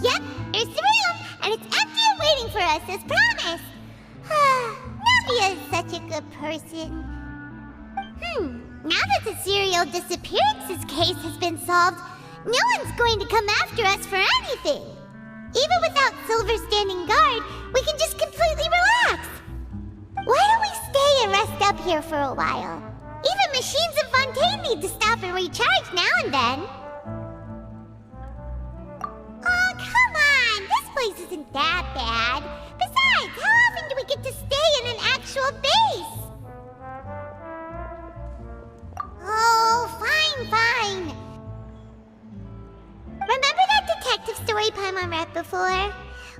Yep, here's the room, and it's empty and waiting for us as promised. Navia is such a good person. Now that the serial disappearances case has been solved, no one's going to come after us for anything. Even without Silver standing guard, we can just completely relax. Why don't we stay and rest up here for a while? Even machines in Fontaine need to stop and recharge now and then. Oh, come on! This place isn't that bad. Besides, how often do we get to stay in an actual base? Oh, fine. Remember that detective story Paimon read before?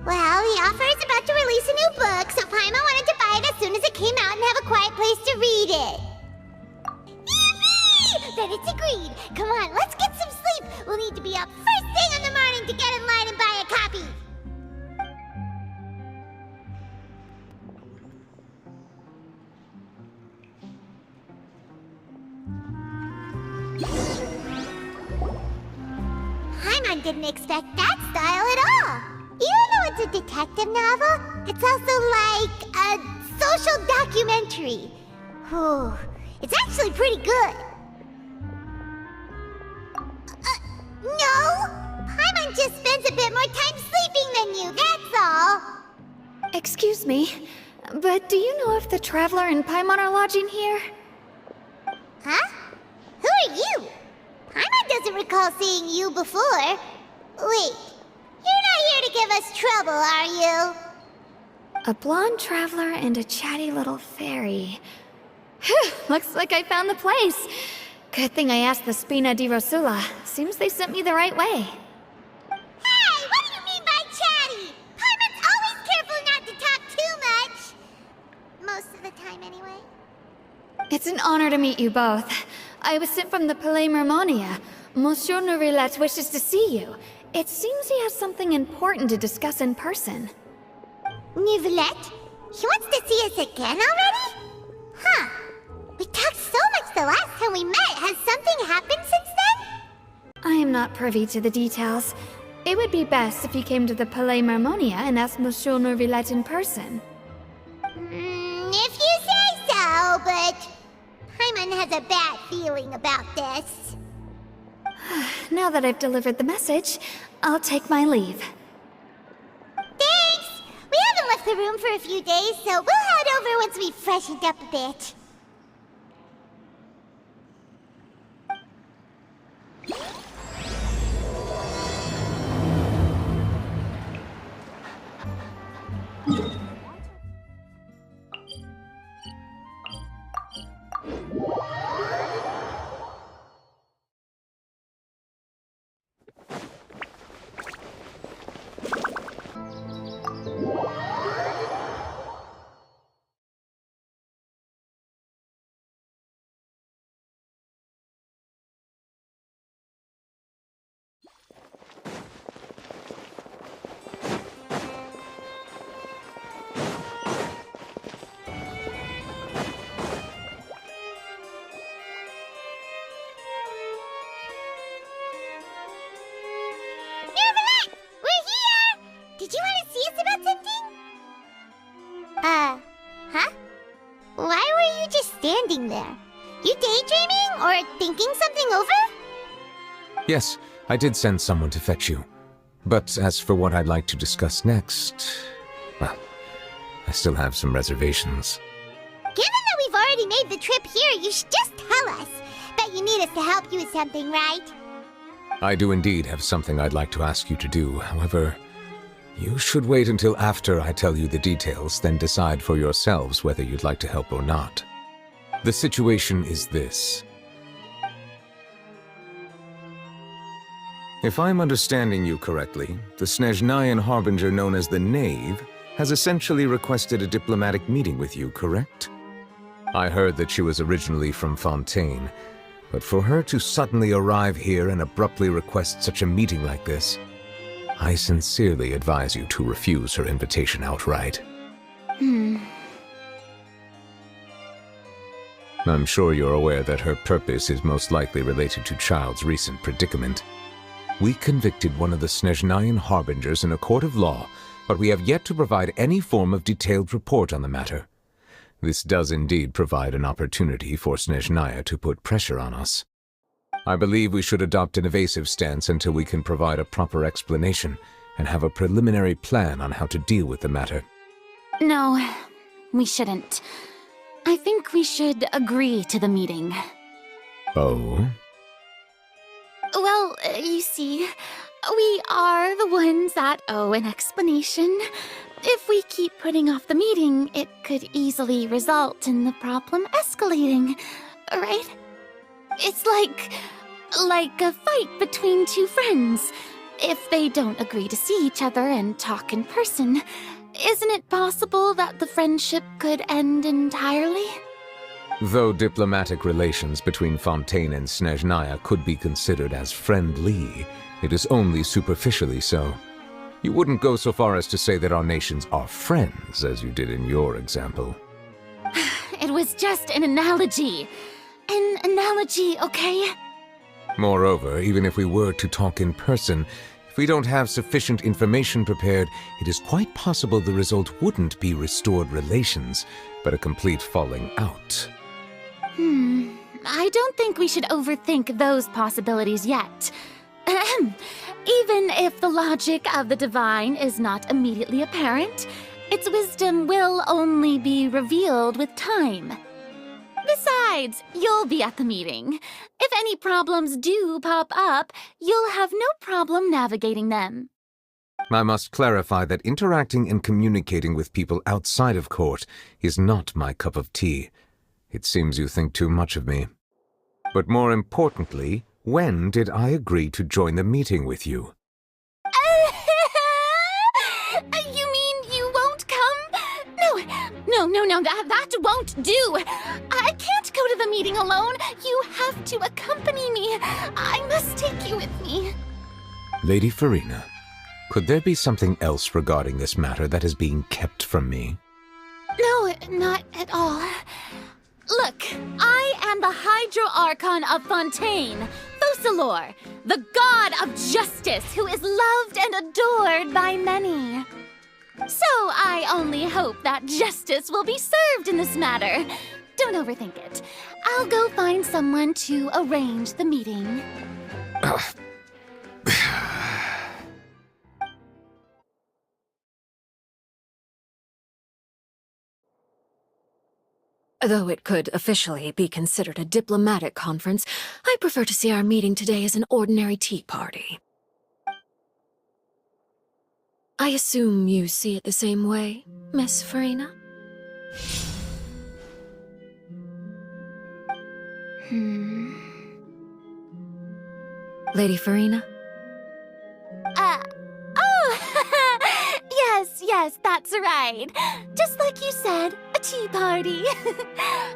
Well, the author is about to release a new book, so Paimon wanted to buy it as soon as it came out and have a quiet place to read it. Yippee! Then it's agreed. Come on, let's get some sleep. We'll need to be up first thing in the morning to get in line and buy a copy. Paimon didn't expect that style at all. Even though it's a detective novel, it's also like a social documentary. Whew, it's actually pretty good. No! Paimon just spends a bit more time sleeping than you, that's all. Excuse me, but do you know if the Traveler and Paimon are lodging here? Huh? Who are you? Paimon doesn't recall seeing you before. Wait, you're not here to give us trouble, are you? A blonde traveler and a chatty little fairy. Whew, looks like I found the place. Good thing I asked the Spina di Rosula. Seems they sent me the right way. Hey, what do you mean by chatty? Paimon's always careful not to talk too much. Most of the time, anyway. It's an honor to meet you both. I was sent from the Palais Mermonia. Monsieur Nourillet wishes to see you. It seems he has something important to discuss in person. Nourillet? He wants to see us again already? Huh. We talked so much the last time we met. Has something happened since then? I am not privy to the details. It would be best if you came to the Palais Mermonia and asked Monsieur Nourillet in person. If you say so, but Paimon has a bad feeling about this. Now that I've delivered the message, I'll take my leave. Thanks! We haven't left the room for a few days, so we'll head over once we've freshened up a bit. Did you want to see us about something? Huh? Why were you just standing there? You daydreaming or thinking something over? Yes, I did send someone to fetch you. But as for what I'd like to discuss next, well, I still have some reservations. Given that we've already made the trip here, you should just tell us. Bet you need us to help you with something, right? I do indeed have something I'd like to ask you to do. However, you should wait until after I tell you the details, then decide for yourselves whether you'd like to help or not. The situation is this. If I'm understanding you correctly, the Snezhnayan Harbinger known as the Knave has essentially requested a diplomatic meeting with you, correct? I heard that she was originally from Fontaine, but for her to suddenly arrive here and abruptly request such a meeting like this, I sincerely advise you to refuse her invitation outright. I'm sure you're aware that her purpose is most likely related to Child's recent predicament. We convicted one of the Snezhnayan harbingers in a court of law, but we have yet to provide any form of detailed report on the matter. This does indeed provide an opportunity for Snezhnaya to put pressure on us. I believe we should adopt an evasive stance until we can provide a proper explanation and have a preliminary plan on how to deal with the matter. No, we shouldn't. I think we should agree to the meeting. Oh? Well, you see, we are the ones that owe an explanation. If we keep putting off the meeting, it could easily result in the problem escalating, right? It's like a fight between two friends. If they don't agree to see each other and talk in person, isn't it possible that the friendship could end entirely? Though diplomatic relations between Fontaine and Snezhnaya could be considered as friendly, it is only superficially so. You wouldn't go so far as to say that our nations are friends, as you did in your example. It was just an analogy. An analogy, okay? Moreover, even if we were to talk in person, if we don't have sufficient information prepared, it is quite possible the result wouldn't be restored relations, but a complete falling out. I don't think we should overthink those possibilities yet. Ahem. Even if the logic of the divine is not immediately apparent, its wisdom will only be revealed with time. Besides, you'll be at the meeting. If any problems do pop up, you'll have no problem navigating them. I must clarify that interacting and communicating with people outside of court is not my cup of tea. It seems you think too much of me. But more importantly, when did I agree to join the meeting with you? You mean you won't come? No, that won't do. I can't go to the meeting alone. You have to accompany me. I must take you with me. Lady Farina, could there be something else regarding this matter that is being kept from me? No, not at all. Look, I am the Hydro Archon of Fontaine, Focalor, the god of justice who is loved and adored by many. So I only hope that justice will be served in this matter. Don't overthink it. I'll go find someone to arrange the meeting. Though it could officially be considered a diplomatic conference, I prefer to see our meeting today as an ordinary tea party. I assume you see it the same way, Miss Farina? Lady Farina? Yes, that's right. Just like you said, a tea party.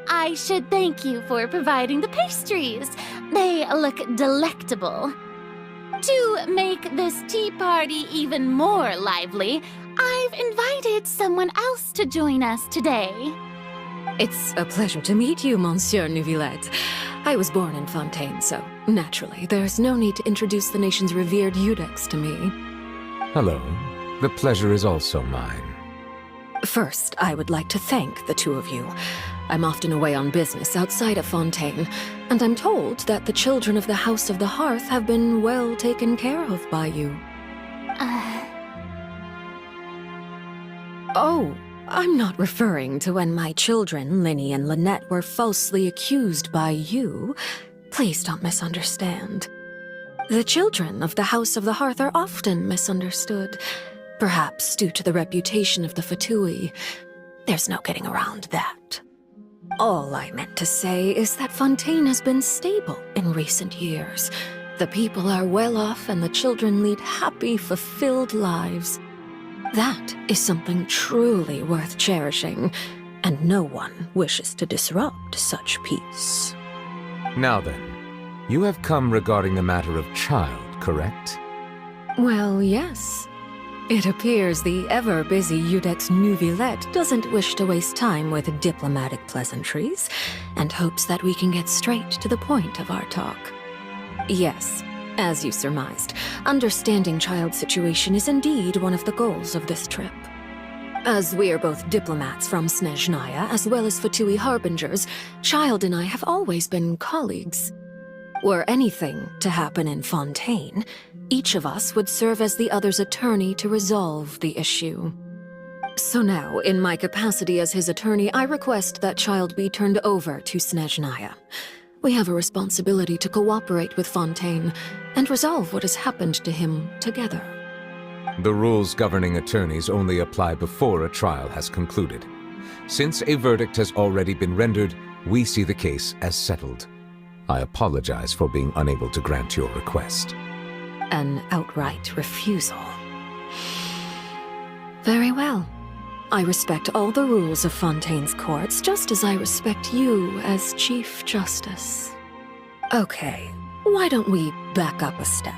I should thank you for providing the pastries. They look delectable. To make this tea party even more lively, I've invited someone else to join us today. It's a pleasure to meet you, Monsieur Neuvillette. I was born in Fontaine, so naturally, there's no need to introduce the nation's revered Eudex to me. Hello. The pleasure is also mine. First, I would like to thank the two of you. I'm often away on business outside of Fontaine, and I'm told that the children of the House of the Hearth have been well taken care of by you. Oh, I'm not referring to when my children, Linny and Lynette, were falsely accused by you. Please don't misunderstand. The children of the House of the Hearth are often misunderstood, perhaps due to the reputation of the Fatui. There's no getting around that. All I meant to say is that Fontaine has been stable in recent years. The people are well off and the children lead happy, fulfilled lives. That is something truly worth cherishing, and no one wishes to disrupt such peace. Now then, you have come regarding the matter of child, correct? Well, yes. It appears the ever-busy Eudex Neuvillette doesn't wish to waste time with diplomatic pleasantries, and hopes that we can get straight to the point of our talk. Yes, As you surmised, understanding Child's situation is indeed one of the goals of this trip. As we are both diplomats from Snezhnaya as well as Fatui harbingers, Child and I have always been colleagues. Were anything to happen in Fontaine, each of us would serve as the other's attorney to resolve the issue. So now, in my capacity as his attorney, I request that Child be turned over to Snezhnaya. We have a responsibility to cooperate with Fontaine and resolve what has happened to him together. The rules governing attorneys only apply before a trial has concluded. Since a verdict has already been rendered, we see the case as settled. I apologize for being unable to grant your request. An outright refusal. Very well. I respect all the rules of Fontaine's courts, just as I respect you as Chief Justice. Okay, why don't we back up a step?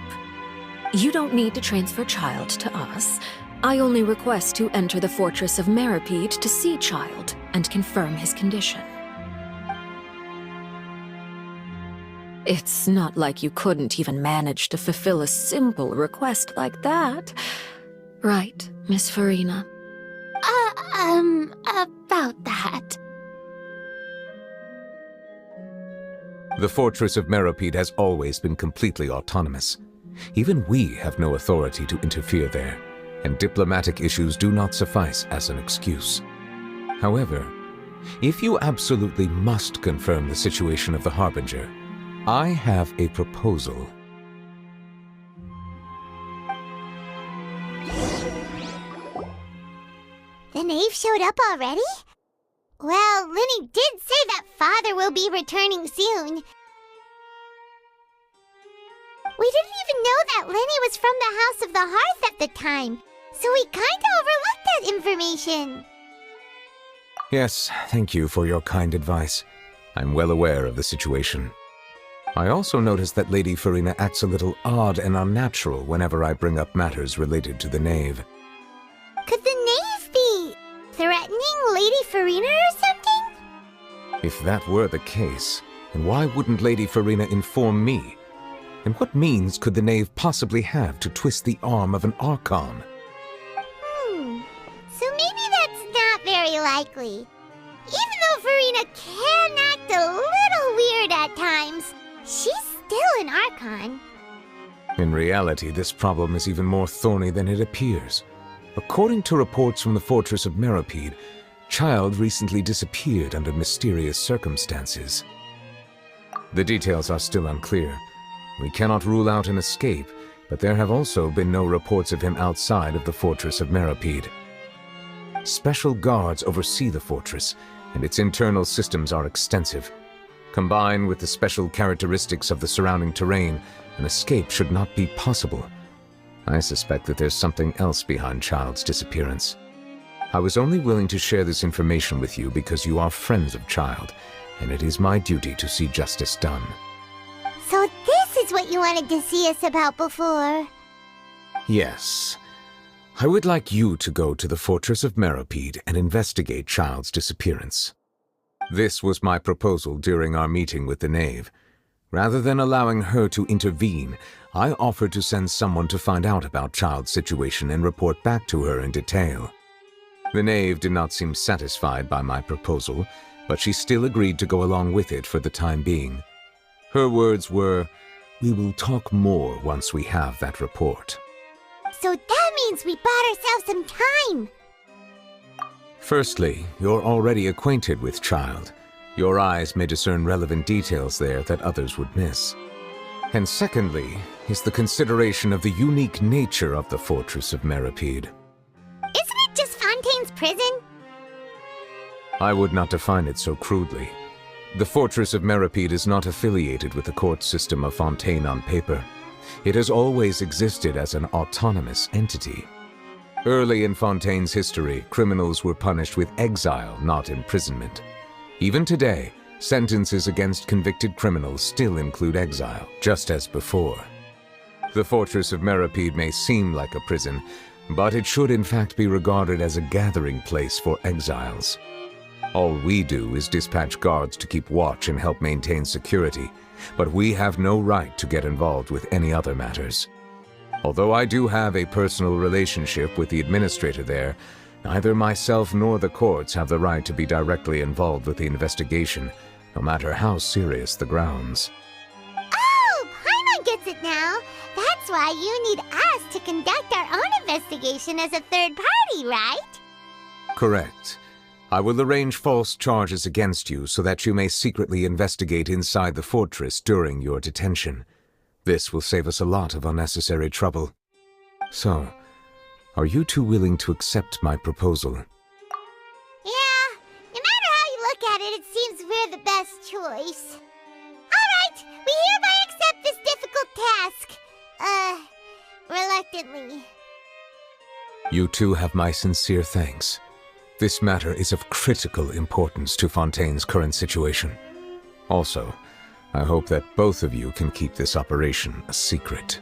You don't need to transfer Child to us. I only request to enter the Fortress of Meripede to see Child and confirm his condition. It's not like you couldn't even manage to fulfill a simple request like that. Right, Miss Farina? About that. The Fortress of Meripede has always been completely autonomous. Even we have no authority to interfere there, and diplomatic issues do not suffice as an excuse. However, if you absolutely must confirm the situation of the Harbinger, I have a proposal. The knave showed up already? Well, Linny did say that Father will be returning soon. We didn't even know that Linny was from the House of the Hearth at the time, so we kinda overlooked that information. Yes, thank you for your kind advice. I'm well aware of the situation. I also noticed that Lady Farina acts a little odd and unnatural whenever I bring up matters related to the knave. Could the knave be threatening Lady Farina or something? If that were the case, then why wouldn't Lady Farina inform me? And what means could the knave possibly have to twist the arm of an Archon? So maybe that's not very likely. Even though Farina can act a little weird at times, she's still an Archon. In reality, this problem is even more thorny than it appears. According to reports from the Fortress of Meripede, Child recently disappeared under mysterious circumstances. The details are still unclear. We cannot rule out an escape, but there have also been no reports of him outside of the Fortress of Meripede. Special guards oversee the fortress, and its internal systems are extensive. Combined with the special characteristics of the surrounding terrain, an escape should not be possible. I suspect that there's something else behind Child's disappearance. I was only willing to share this information with you because you are friends of Child, and it is my duty to see justice done. So this is what you wanted to see us about before. Yes. I would like you to go to the Fortress of Meripede and investigate Child's disappearance. This was my proposal during our meeting with the knave. Rather than allowing her to intervene, I offered to send someone to find out about Child's situation and report back to her in detail. The knave did not seem satisfied by my proposal, but she still agreed to go along with it for the time being. Her words were, "We will talk more once we have that report." So that means we bought ourselves some time. Firstly, you're already acquainted with Child. Your eyes may discern relevant details there that others would miss. And secondly, is the consideration of the unique nature of the Fortress of Meripede. Isn't it just Fontaine's prison? I would not define it so crudely. The Fortress of Meripede is not affiliated with the court system of Fontaine on paper. It has always existed as an autonomous entity. Early in Fontaine's history, criminals were punished with exile, not imprisonment. Even today, sentences against convicted criminals still include exile, just as before. The Fortress of Meripede may seem like a prison, but it should in fact be regarded as a gathering place for exiles. All we do is dispatch guards to keep watch and help maintain security, but we have no right to get involved with any other matters. Although I do have a personal relationship with the administrator there, neither myself nor the courts have the right to be directly involved with the investigation, no matter how serious the grounds. Oh, Paimon gets it now. That's why you need us to conduct our own investigation as a third party, right? Correct. I will arrange false charges against you so that you may secretly investigate inside the fortress during your detention. This will save us a lot of unnecessary trouble. So, are you two willing to accept my proposal? Yeah, no matter how you look at it, it seems we're the best choice. Alright, we hereby accept this difficult task. Reluctantly. You two have my sincere thanks. This matter is of critical importance to Fontaine's current situation. Also, I hope that both of you can keep this operation a secret.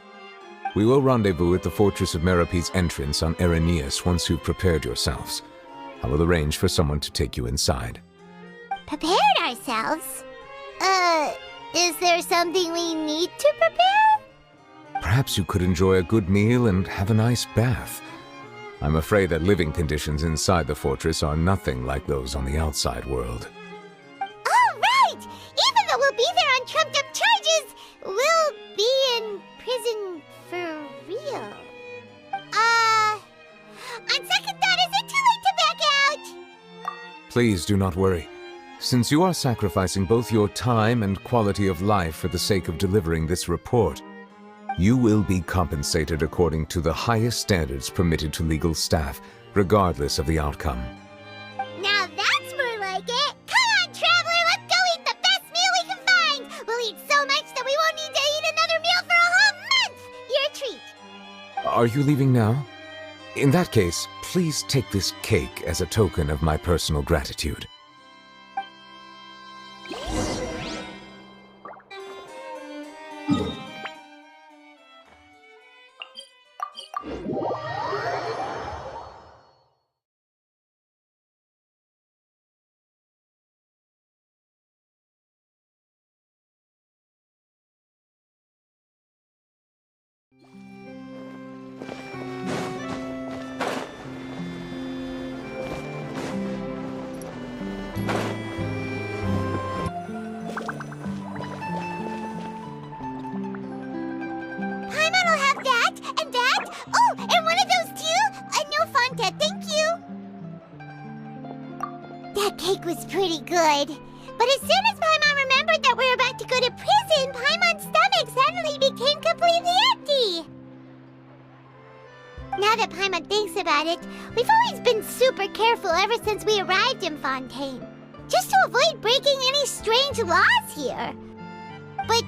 We will rendezvous at the Fortress of Merope's entrance on Erinius once you've prepared yourselves. I will arrange for someone to take you inside. Prepared ourselves? Is there something we need to prepare? Perhaps you could enjoy a good meal and have a nice bath. I'm afraid that living conditions inside the fortress are nothing like those on the outside world. Oh, right! Even though we'll be there on trumped-up charges, we'll be in prison for real. On second thought, is it too late to back out? Please do not worry. Since you are sacrificing both your time and quality of life for the sake of delivering this report, you will be compensated according to the highest standards permitted to legal staff, regardless of the outcome. Now that's more like it! Come on, Traveler, let's go eat the best meal we can find! We'll eat so much that we won't need to eat another meal for a whole month! You're a treat! Are you leaving now? In that case, please take this cake as a token of my personal gratitude. Paimon will have that, and that. Oh, and one of those too? No Fonta, thank you. That cake was pretty good. But as soon as Paimon remembered that we were about to go to prison, Paimon's stomach suddenly became completely empty. Now that Paimon thinks about it, we've always been super careful ever since we arrived in Fontaine. Just to avoid breaking any strange laws here. But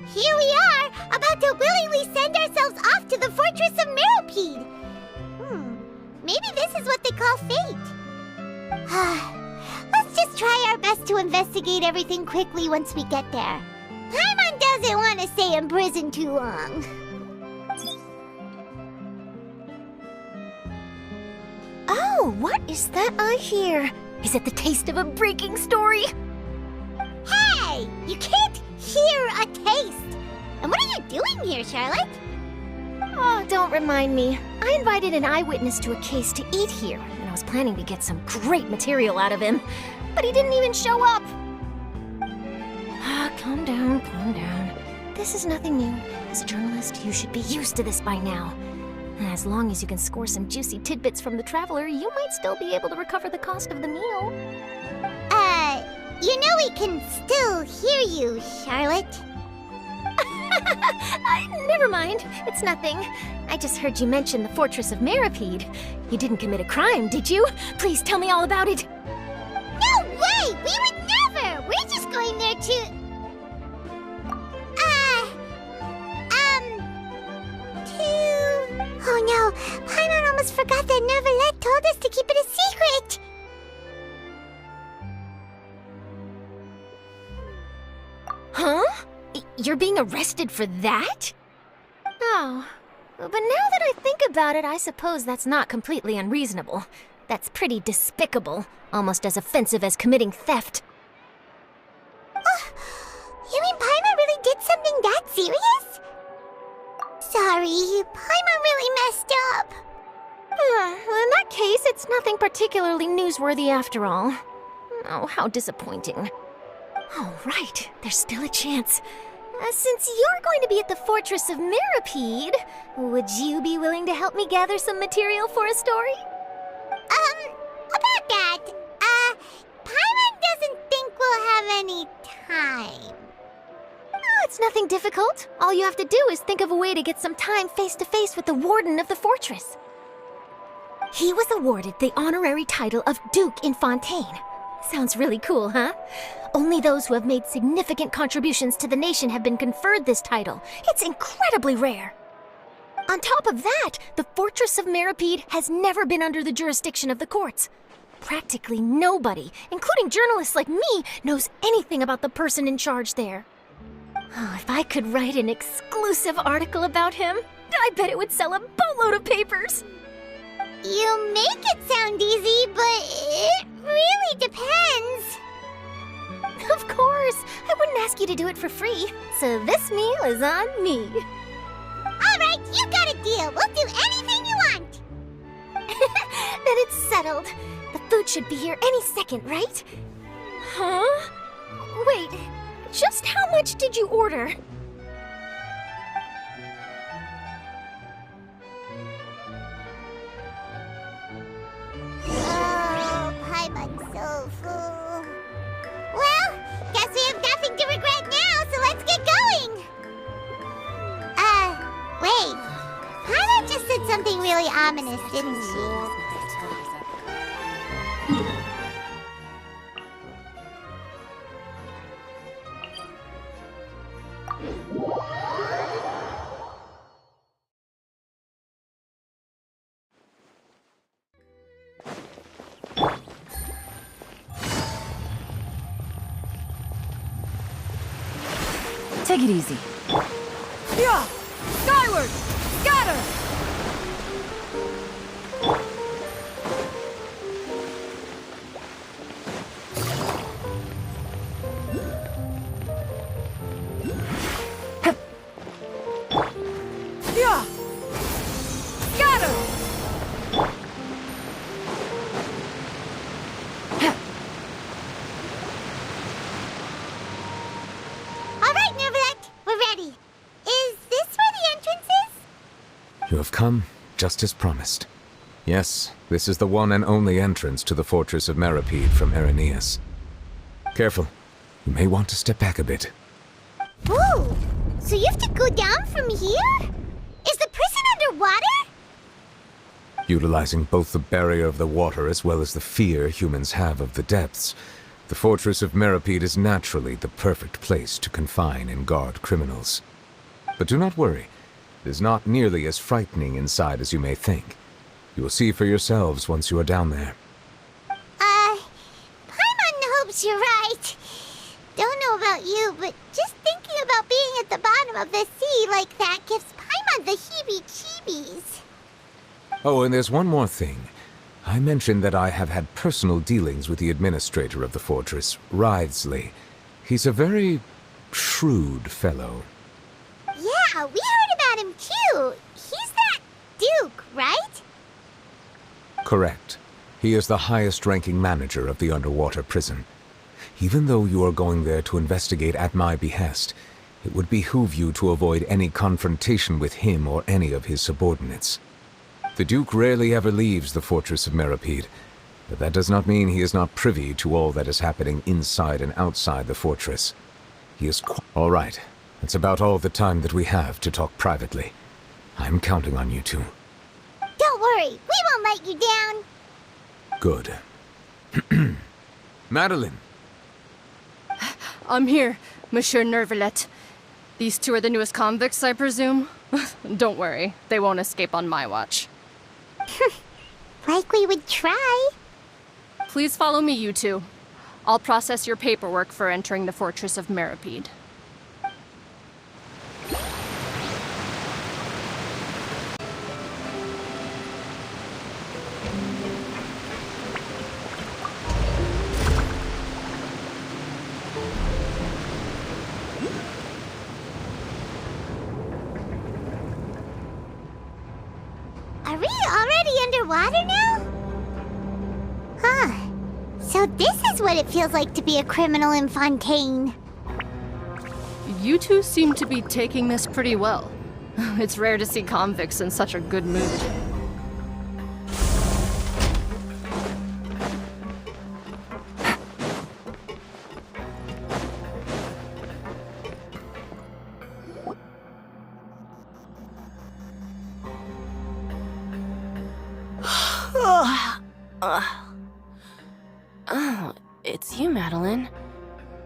here we are, about to willingly send ourselves off to the Fortress of Meropede. Maybe this is what they call fate. Let's just try our best to investigate everything quickly once we get there. Paimon doesn't want to stay in prison too long. Oh, what is that I hear? Is it the taste of a breaking story? Hey! You can't hear a taste! And what are you doing here, Charlotte? Oh, don't remind me. I invited an eyewitness to a case to eat here, and I was planning to get some great material out of him. But he didn't even show up. Calm down, calm down. This is nothing new. As a journalist, you should be used to this by now. As long as you can score some juicy tidbits from the Traveler, you might still be able to recover the cost of the meal. You know we can still hear you, Charlotte. Never mind. It's nothing. I just heard you mention the Fortress of Meropede. You didn't commit a crime, did you? Please tell me all about it. No way! We would never! We're just going there to... Oh no, Paimon almost forgot that Neverlet told us to keep it a secret! Huh? You're being arrested for that? Oh, but now that I think about it, I suppose that's not completely unreasonable. That's pretty despicable, almost as offensive as committing theft. You mean Paimon really did something that serious? Sorry, Paimon really messed up. In that case, it's nothing particularly newsworthy after all. Oh, how disappointing. Oh, right. There's still a chance. Since you're going to be at the Fortress of Mirapede, would you be willing to help me gather some material for a story? About that, Paimon doesn't think we'll have any time. Oh, it's nothing difficult. All you have to do is think of a way to get some time face-to-face with the Warden of the Fortress. He was awarded the honorary title of Duke in Fontaine. Sounds really cool, huh? Only those who have made significant contributions to the nation have been conferred this title. It's incredibly rare. On top of that, the Fortress of Mirapede has never been under the jurisdiction of the courts. Practically nobody, including journalists like me, knows anything about the person in charge there. Oh, if I could write an exclusive article about him, I bet it would sell a boatload of papers. You make it sound easy, but it really depends. Of course, I wouldn't ask you to do it for free, so this meal is on me. All right, you got a deal. We'll do anything you want. Then it's settled. The food should be here any second, right? Huh? Wait, just how much did you order? Oh, Paimon's so full. Well, guess we have nothing to regret now, so let's get going. Wait. Paimon just said something really ominous, didn't she? Take it easy. Yeah! Skyward! Scatter! Yeah! Scatter! All right, Nervalect, we're ready. Is this where the entrance is? You have come, just as promised. Yes, this is the one and only entrance to the Fortress of Mirapede from Irenaeus. Careful. You may want to step back a bit. Ooh, so you have to go down from here? Is the prison underwater? Utilizing both the barrier of the water as well as the fear humans have of the depths, the Fortress of Mirapede is naturally the perfect place to confine and guard criminals. But do not worry. It is not nearly as frightening inside as you may think. You will see for yourselves once you are down there. Paimon hopes you're right. Don't know about you, but just thinking about being at the bottom of the sea like that gives Paimon the heebie-jeebies. Oh, and there's one more thing. I mentioned that I have had personal dealings with the administrator of the fortress, Wriothesley. He's a very shrewd fellow. Yeah, we heard about him too. He's that Duke, right? Correct. He is the highest-ranking manager of the underwater prison. Even though you are going there to investigate at my behest, it would behoove you to avoid any confrontation with him or any of his subordinates. The Duke rarely ever leaves the Fortress of Mirapede, but that does not mean he is not privy to all that is happening inside and outside the fortress. He is all right. That's about all the time that we have to talk privately. I'm counting on you two. Don't worry, we won't let you down. Good. Madeline! I'm here, Monsieur Nervalet. These two are the newest convicts, I presume? Don't worry, they won't escape on my watch. Like we would try. Please follow me, you two. I'll process your paperwork for entering the Fortress of Mirapede. So this is what it feels like to be a criminal in Fontaine. You two seem to be taking this pretty well. It's rare to see convicts in such a good mood. Oh, it's you, Madeline.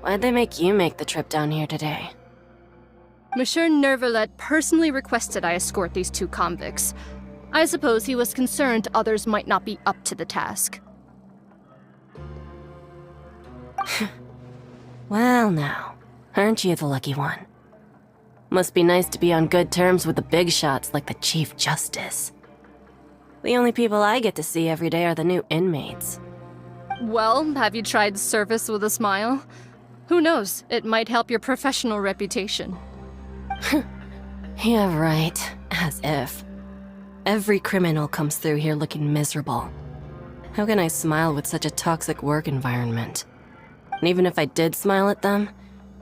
Why'd they make you make the trip down here today? Monsieur Nervalet personally requested I escort these two convicts. I suppose he was concerned others might not be up to the task. Well now, aren't you the lucky one? Must be nice to be on good terms with the big shots like the Chief Justice. The only people I get to see every day are the new inmates. Well, have you tried service with a smile? Who knows, it might help your professional reputation. Yeah, right. As if. Every criminal comes through here looking miserable. How can I smile with such a toxic work environment? And even if I did smile at them,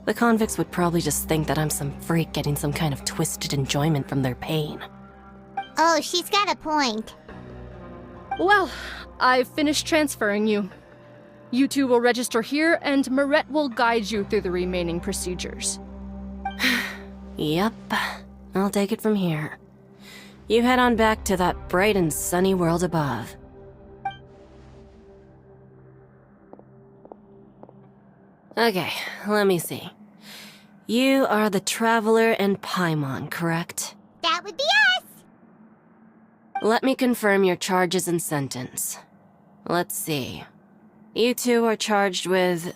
the convicts would probably just think that I'm some freak getting some kind of twisted enjoyment from their pain. Oh, she's got a point. Well, I've finished transferring you. You two will register here, and Marette will guide you through the remaining procedures. Yep, I'll take it from here. You head on back to that bright and sunny world above. Okay, let me see. You are the Traveler and Paimon, correct? That would be us! Let me confirm your charges and sentence. Let's see. You two are charged with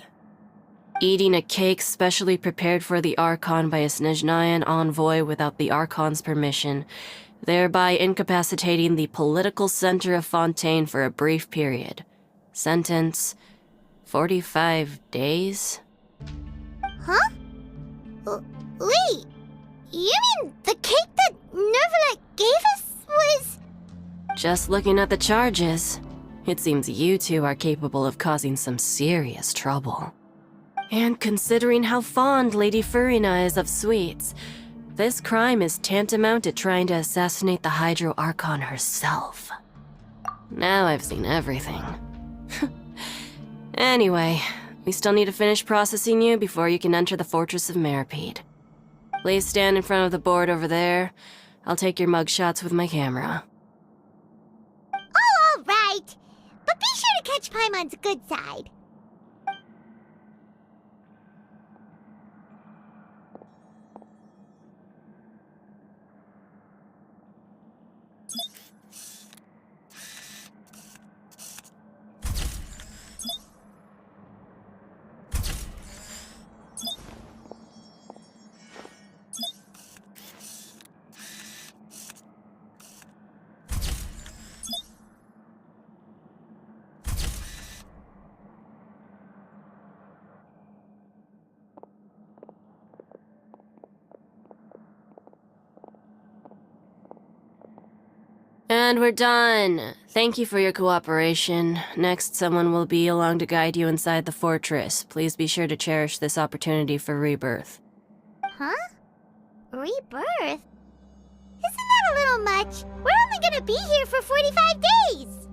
eating a cake specially prepared for the Archon by a Snezhnayan envoy without the Archon's permission, thereby incapacitating the political center of Fontaine for a brief period. Sentence: 45 days? Huh? Wait, you mean the cake that Nervalet gave us was... Just looking at the charges, it seems you two are capable of causing some serious trouble. And considering how fond Lady Furina is of sweets, this crime is tantamount to trying to assassinate the Hydro Archon herself. Now I've seen everything. Anyway, we still need to finish processing you before you can enter the Fortress of Meripede. Please stand in front of the board over there. I'll take your mugshots with my camera. Oh, all right. But be sure to catch Paimon's good side. And we're done. Thank you for your cooperation. Next, someone will be along to guide you inside the fortress. Please be sure to cherish this opportunity for rebirth. Huh? Rebirth? Isn't that a little much? We're only gonna be here for 45 days!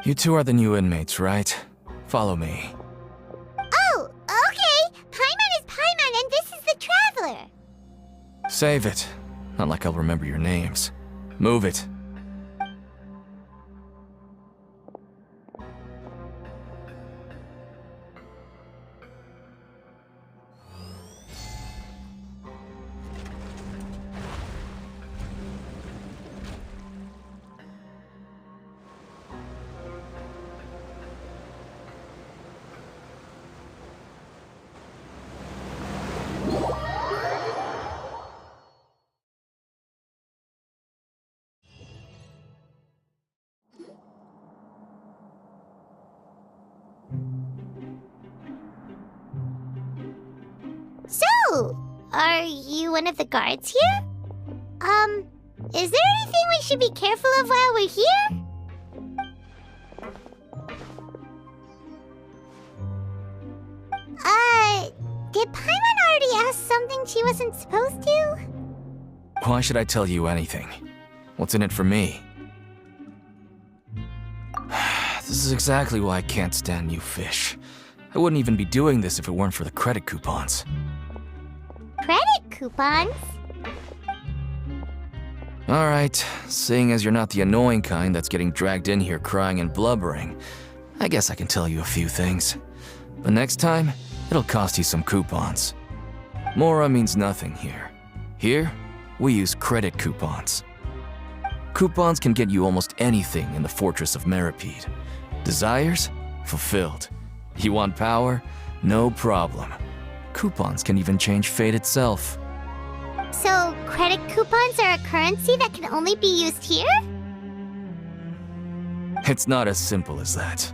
You two are the new inmates, right? Follow me. Oh, okay! Paimon is Paimon and this is the Traveler! Save it. Not like I'll remember your names. Move it. So, are you one of the guards here? Is there anything we should be careful of while we're here? did Paimon already ask something she wasn't supposed to? Why should I tell you anything? What's in it for me? This is exactly why I can't stand you fish. I wouldn't even be doing this if it weren't for the credit coupons. Credit coupons? Alright, seeing as you're not the annoying kind that's getting dragged in here crying and blubbering, I guess I can tell you a few things. But next time, it'll cost you some coupons. Mora means nothing here. Here, we use credit coupons. Coupons can get you almost anything in the Fortress of Meripede. Desires? Fulfilled. You want power? No problem. Coupons can even change fate itself. So, credit coupons are a currency that can only be used here? It's not as simple as that.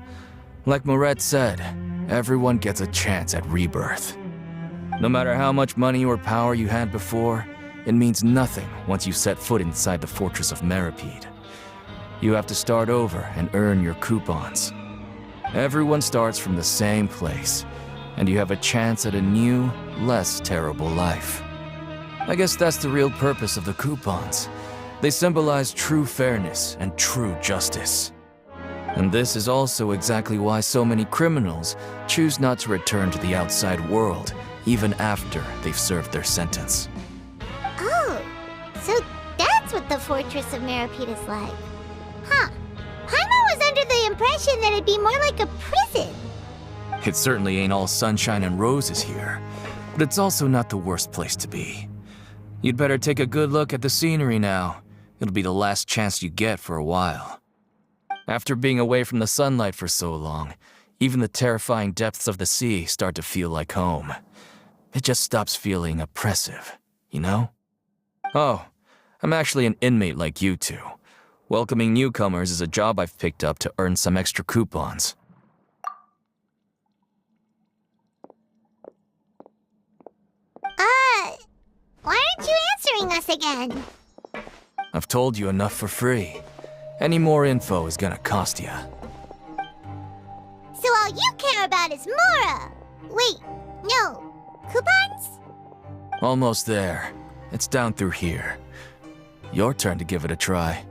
Like Moret said, everyone gets a chance at rebirth. No matter how much money or power you had before, it means nothing once you set foot inside the Fortress of Meripede. You have to start over and earn your coupons. Everyone starts from the same place, and you have a chance at a new, less terrible life. I guess that's the real purpose of the coupons. They symbolize true fairness and true justice. And this is also exactly why so many criminals choose not to return to the outside world, even after they've served their sentence. Oh, so that's what the Fortress of Meripede is like. Huh. Paimon was under the impression that it'd be more like a prison. It certainly ain't all sunshine and roses here, but it's also not the worst place to be. You'd better take a good look at the scenery now. It'll be the last chance you get for a while. After being away from the sunlight for so long, even the terrifying depths of the sea start to feel like home. It just stops feeling oppressive, you know? Oh, I'm actually an inmate like you two. Welcoming newcomers is a job I've picked up to earn some extra coupons. Why aren't you answering us again? I've told you enough for free. Any more info is gonna cost you. So all you care about is Mora! Wait, no. Coupons? Almost there. It's down through here. Your turn to give it a try.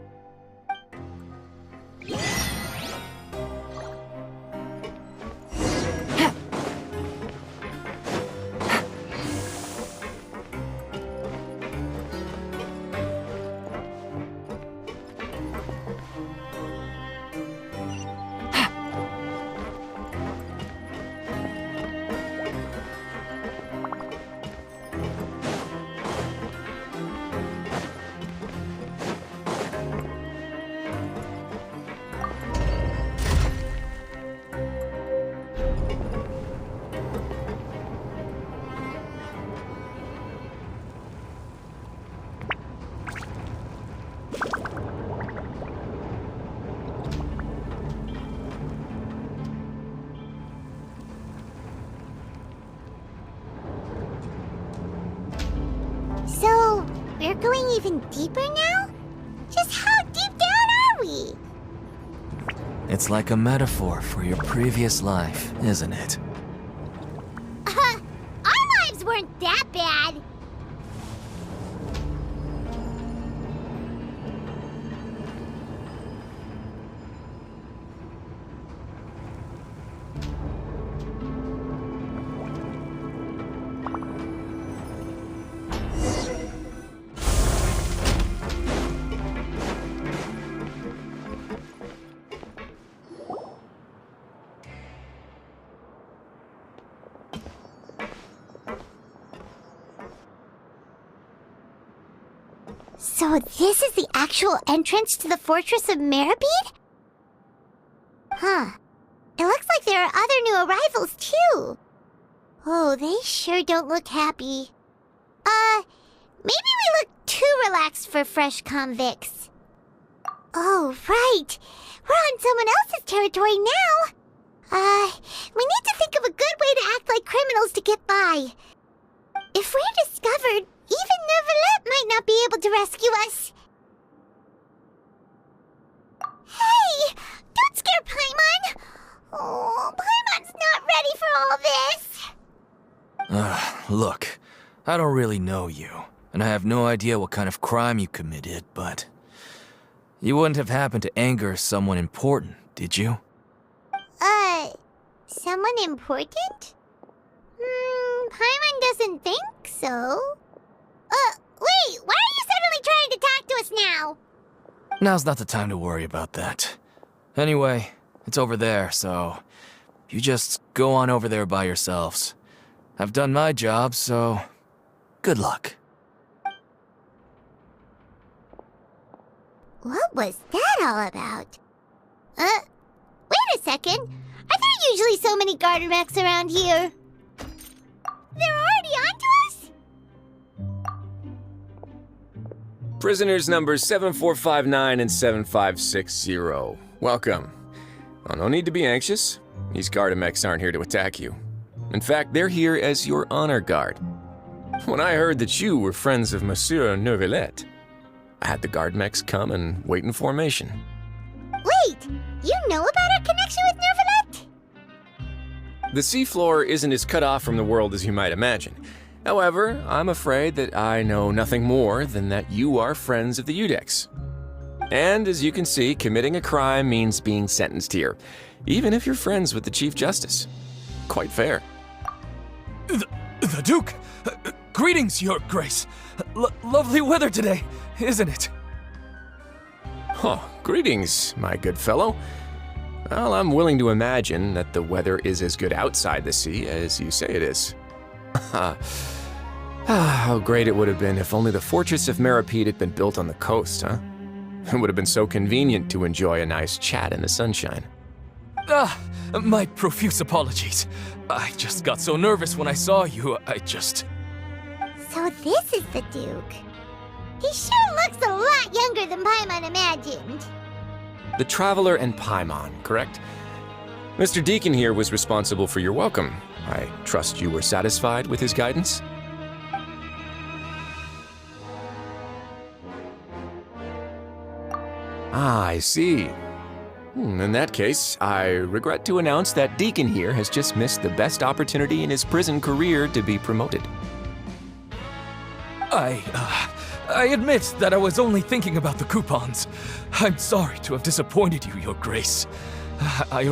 So, we're going even deeper now? Just how deep down are we? It's like a metaphor for your previous life, isn't it? Our lives weren't that bad. So this is the actual entrance to the Fortress of Meripede? Huh. It looks like there are other new arrivals, too. Oh, they sure don't look happy. Maybe we look too relaxed for fresh convicts. Oh, right. We're on someone else's territory now. We need to think of a good way to act like criminals to get by. If we're discovered, even Neuvillette might not be able to rescue us. Hey! Don't scare Paimon! Oh, Paimon's not ready for all this! Look, I don't really know you, and I have no idea what kind of crime you committed, but you wouldn't have happened to anger someone important, did you? Someone important? Paimon doesn't think so. Wait, why are you suddenly trying to talk to us now? Now's not the time to worry about that. Anyway, it's over there, so you just go on over there by yourselves. I've done my job, so good luck. What was that all about? Wait a second. Are there usually so many garter mechs around here? They're already onto us? Prisoners numbers 7459 and 7560. Welcome. Oh, no need to be anxious. These Gardamex aren't here to attack you. In fact, they're here as your honor guard. When I heard that you were friends of Monsieur Neuvillette, I had the Gardamex come and wait in formation. Wait, you know about our connection with Neuvillette? The seafloor isn't as cut off from the world as you might imagine. However, I'm afraid that I know nothing more than that you are friends of the Udex. And as you can see, committing a crime means being sentenced here, even if you're friends with the Chief Justice. Quite fair. The Duke! Greetings, Your Grace. Lovely weather today, isn't it? Oh, greetings, my good fellow. Well, I'm willing to imagine that the weather is as good outside the sea as you say it is. How great it would have been if only the Fortress of Meripede had been built on the coast, huh? It would have been so convenient to enjoy a nice chat in the sunshine. My profuse apologies. I just got so nervous when I saw you, So this is the Duke. He sure looks a lot younger than Paimon imagined. The Traveler and Paimon, correct? Mr. Deacon here was responsible for your welcome. I trust you were satisfied with his guidance? Ah, I see. In that case, I regret to announce that Deacon here has just missed the best opportunity in his prison career to be promoted. I admit that I was only thinking about the coupons. I'm sorry to have disappointed you, Your Grace. I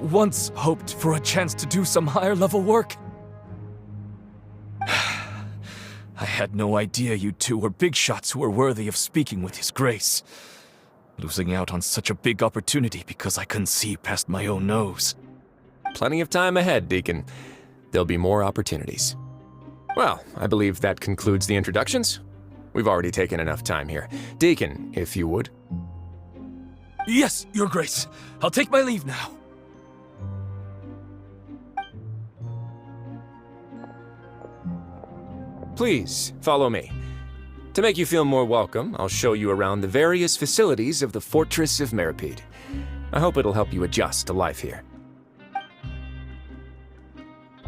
once hoped for a chance to do some higher-level work. I had no idea you two were big shots who were worthy of speaking with His Grace. Losing out on such a big opportunity because I couldn't see past my own nose. Plenty of time ahead, Deacon. There'll be more opportunities. Well, I believe that concludes the introductions. We've already taken enough time here. Deacon, if you would. Yes, Your Grace. I'll take my leave now. Please, follow me. To make you feel more welcome, I'll show you around the various facilities of the Fortress of Meripede. I hope it'll help you adjust to life here.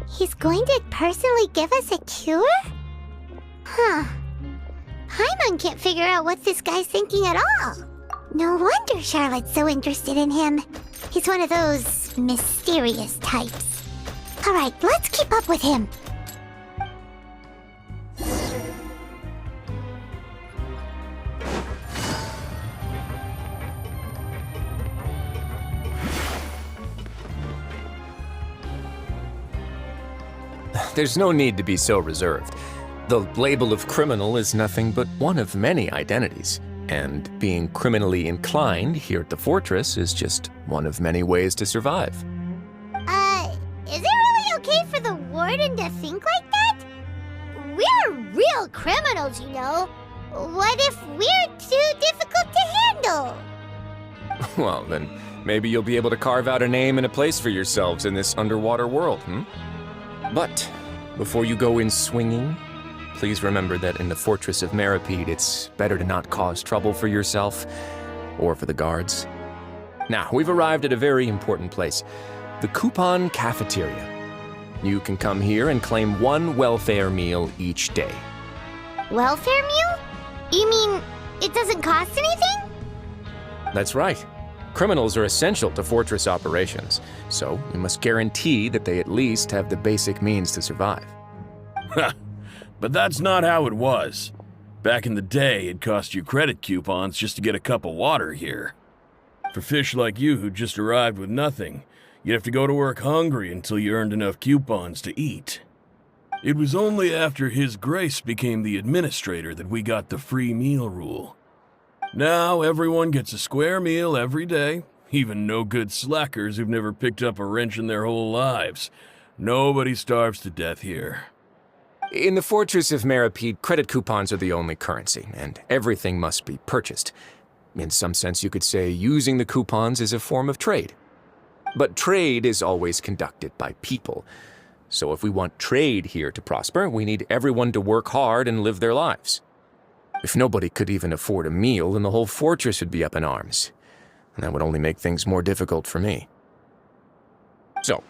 He's going to personally give us a cure? Huh. Paimon can't figure out what this guy's thinking at all. No wonder Charlotte's so interested in him. He's one of those mysterious types. Alright, let's keep up with him. There's no need to be so reserved. The label of criminal is nothing but one of many identities, and being criminally inclined here at the Fortress is just one of many ways to survive. Is it really okay for the Warden to think like that? We're real criminals, you know. What if we're too difficult to handle? Well, then maybe you'll be able to carve out a name and a place for yourselves in this underwater world, But before you go in swinging, please remember that in the Fortress of Meripede, it's better to not cause trouble for yourself or for the guards. Now, we've arrived at a very important place, the Coupon Cafeteria. You can come here and claim one welfare meal each day. Welfare meal? You mean it doesn't cost anything? That's right. Criminals are essential to fortress operations, so we must guarantee that they at least have the basic means to survive. But that's not how it was. Back in the day, it cost you credit coupons just to get a cup of water here. For fish like you who just arrived with nothing, you'd have to go to work hungry until you earned enough coupons to eat. It was only after His Grace became the administrator that we got the free meal rule. Now everyone gets a square meal every day, even no-good slackers who've never picked up a wrench in their whole lives. Nobody starves to death here. In the Fortress of Meripede, credit coupons are the only currency, and everything must be purchased. In some sense, you could say using the coupons is a form of trade. But trade is always conducted by people. So if we want trade here to prosper, we need everyone to work hard and live their lives. If nobody could even afford a meal, then the whole fortress would be up in arms. And that would only make things more difficult for me. So,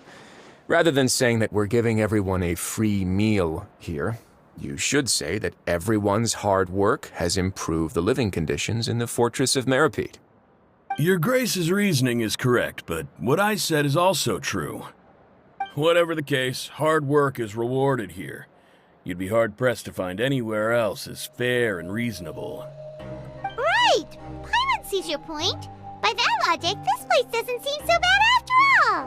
rather than saying that we're giving everyone a free meal here, you should say that everyone's hard work has improved the living conditions in the Fortress of Meripede. Your Grace's reasoning is correct, but what I said is also true. Whatever the case, hard work is rewarded here. You'd be hard-pressed to find anywhere else as fair and reasonable. Right! Paimon sees your point. By that logic, this place doesn't seem so bad after all.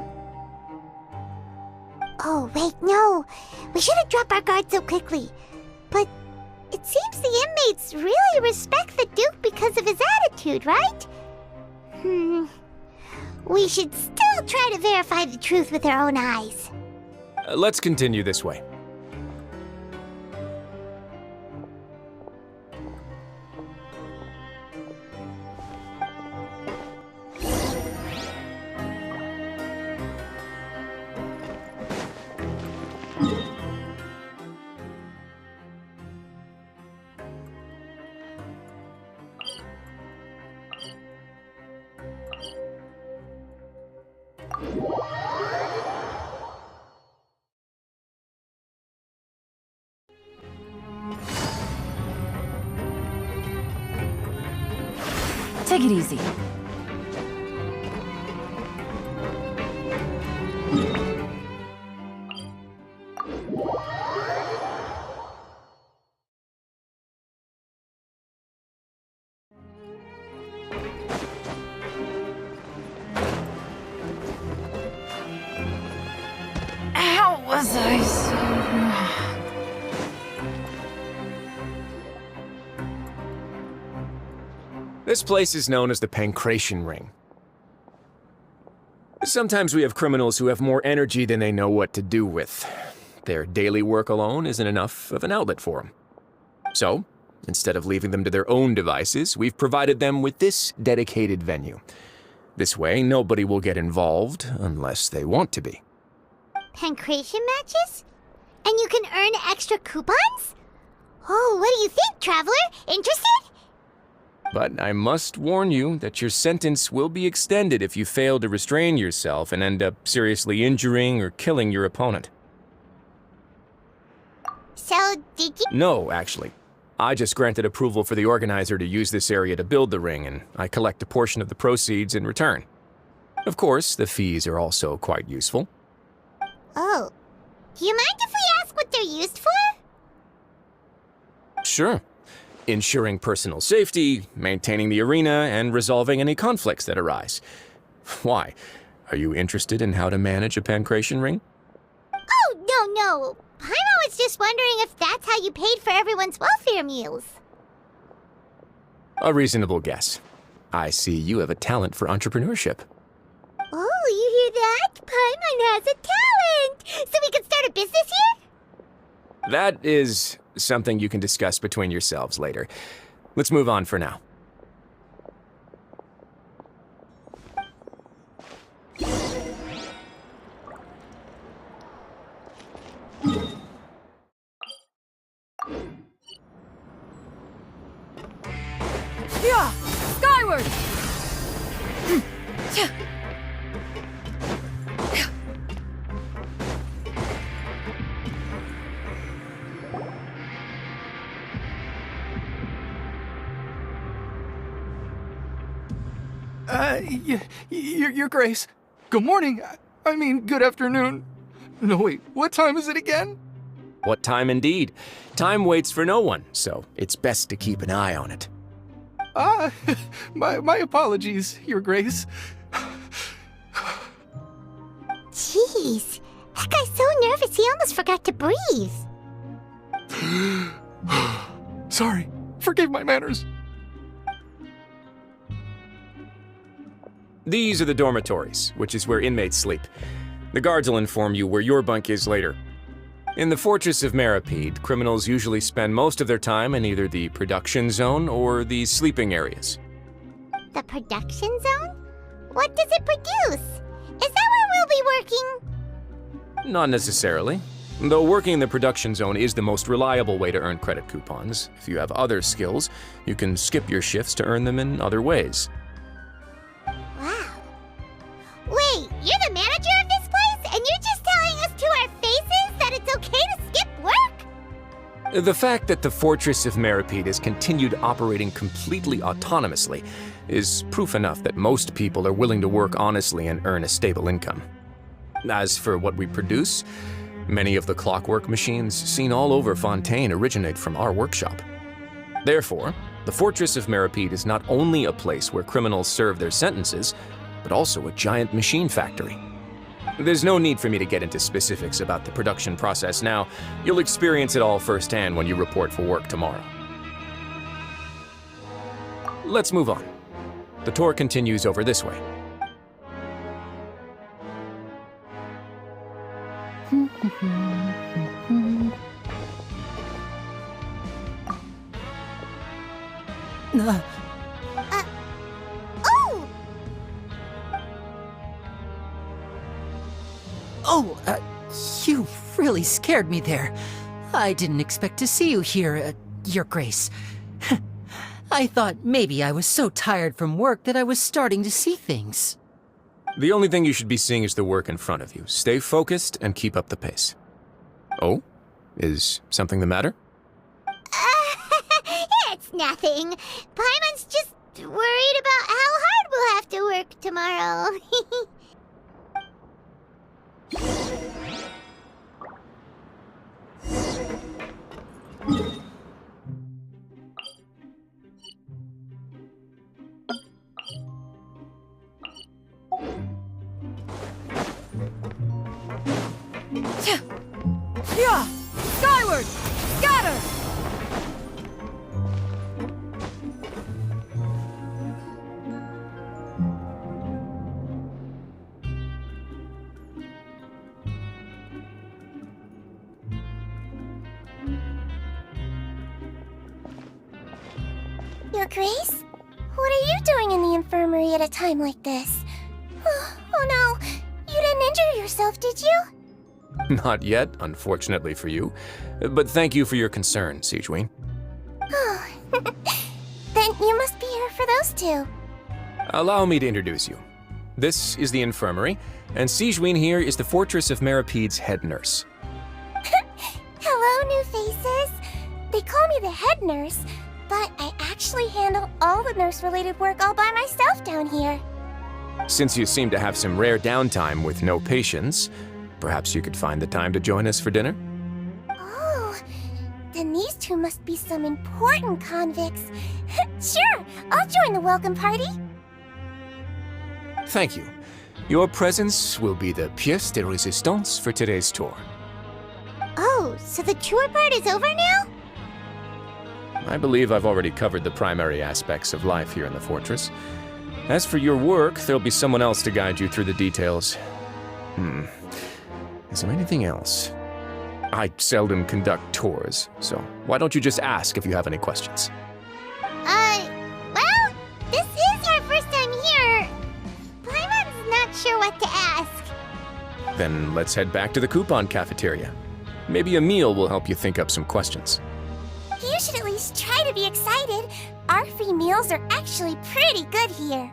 Oh, wait, no. We shouldn't drop our guard so quickly. But it seems the inmates really respect the Duke because of his attitude, right? We should still try to verify the truth with our own eyes. Let's continue this way. Take it easy. How was I so... This place is known as the Pancration Ring. Sometimes we have criminals who have more energy than they know what to do with. Their daily work alone isn't enough of an outlet for them. So, instead of leaving them to their own devices, we've provided them with this dedicated venue. This way, nobody will get involved unless they want to be. Pancration matches? And you can earn extra coupons? Oh, what do you think, Traveler? Interested? But I must warn you that your sentence will be extended if you fail to restrain yourself and end up seriously injuring or killing your opponent. So, did you... No, actually. I just granted approval for the organizer to use this area to build the ring, and I collect a portion of the proceeds in return. Of course, the fees are also quite useful. Oh. Do you mind if we ask what they're used for? Sure. Ensuring personal safety, maintaining the arena, and resolving any conflicts that arise. Why? Are you interested in how to manage a Pancration ring? Oh, no. Paimon was just wondering if that's how you paid for everyone's welfare meals. A reasonable guess. I see you have a talent for entrepreneurship. Oh, you hear that? Paimon has a talent! So we can start a business here? That is something you can discuss between yourselves later. Let's move on for now. Yeah! Skyward! Your Grace. Good morning. I mean, good afternoon. No, wait, what time is it again? What time indeed? Time waits for no one, so it's best to keep an eye on it. My apologies, Your Grace. Jeez, that guy's so nervous he almost forgot to breathe. Sorry, forgive my manners. These are the dormitories, which is where inmates sleep. The guards will inform you where your bunk is later. In the Fortress of Meripede, criminals usually spend most of their time in either the production zone or the sleeping areas. The production zone? What does it produce? Is that where we'll be working? Not necessarily. Though working in the production zone is the most reliable way to earn credit coupons, if you have other skills, you can skip your shifts to earn them in other ways. Wow. Wait, you're the manager of this place, and you're just telling us to our faces that it's okay to skip work? The fact that the Fortress of Meripede has continued operating completely autonomously is proof enough that most people are willing to work honestly and earn a stable income. As for what we produce, many of the clockwork machines seen all over Fontaine originate from our workshop. Therefore, the Fortress of Meripede is not only a place where criminals serve their sentences, but also a giant machine factory. There's no need for me to get into specifics about the production process now. You'll experience it all firsthand when you report for work tomorrow. Let's move on. The tour continues over this way. Oh! You really scared me there. I didn't expect to see you here, Your Grace. I thought maybe I was so tired from work that I was starting to see things. The only thing you should be seeing is the work in front of you. Stay focused and keep up the pace. Oh? Is something the matter? It's nothing. Paimon's just worried about how hard we'll have to work tomorrow. Yeah! Skyward! Scatter! Your Grace? What are you doing in the infirmary at a time like this? Oh no, you didn't injure yourself, did you? Not yet, unfortunately for you. But thank you for your concern, Sigewin. Oh, then you must be here for those two. Allow me to introduce you. This is the infirmary, and Sigewin here is the Fortress of Meripede's head nurse. Hello, new faces. They call me the head nurse, but I actually handle all the nurse-related work all by myself down here. Since you seem to have some rare downtime with no patients, perhaps you could find the time to join us for dinner? Oh, then these two must be some important convicts. Sure, I'll join the welcome party. Thank you. Your presence will be the pièce de résistance for today's tour. Oh, so the tour part is over now? I believe I've already covered the primary aspects of life here in the fortress. As for your work, there'll be someone else to guide you through the details. Is there anything else? I seldom conduct tours, so why don't you just ask if you have any questions? Well, this is our first time here. Paimon's not sure what to ask. Then let's head back to the coupon cafeteria. Maybe a meal will help you think up some questions. You should at least try to be excited. Our free meals are actually pretty good here.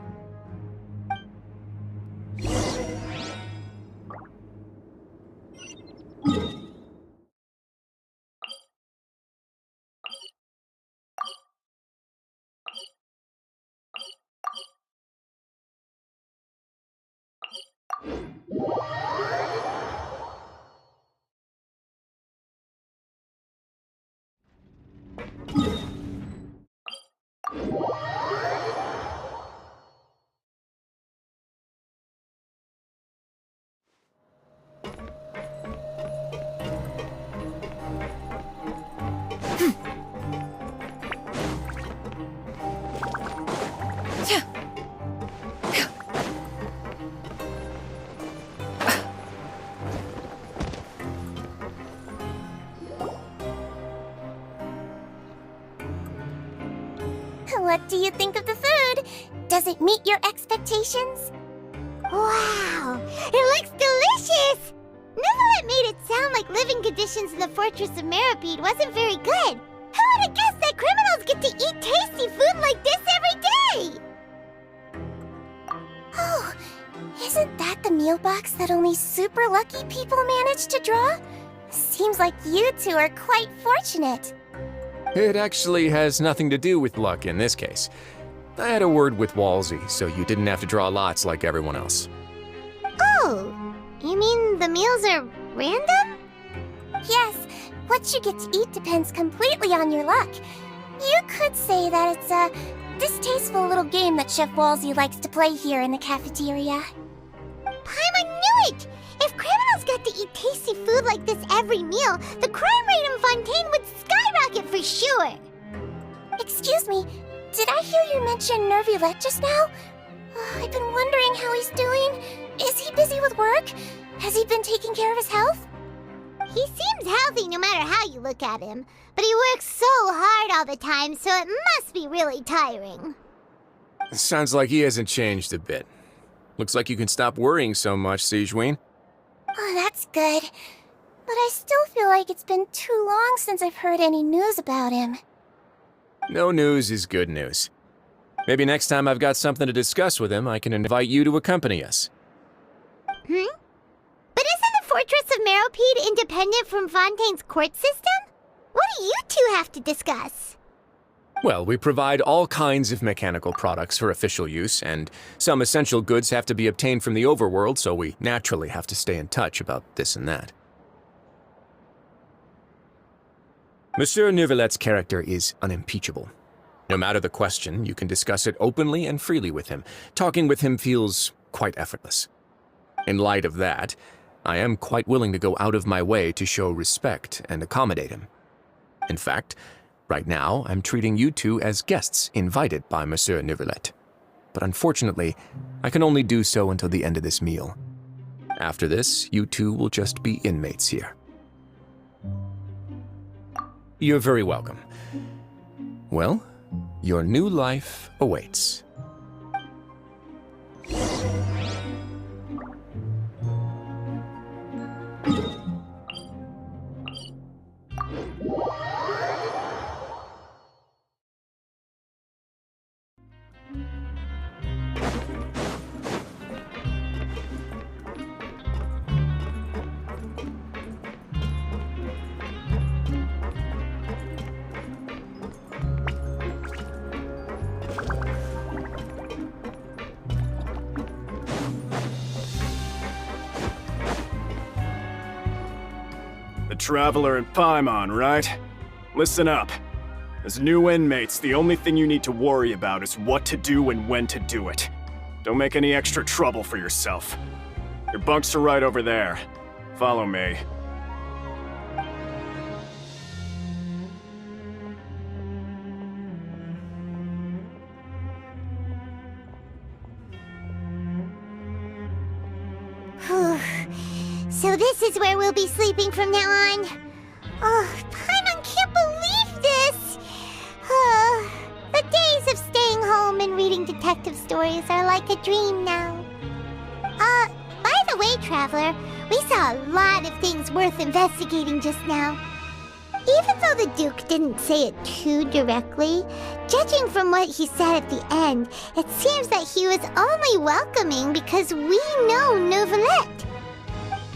What do you think of the food? Does it meet your expectations? Wow, it looks delicious! Neverlet made it sound like living conditions in the Fortress of Meripede wasn't very good. Who would have guessed that criminals get to eat tasty food like this every day? Oh, isn't that the meal box that only super lucky people manage to draw? Seems like you two are quite fortunate. It actually has nothing to do with luck in this case. I had a word with Walsey, so you didn't have to draw lots like everyone else. Oh, you mean the meals are random? Yes, what you get to eat depends completely on your luck. You could say that it's a distasteful little game that Chef Walsey likes to play here in the cafeteria. Paimon knew it! If criminals got to eat tasty food like this every meal, the crime rate in Fontaine would skyrocket for sure! Excuse me, did I hear you mention Neuvillette just now? I've been wondering how he's doing. Is he busy with work? Has he been taking care of his health? He seems healthy no matter how you look at him, but he works so hard all the time, so it must be really tiring. Sounds like he hasn't changed a bit. Looks like you can stop worrying so much, Sigewinne. Oh, that's good. But I still feel like it's been too long since I've heard any news about him. No news is good news. Maybe next time I've got something to discuss with him, I can invite you to accompany us. But isn't the Fortress of Meripede independent from Fontaine's court system? What do you two have to discuss? Well, we provide all kinds of mechanical products for official use, and some essential goods have to be obtained from the overworld, so we naturally have to stay in touch about this and that. Monsieur Neuvillette's character is unimpeachable. No matter the question, you can discuss it openly and freely with him. Talking with him feels quite effortless. In light of that, I am quite willing to go out of my way to show respect and accommodate him. In fact, right now, I'm treating you two as guests invited by Monsieur Neuvillette. But unfortunately, I can only do so until the end of this meal. After this, you two will just be inmates here. You're very welcome. Well, your new life awaits. Traveler and Paimon, right? Listen up. As new inmates, the only thing you need to worry about is what to do and when to do it. Don't make any extra trouble for yourself. Your bunks are right over there. Follow me. So this is where we'll be sleeping from now on. Oh, Paimon can't believe this! The days of staying home and reading detective stories are like a dream now. By the way, Traveler, we saw a lot of things worth investigating just now. Even though the Duke didn't say it too directly, judging from what he said at the end, it seems that he was only welcoming because we know Neuvillette.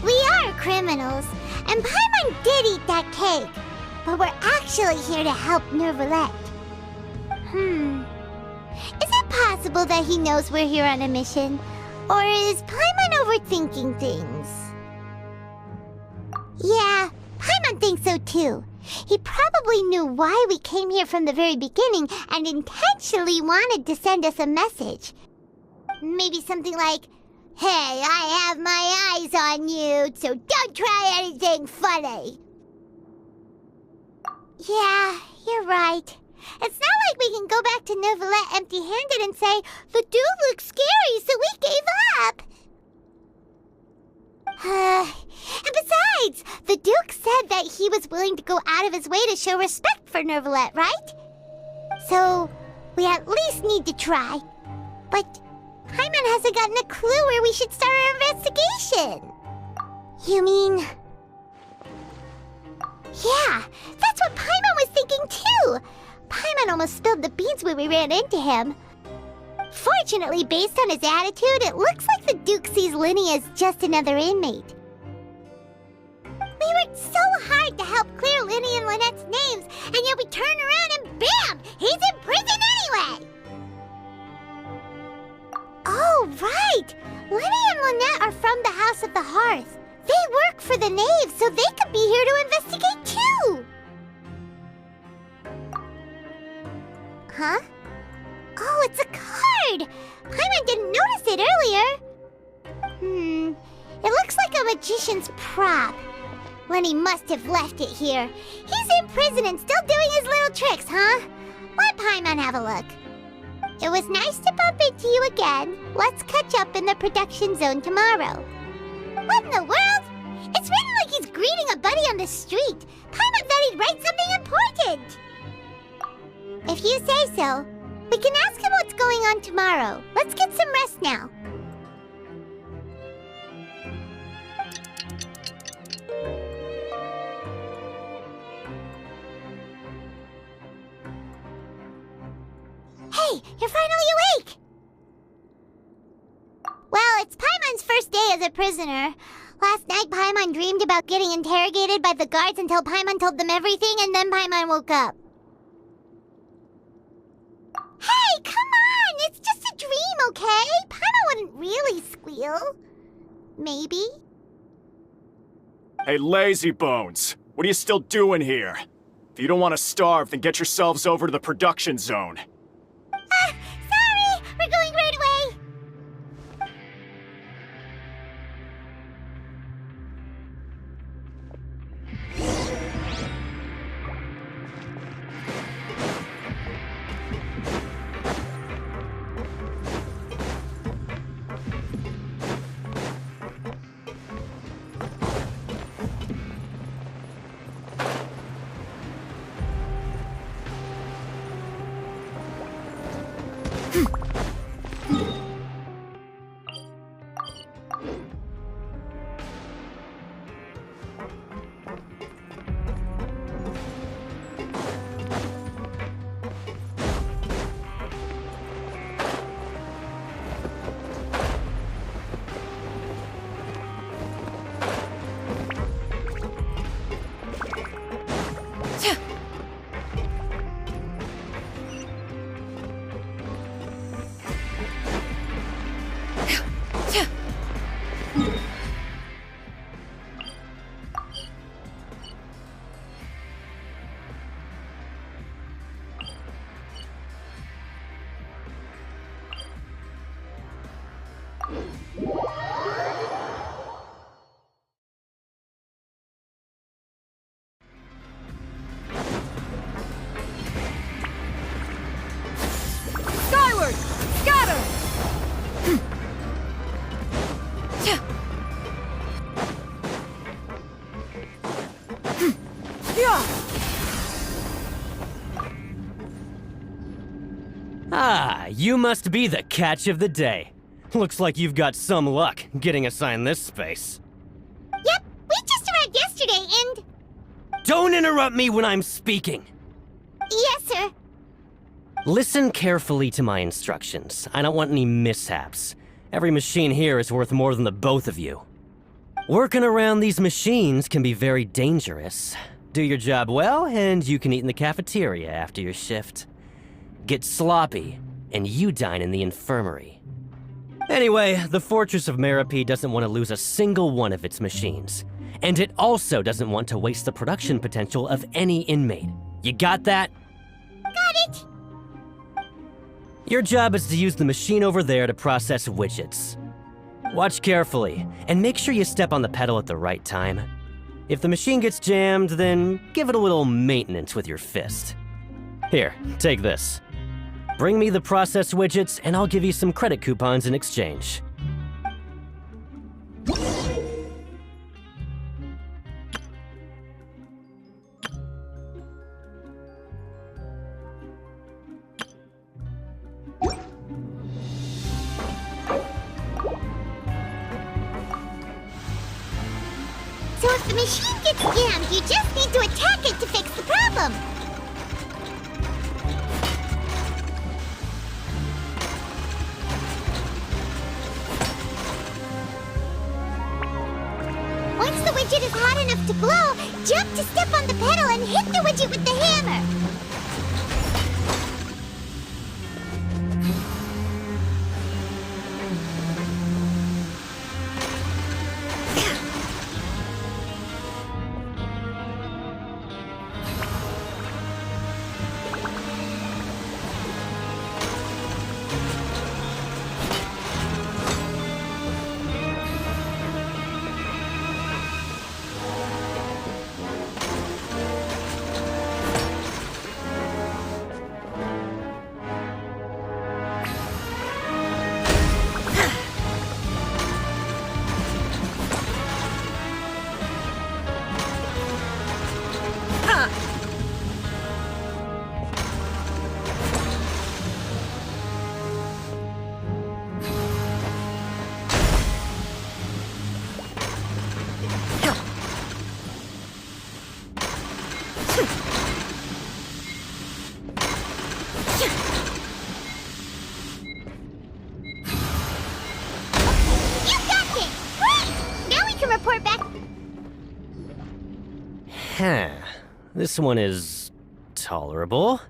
We are criminals, and Paimon did eat that cake, but we're actually here to help Neuvillette. Is it possible that he knows we're here on a mission? Or is Paimon overthinking things. Yeah, Paimon thinks so too. He probably knew why we came here from the very beginning and intentionally wanted to send us a message. Maybe something like, "Hey, I have my eyes on you, so don't try anything funny." Yeah, you're right. It's not like we can go back to Neuvillette empty-handed and say, "The dude looks scary, so we gave up." And besides, the Duke said that he was willing to go out of his way to show respect for Neuvillette, right? So, we at least need to try. But Paimon hasn't gotten a clue where we should start our investigation. You mean... Yeah, that's what Paimon was thinking too. Paimon almost spilled the beans when we ran into him. Fortunately, based on his attitude, it looks like the Duke sees Linny as just another inmate. We worked so hard to help clear Linny and Lynette's names, and yet we turn around and bam! He's in prison anyway! Oh, right! Linny and Lynette are from the House of the Hearth. They work for the Knave, so they could be here to investigate too! Huh? Oh, it's a card! Paimon didn't notice it earlier. It looks like a magician's prop. Lenny must have left it here. He's in prison and still doing his little tricks, huh? Let Paimon have a look. It was nice to bump into you again. Let's catch up in the production zone tomorrow. What in the world? It's written like he's greeting a buddy on the street. Paimon thought he'd write something important. If you say so, we can ask him what's going on tomorrow. Let's get some rest now. Hey, you're finally awake! Well, it's Paimon's first day as a prisoner. Last night, Paimon dreamed about getting interrogated by the guards until Paimon told them everything, and then Paimon woke up. Hey, come on! It's just a dream, okay? Paimon wouldn't really squeal. Maybe? Hey, lazy bones! What are you still doing here? If you don't want to starve, then get yourselves over to the production zone. Sorry! We're going right away! Skyward! Scatter! Ah, you must be the catch of the day. Looks like you've got some luck getting assigned this space. Yep, we just arrived yesterday and... Don't interrupt me when I'm speaking! Yes, sir. Listen carefully to my instructions. I don't want any mishaps. Every machine here is worth more than the both of you. Working around these machines can be very dangerous. Do your job well, and you can eat in the cafeteria after your shift. Get sloppy, and you dine in the infirmary. Anyway, the Fortress of Meropide doesn't want to lose a single one of its machines. And it also doesn't want to waste the production potential of any inmate. You got that? Got it! Your job is to use the machine over there to process widgets. Watch carefully, and make sure you step on the pedal at the right time. If the machine gets jammed, then give it a little maintenance with your fist. Here, take this. Bring me the process widgets, and I'll give you some credit coupons in exchange. So if the machine gets jammed, you just need to attack it to fix the problem. Once the widget is hot enough to blow, jump to step on the pedal and hit the widget with the hammer. This one is tolerable.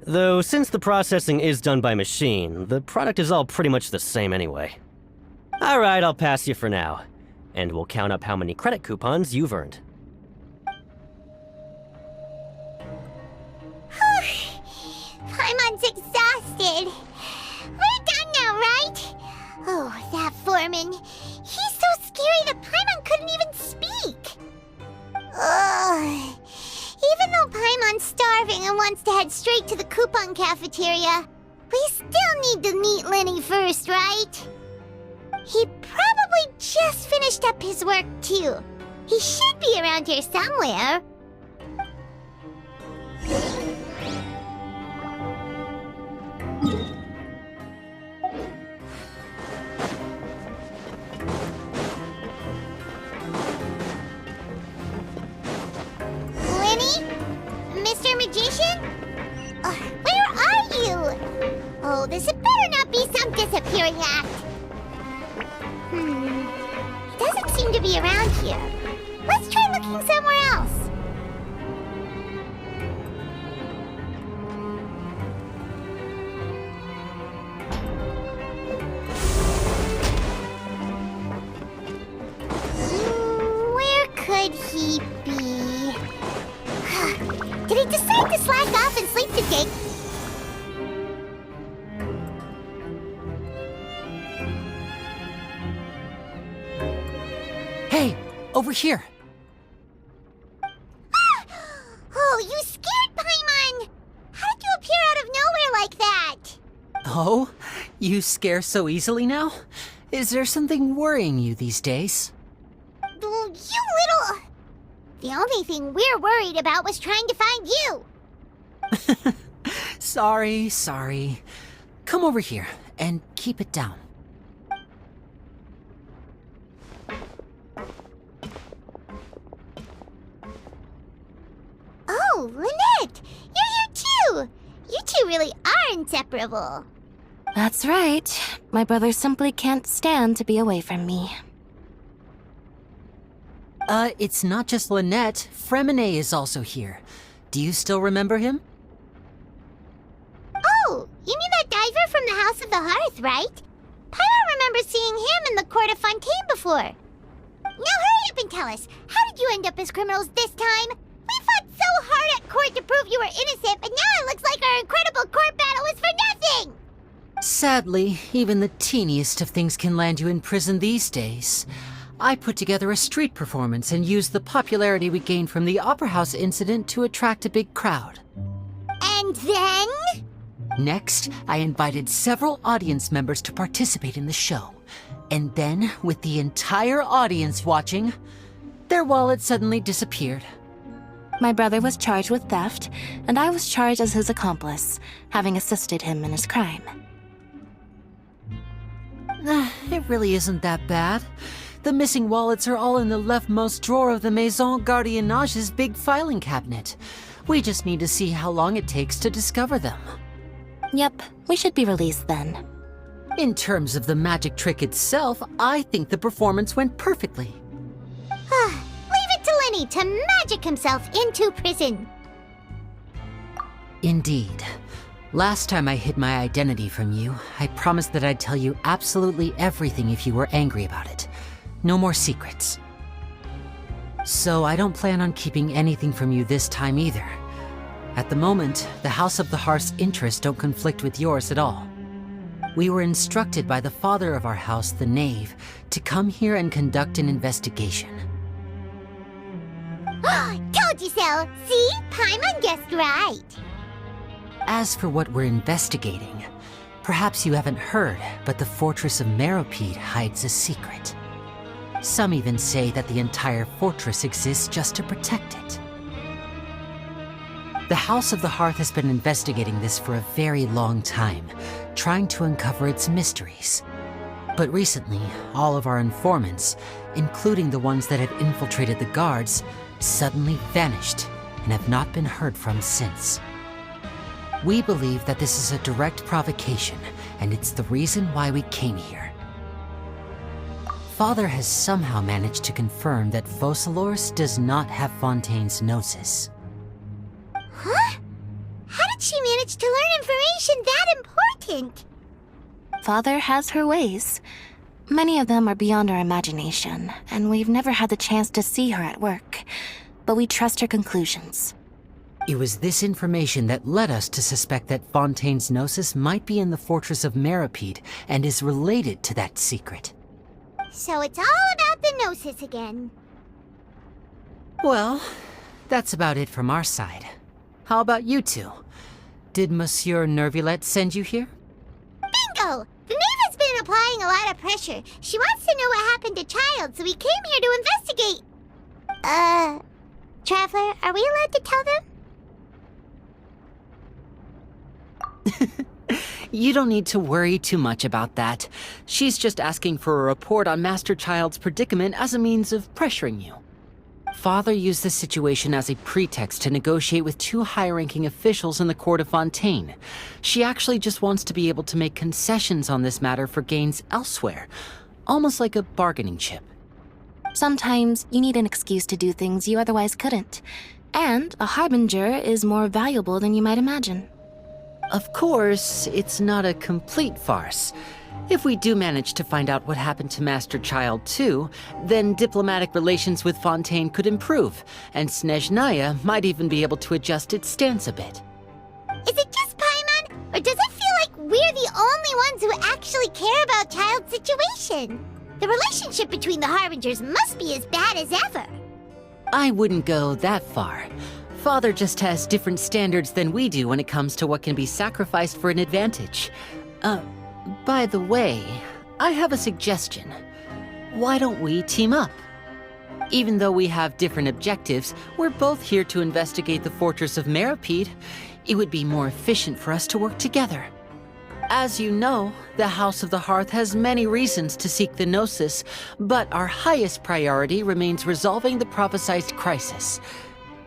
Though since the processing is done by machine, the product is all pretty much the same anyway. Alright, I'll pass you for now. And we'll count up how many credit coupons you've earned. Paimon's exhausted. We're done now, right? Oh, that foreman. He's so scary that Paimon couldn't even speak. Ugh. Even though Paimon's starving and wants to head straight to the coupon cafeteria, we still need to meet Lenny first, right? He probably just finished up his work, too. He should be around here somewhere. Lenny? Mr. Magician? Where are you? Oh, this had better not be some disappearing act. He doesn't seem to be around here. Let's try looking somewhere else. Where could he be? Did he decide to slack off and sleep today? Hey, over here. Oh, you scared Paimon! How did you appear out of nowhere like that? Oh, you scare so easily now? Is there something worrying you these days? You little... The only thing we're worried about was trying to find you. Sorry. Come over here and keep it down. Oh, Lynette! You're here too! You two really are inseparable. That's right. My brother simply can't stand to be away from me. It's not just Lynette. Fremine is also here. Do you still remember him? Oh, you mean that diver from the House of the Hearth, right? Paimon court of Fontaine before. Now hurry up and tell us, how did you end up as criminals this time? We fought so hard at court to prove you were innocent, but now it looks like our incredible court battle was for nothing! Sadly, even the teeniest of things can land you in prison these days. I put together a street performance and used the popularity we gained from the Opera House incident to attract a big crowd. And then? Next, I invited several audience members to participate in the show. And then, with the entire audience watching, their wallet suddenly disappeared. My brother was charged with theft, and I was charged as his accomplice, having assisted him in his crime. It really isn't that bad. The missing wallets are all in the leftmost drawer of the Maison Gardiennage's big filing cabinet. We just need to see how long it takes to discover them. Yep, we should be released then. In terms of the magic trick itself, I think the performance went perfectly. Leave it to Lenny to magic himself into prison. Indeed. Last time I hid my identity from you, I promised that I'd tell you absolutely everything if you were angry about it. No more secrets. So I don't plan on keeping anything from you this time either. At the moment, the House of the Hearth's interests don't conflict with yours at all. We were instructed by the father of our house, the Knave, to come here and conduct an investigation. Told you so! See? Paimon guessed right. As for what we're investigating, perhaps you haven't heard, but the fortress of Meropide hides a secret. Some even say that the entire fortress exists just to protect it. The House of the Hearth has been investigating this for a very long time, trying to uncover its mysteries. But recently, all of our informants, including the ones that had infiltrated the guards, suddenly vanished and have not been heard from since. We believe that this is a direct provocation, and it's the reason why we came here. Father has somehow managed to confirm that Focalors does not have Fontaine's gnosis. Huh? How did she manage to learn information that important? Father has her ways. Many of them are beyond our imagination, and we've never had the chance to see her at work. But we trust her conclusions. It was this information that led us to suspect that Fontaine's gnosis might be in the fortress of Meropide and is related to that secret. So it's all about the gnosis again. Well, that's about it from our side. How about you two? Did Monsieur Nervulette send you here? Bingo! The Knave has been applying a lot of pressure. She wants to know what happened to Child, so we came here to investigate. Traveler, are we allowed to tell them? You don't need to worry too much about that. She's just asking for a report on Master Child's predicament as a means of pressuring you. Father used this situation as a pretext to negotiate with two high-ranking officials in the court of Fontaine. She actually just wants to be able to make concessions on this matter for gains elsewhere, almost like a bargaining chip. Sometimes you need an excuse to do things you otherwise couldn't. And a harbinger is more valuable than you might imagine. Of course, it's not a complete farce. If we do manage to find out what happened to Master Child too, then diplomatic relations with Fontaine could improve, and Snezhnaya might even be able to adjust its stance a bit. Is it just Paimon, or does it feel like we're the only ones who actually care about Child's situation? The relationship between the Harbingers must be as bad as ever. I wouldn't go that far. Father just has different standards than we do when it comes to what can be sacrificed for an advantage. By the way, I have a suggestion. Why don't we team up? Even though we have different objectives, we're both here to investigate the fortress of Meropide. It would be more efficient for us to work together. As you know, the House of the Hearth has many reasons to seek the Gnosis, but our highest priority remains resolving the prophesized crisis.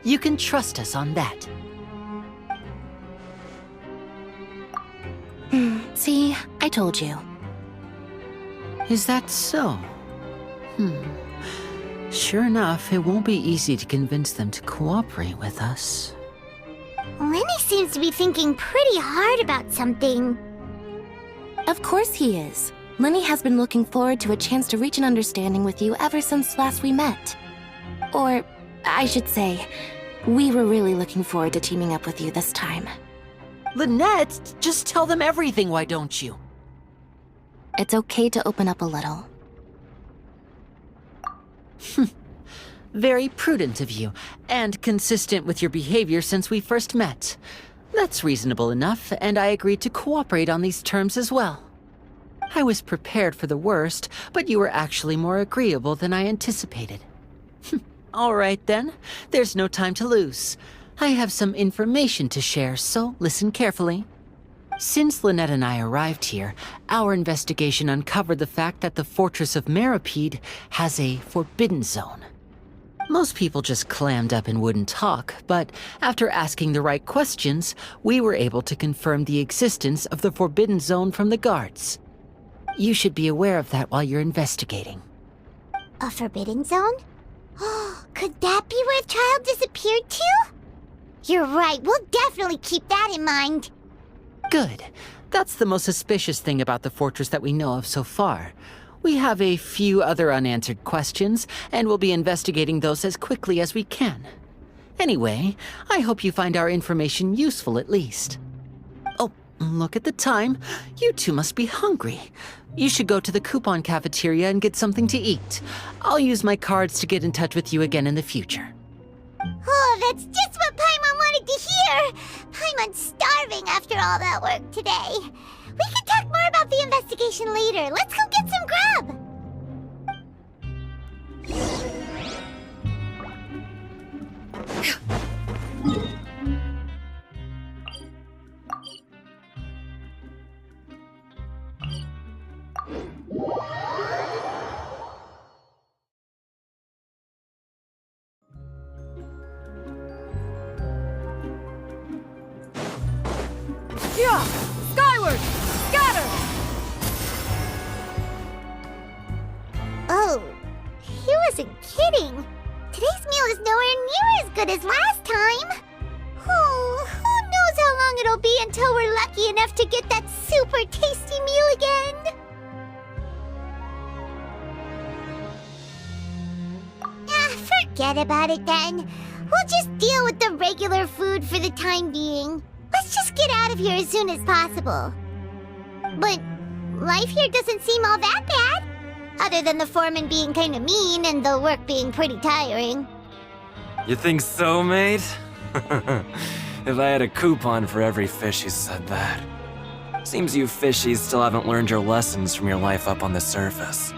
You can trust us on that. See, I told you. Is that so? Sure enough, it won't be easy to convince them to cooperate with us. Lenny seems to be thinking pretty hard about something. Of course he is. Lenny has been looking forward to a chance to reach an understanding with you ever since last we met. Or, I should say, we were really looking forward to teaming up with you this time. Lynette, just tell them everything, why don't you? It's okay to open up a little. Very prudent of you, and consistent with your behavior since we first met. That's reasonable enough, and I agreed to cooperate on these terms as well. I was prepared for the worst, but you were actually more agreeable than I anticipated. All right then, there's no time to lose. I have some information to share, so listen carefully. Since Lynette and I arrived here, our investigation uncovered the fact that the Fortress of Meripede has a forbidden zone. Most people just clammed up and wouldn't talk, but after asking the right questions, we were able to confirm the existence of the forbidden zone from the guards. You should be aware of that while you're investigating. A forbidden zone? Could that be where the child disappeared to? You're right, we'll definitely keep that in mind. Good. That's the most suspicious thing about the fortress that we know of so far. We have a few other unanswered questions, and we'll be investigating those as quickly as we can. Anyway, I hope you find our information useful at least. Oh, look at the time. You two must be hungry. You should go to the coupon cafeteria and get something to eat. I'll use my cards to get in touch with you again in the future. Oh, that's just what Paimon wanted to hear! Paimon's starving after all that work today. We can talk more about the investigation later. Let's go get some grub! Yeah! Skyward! Scatter! Oh, he wasn't kidding. Today's meal is nowhere near as good as last time. Oh, who knows how long it'll be until we're lucky enough to get that super tasty meal again. Forget about it then. We'll just deal with the regular food for the time being. Let's just get out of here as soon as possible. But life here doesn't seem all that bad. Other than the foreman being kinda mean and the work being pretty tiring. You think so, mate? If I had a coupon for every fish who said that. Seems you fishies still haven't learned your lessons from your life up on the surface.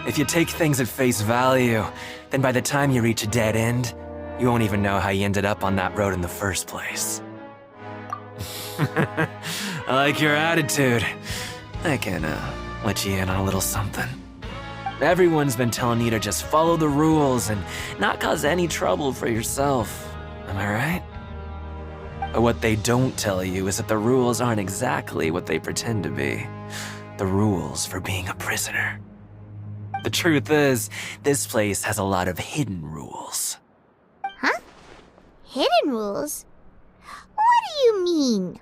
If you take things at face value, then by the time you reach a dead end, you won't even know how you ended up on that road in the first place. I like your attitude. I can, let you in on a little something. Everyone's been telling you to just follow the rules and not cause any trouble for yourself. Am I right? But what they don't tell you is that the rules aren't exactly what they pretend to be. The rules for being a prisoner. The truth is, this place has a lot of hidden rules. Huh? Hidden rules? What do you mean?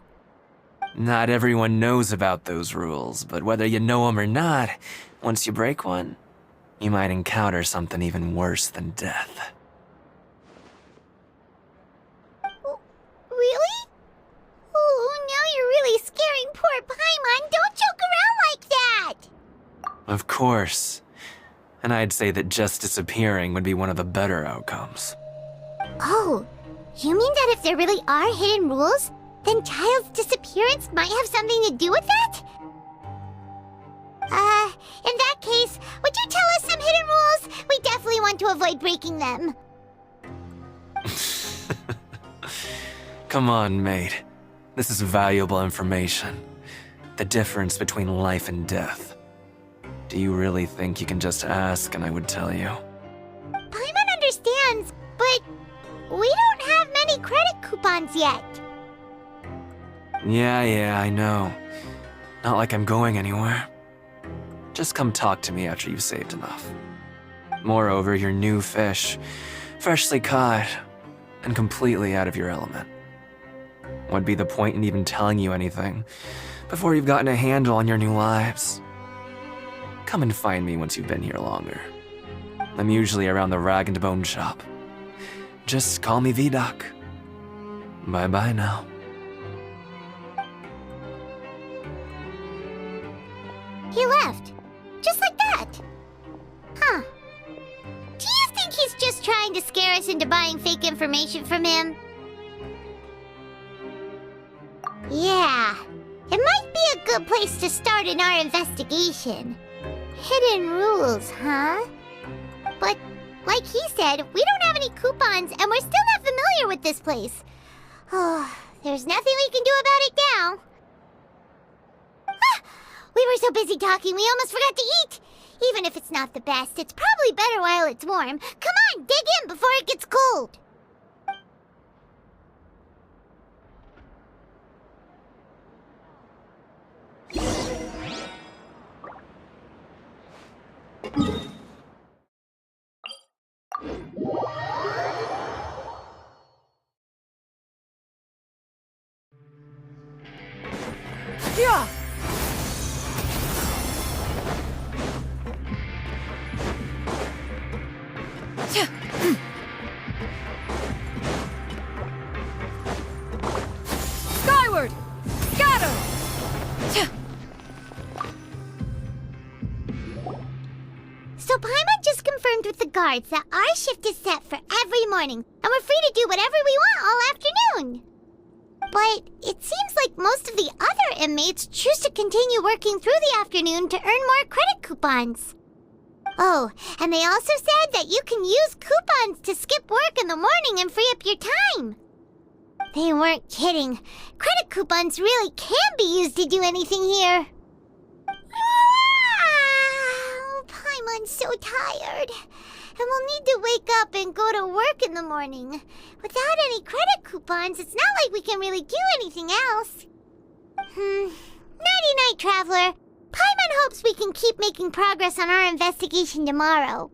Not everyone knows about those rules, but whether you know them or not, once you break one, you might encounter something even worse than death. Really? Oh, now you're really scaring poor Paimon. Don't joke around like that! Of course. And I'd say that just disappearing would be one of the better outcomes. Oh, you mean that if there really are hidden rules, then Child's disappearance might have something to do with that? In that case, would you tell us some hidden rules? We definitely want to avoid breaking them. Come on, mate. This is valuable information. The difference between life and death. Do you really think you can just ask and I would tell you? Paimon understands, but we don't have many credit coupons yet. Yeah, I know. Not like I'm going anywhere. Just come talk to me after you've saved enough. Moreover, you're new fish, freshly caught, and completely out of your element. What'd be the point in even telling you anything before you've gotten a handle on your new lives? come and find me once you've been here longer. I'm usually around the Rag and Bone shop. Just call me V-Doc. Bye-bye now. He left. Just like that. Huh. Do you think he's just trying to scare us into buying fake information from him? Yeah. It might be a good place to start in our investigation. Hidden rules, huh? But, like he said, we don't have any coupons and we're still not familiar with this place. Oh, there's nothing we can do about it now. Ah! We were so busy talking, we almost forgot to eat. Even if it's not the best, it's probably better while it's warm. Come on, dig in before it gets cold. Yeah. Skyward! Scatter! So Paimon just confirmed with the guards that our shift is set for every morning, and we're free to do whatever we want all afternoon. But it seems like most of the other inmates choose to continue working through the afternoon to earn more credit coupons. Oh, and they also said that you can use coupons to skip work in the morning and free up your time. They weren't kidding. Credit coupons really can be used to do anything here. Paimon's so tired. And we'll need to wake up and go to work in the morning. Without any credit coupons, it's not like we can really do anything else. Nighty-night, Traveler. Paimon hopes we can keep making progress on our investigation tomorrow.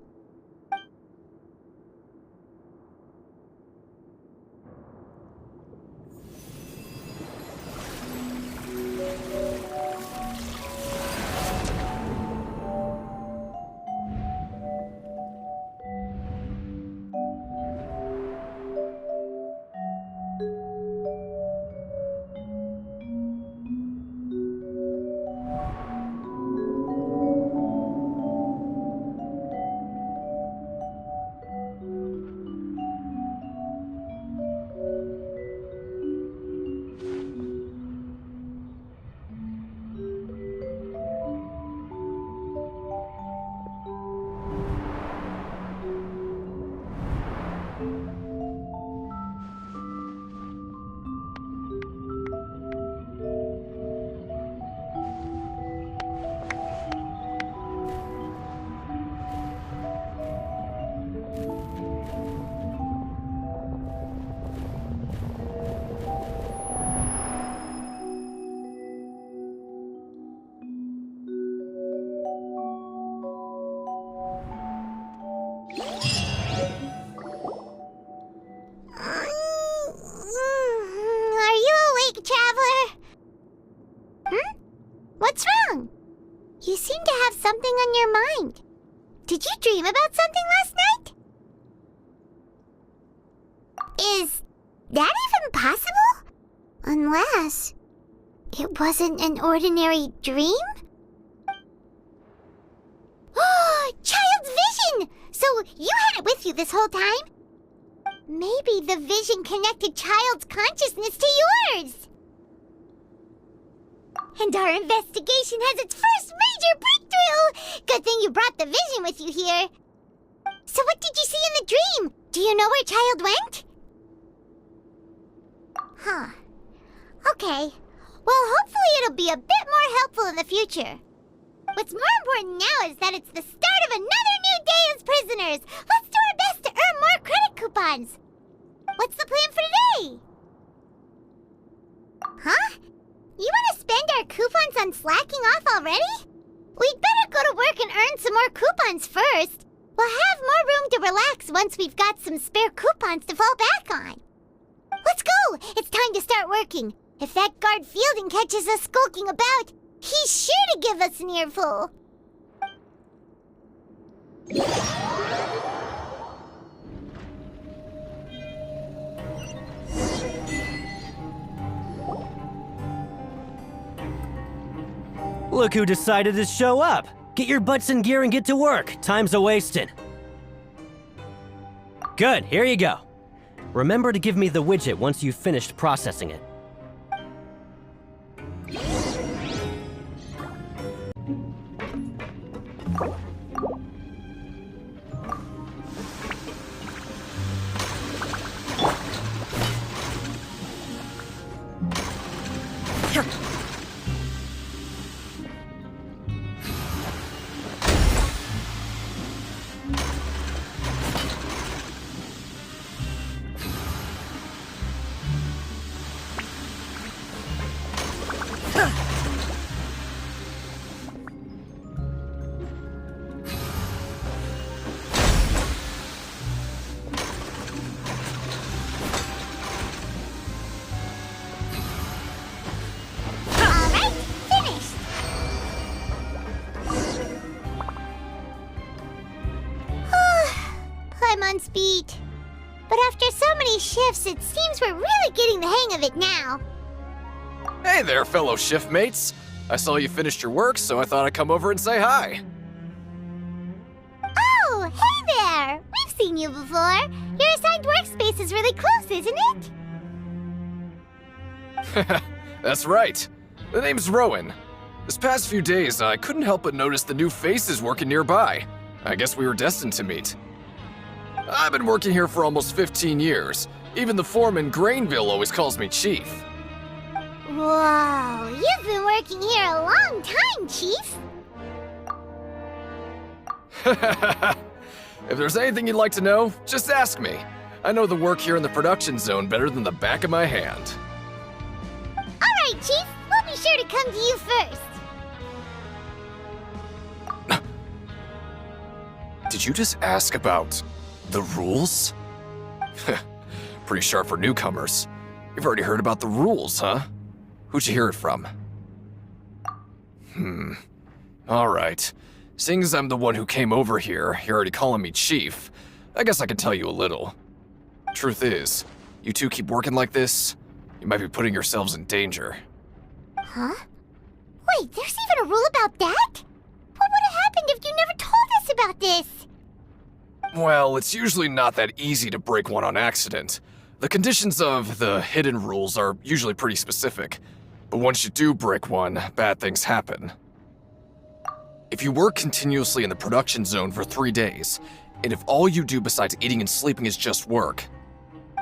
What's wrong? You seem to have something on your mind. Did you dream about something last night? Is that even possible? Unless it wasn't an ordinary dream? Oh, Child's vision! So you had it with you this whole time? Maybe the vision connected Child's consciousness to yours. And our investigation has its first major breakthrough! Good thing you brought the vision with you here. So what did you see in the dream? Do you know where Child went? Huh. Okay. Well, hopefully it'll be a bit more helpful in the future. What's more important now is that it's the start of another new day as prisoners. Let's do our best to earn more credit coupons. What's the plan for today? Huh? You want to spend our coupons on slacking off already? We'd better go to work and earn some more coupons first. We'll have more room to relax once we've got some spare coupons to fall back on. Let's go! It's time to start working. If that guard Fielding catches us skulking about, he's sure to give us an earful. Look who decided to show up! Get your butts in gear and get to work. Time's a-wasting. Good, here you go. Remember to give me the widget once you've finished processing it. Speed. But after so many shifts, it seems we're really getting the hang of it now. Hey there, fellow shift mates. I saw you finished your work, so I thought I'd come over and say hi. Oh, hey there! We've seen you before. Your assigned workspace is really close, isn't it? That's right. The name's Rowan. This past few days, I couldn't help but notice the new faces working nearby. I guess we were destined to meet. I've been working here for almost 15 years. Even the foreman, Grainville, always calls me Chief. Whoa, you've been working here a long time, Chief. If there's anything you'd like to know, just ask me. I know the work here in the production zone better than the back of my hand. All right, Chief. We'll be sure to come to you first. Did you just ask about the rules? Pretty sharp for newcomers. You've already heard about the rules, huh? Who'd you hear it from? Alright. Seeing as I'm the one who came over here, you're already calling me Chief, I guess I can tell you a little. Truth is, you two keep working like this, you might be putting yourselves in danger. Huh? Wait, there's even a rule about that? What would have happened if you never told us about this? Well, it's usually not that easy to break one on accident. The conditions of the hidden rules are usually pretty specific. But once you do break one, bad things happen. If you work continuously in the production zone for 3 days, and if all you do besides eating and sleeping is just work,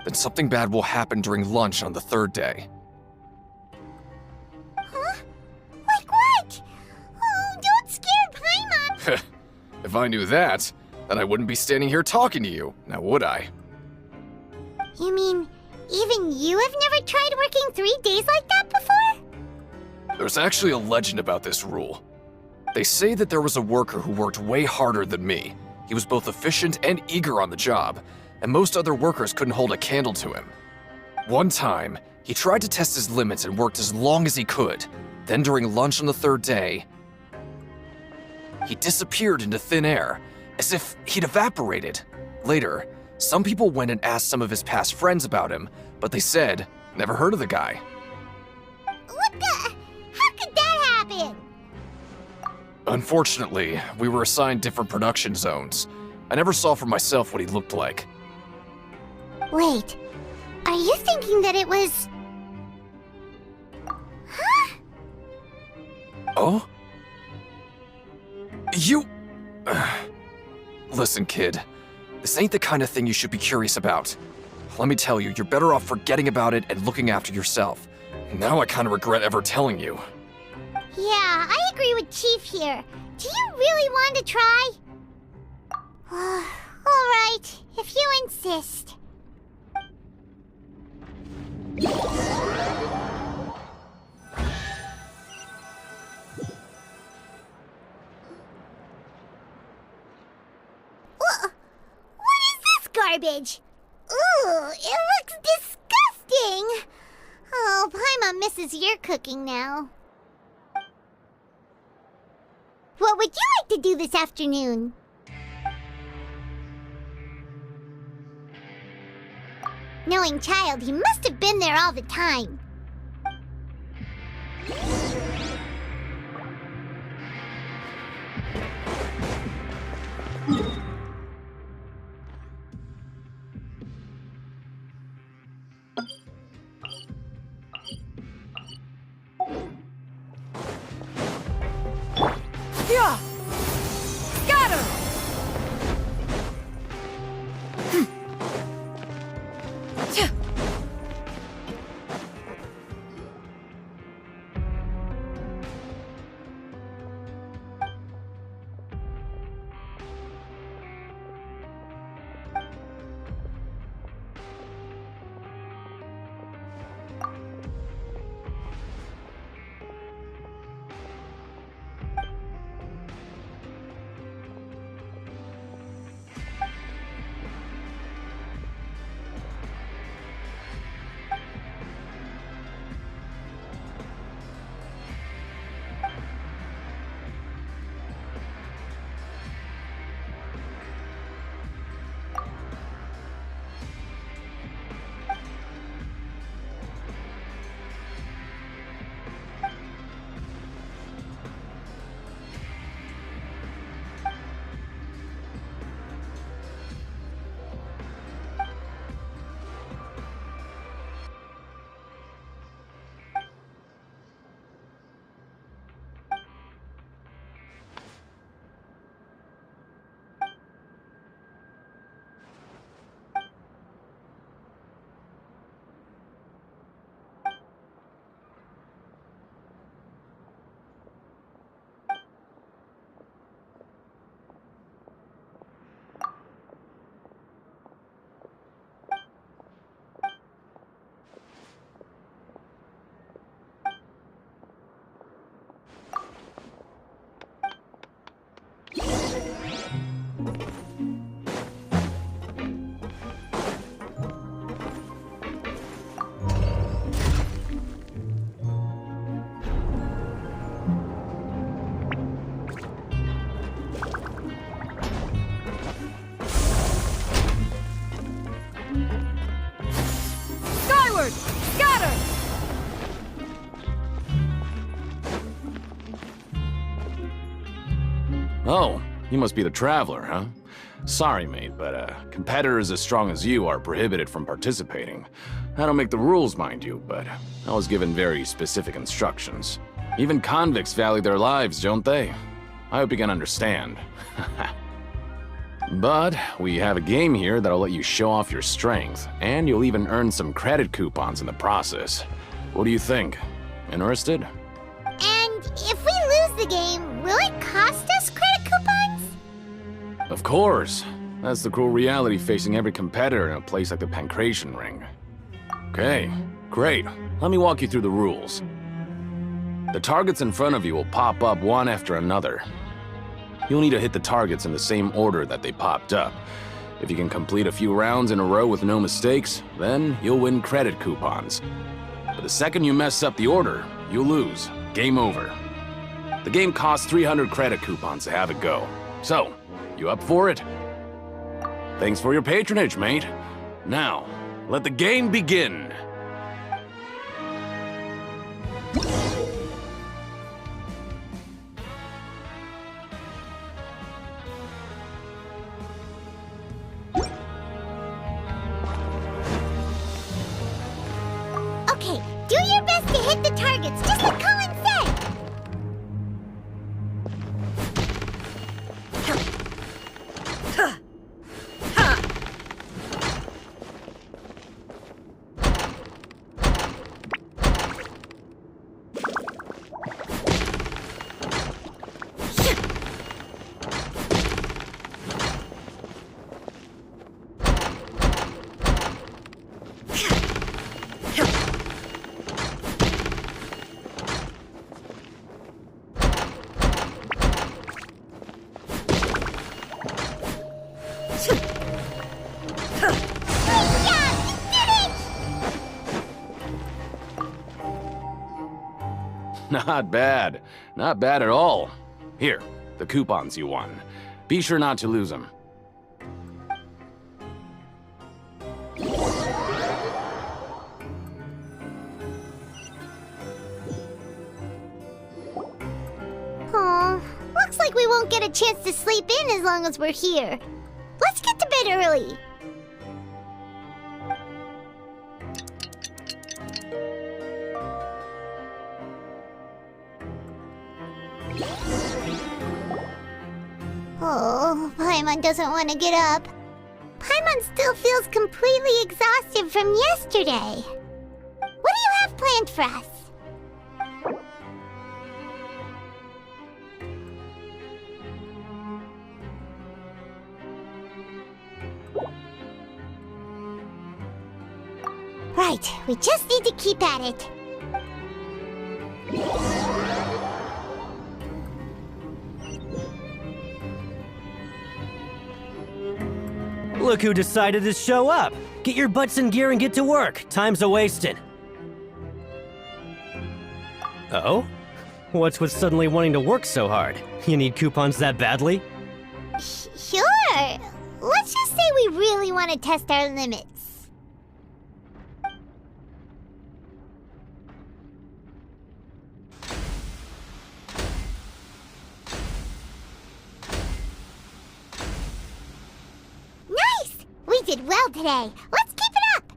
then something bad will happen during lunch on the 3rd day. Huh? Like what? Oh, don't scare Paimon! If I knew that, then I wouldn't be standing here talking to you, now would I? You mean, even you have never tried working 3 days like that before? There's actually a legend about this rule. They say that there was a worker who worked way harder than me. He was both efficient and eager on the job, and most other workers couldn't hold a candle to him. One time, he tried to test his limits and worked as long as he could. Then during lunch on the 3rd day, he disappeared into thin air, as if he'd evaporated. Later, some people went and asked some of his past friends about him, but they said, never heard of the guy. What the? How could that happen? Unfortunately, we were assigned different production zones. I never saw for myself what he looked like. Wait, are you thinking that it was... Huh? Oh? You... Listen, kid. This ain't the kind of thing you should be curious about. Let me tell you, you're better off forgetting about it and looking after yourself. Now I kind of regret ever telling you. Yeah, I agree with Chief here. Do you really want to try? Alright, if you insist. What is this garbage? Ooh, it looks disgusting! Oh, Paimon misses your cooking now. What would you like to do this afternoon? Knowing Child, he must have been there all the time. Yeah! Scatter! Skyward! Scatter! Oh, you must be the Traveler, huh? Sorry, mate, but competitors as strong as you are prohibited from participating. I don't make the rules, mind you, but I was given very specific instructions. Even convicts value their lives, don't they? I hope you can understand. But we have a game here that'll let you show off your strength, and you'll even earn some credit coupons in the process. What do you think? Interested? And if we lose the game, will it cost us credit coupons? Of course. That's the cruel reality facing every competitor in a place like the Pancration Ring. Okay, great. Let me walk you through the rules. The targets in front of you will pop up one after another. You'll need to hit the targets in the same order that they popped up. If you can complete a few rounds in a row with no mistakes, then you'll win credit coupons. But the second you mess up the order, you'll lose. Game over. The game costs 300 credit coupons to have it go. So, you up for it? Thanks for your patronage, mate. Now, let the game begin. Okay, do your best to hit the targets, just like Colin said! Not bad. Not bad at all. Here, the coupons you won. Be sure not to lose them. get a chance to sleep in as long as we're here. Let's get to bed early. Oh, Paimon doesn't want to get up. Paimon still feels completely exhausted from yesterday. What do you have planned for us? Right, we just need to keep at it. Look who decided to show up. Get your butts in gear and get to work. Time's a-wasting. Oh? What's with suddenly wanting to work so hard? You need coupons that badly? Sure. Let's just say we really want to test our limits. Nice! We did well today. Let's keep it up!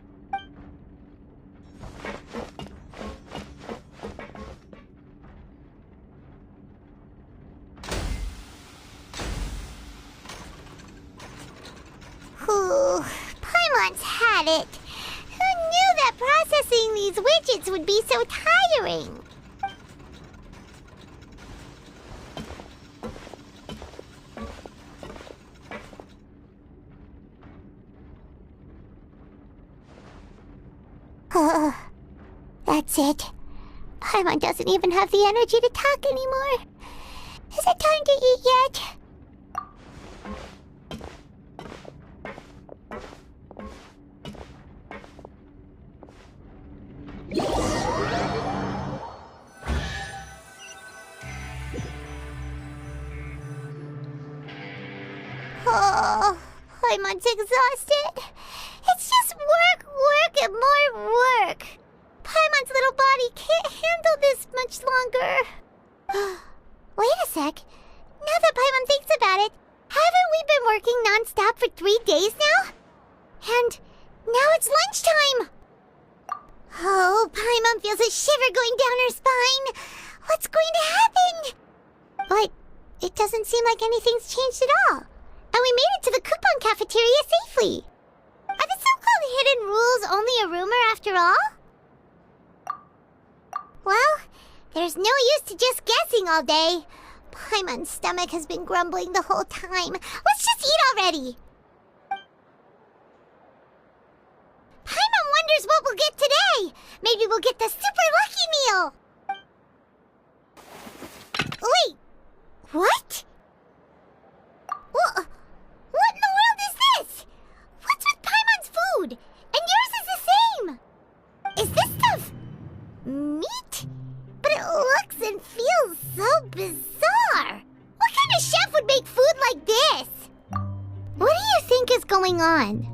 Whew, Paimon's had it. Who knew that processing these widgets would be so tiring? That's it. Paimon doesn't even have the energy to talk anymore. Is it time to eat yet? Oh, Paimon's exhausted. It's just work, and more work. Paimon's little body can't handle this much longer. Wait a sec. Now that Paimon thinks about it, haven't we been working non-stop for 3 days now? And now it's lunchtime. Oh, Paimon feels a shiver going down her spine. What's going to happen? But it doesn't seem like anything's changed at all. And we made it to the coupon cafeteria safely. Are the so-called hidden rules only a rumor after all? Well, there's no use to just guessing all day. Paimon's stomach has been grumbling the whole time. Let's just eat already. Paimon wonders what we'll get today. Maybe we'll get the super lucky meal. Wait, what? What in the world is this? What's with Paimon's food? And yours is the same. Is this stuff meat? But it looks and feels so bizarre. What kind of chef would make food like this? What do you think is going on?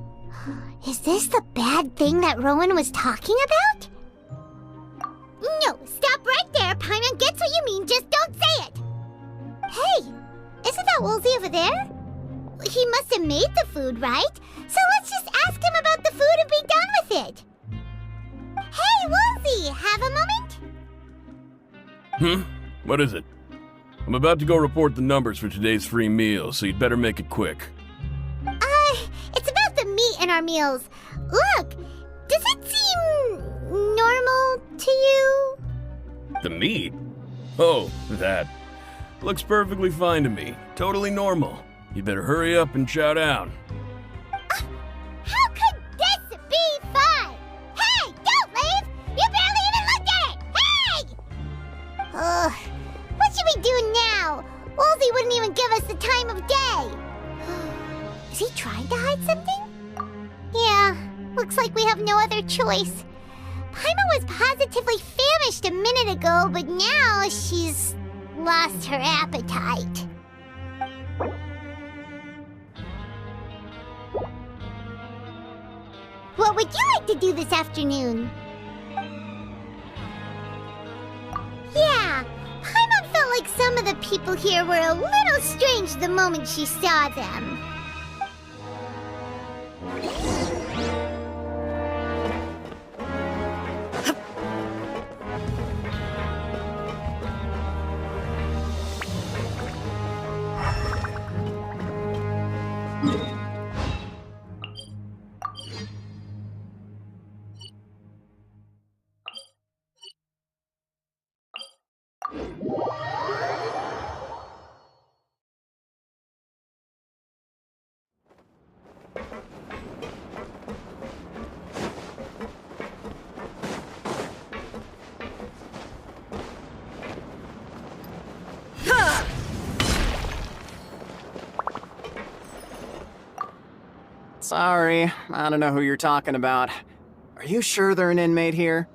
Is this the bad thing that Rowan was talking about? No, stop right there. Paimon gets what you mean, just don't say it. Hey, isn't that Woolsey over there? He must have made the food, right? So let's just ask him about the food and be done with it. Hey, Woolsey, have a moment? What is it? I'm about to go report the numbers for today's free meal, so you'd better make it quick. It's about the meat in our meals. Look, does it seem normal to you? The meat? Oh, that. Looks perfectly fine to me. Totally normal. You better hurry up and chow down. How could this be fine? Hey, don't leave! You barely even looked at it! Hey! Ugh, what should we do now? Woolsey wouldn't even give us the time of day. Is he trying to hide something? Yeah, looks like we have no other choice. Paimon was positively famished a minute ago, but now she's lost her appetite. What would you like to do this afternoon? Yeah, Paimon felt like some of the people here were a little strange the moment she saw them. Sorry, I don't know who you're talking about. Are you sure they're an inmate here?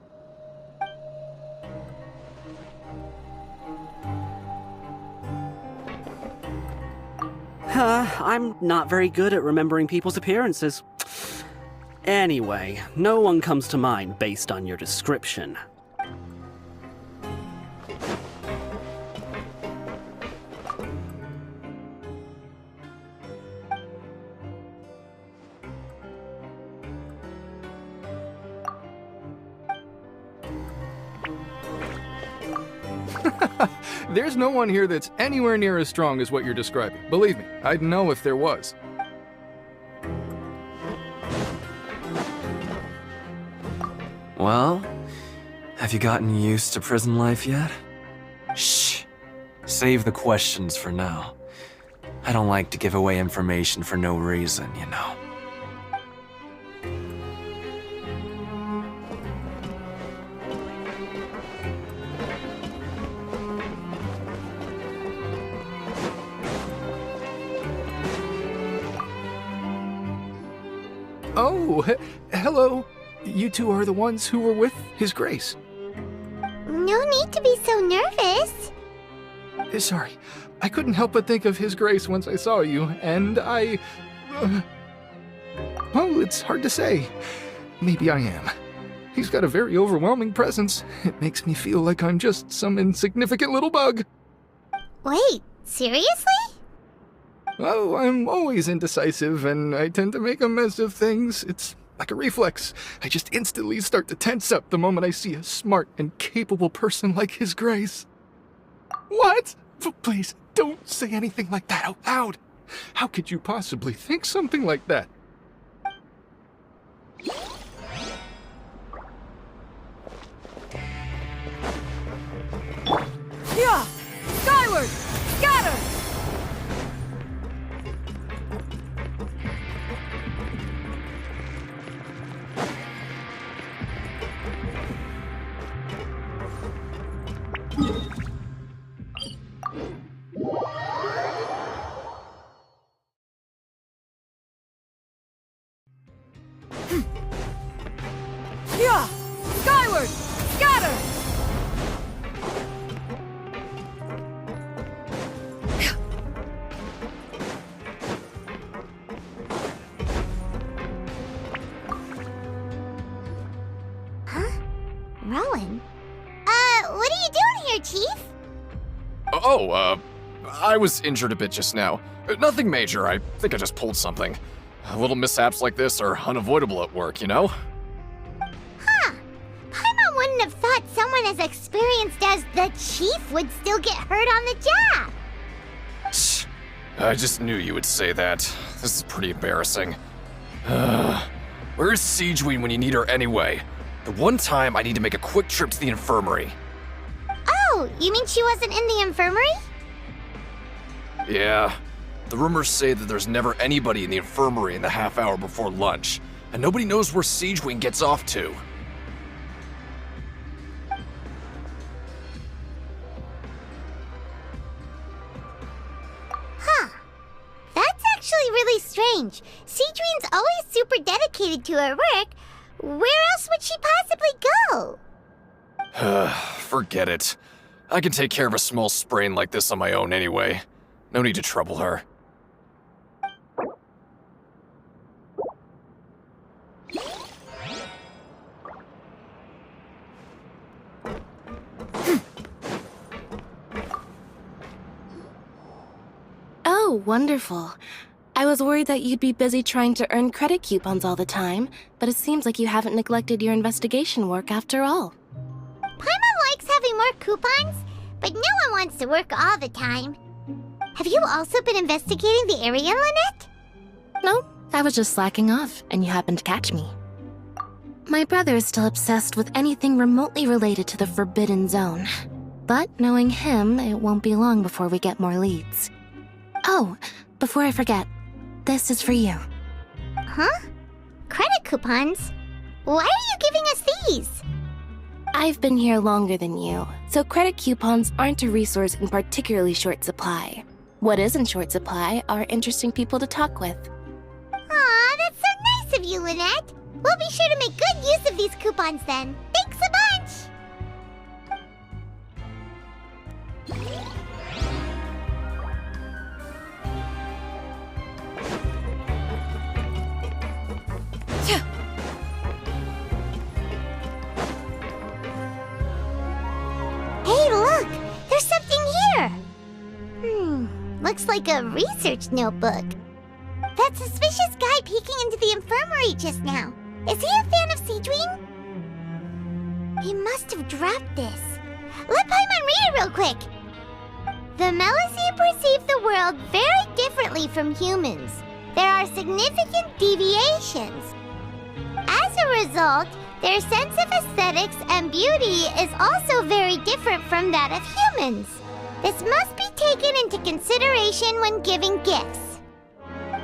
I'm not very good at remembering people's appearances. Anyway, no one comes to mind based on your description. There's no one here that's anywhere near as strong as what you're describing. Believe me, I'd know if there was. Well, have you gotten used to prison life yet? Shh. Save the questions for now. I don't like to give away information for no reason, you know. Oh, hello. You two are the ones who were with His Grace. No need to be so nervous. Sorry, I couldn't help but think of His Grace once I saw you, and I... well, it's hard to say. Maybe I am. He's got a very overwhelming presence. It makes me feel like I'm just some insignificant little bug. Wait, seriously? Oh, I'm always indecisive, and I tend to make a mess of things. It's like a reflex. I just instantly start to tense up the moment I see a smart and capable person like His Grace. What? Please, don't say anything like that out loud. How could you possibly think something like that? Yeah! Skyward! Scatter! Yeah! Skyward! Scatter! Rowan? What are you doing here, Chief? I was injured a bit just now. Nothing major, I think I just pulled something. Little mishaps like this are unavoidable at work, you know? Huh. Paimon wouldn't have thought someone as experienced as the Chief would still get hurt on the job. Shh. I just knew you would say that. This is pretty embarrassing. Where's Siegeween when you need her anyway? The one time I need to make a quick trip to the infirmary. Oh, you mean she wasn't in the infirmary? Yeah. The rumors say that there's never anybody in the infirmary in the half hour before lunch, and nobody knows where Siegeween gets off to. Huh. That's actually really strange. Siegeween's always super dedicated to her work. Where else would she possibly go? Forget it. I can take care of a small sprain like this on my own anyway. No need to trouble her. wonderful. I was worried that you'd be busy trying to earn credit coupons all the time, but it seems like you haven't neglected your investigation work after all. Paimon likes having more coupons, but no one wants to work all the time. Have you also been investigating the area, Lynette? No, I was just slacking off, and you happened to catch me. My brother is still obsessed with anything remotely related to the Forbidden Zone. But knowing him, it won't be long before we get more leads. Oh, before I forget, this is for you. Huh? Credit coupons? Why are you giving us these? I've been here longer than you, so credit coupons aren't a resource in particularly short supply. What is in short supply are interesting people to talk with. Aw, that's so nice of you, Lynette. We'll be sure to make good use of these coupons then. Thanks a bunch! Hey, look! There's something here! Looks like a research notebook. That suspicious guy peeking into the infirmary just now. Is he a fan of Seedwing? He must have dropped this. Let Paimon read it real quick! The Melusine perceive the world very differently from humans. There are significant deviations. As a result, their sense of aesthetics and beauty is also very different from that of humans. This must be taken into consideration when giving gifts.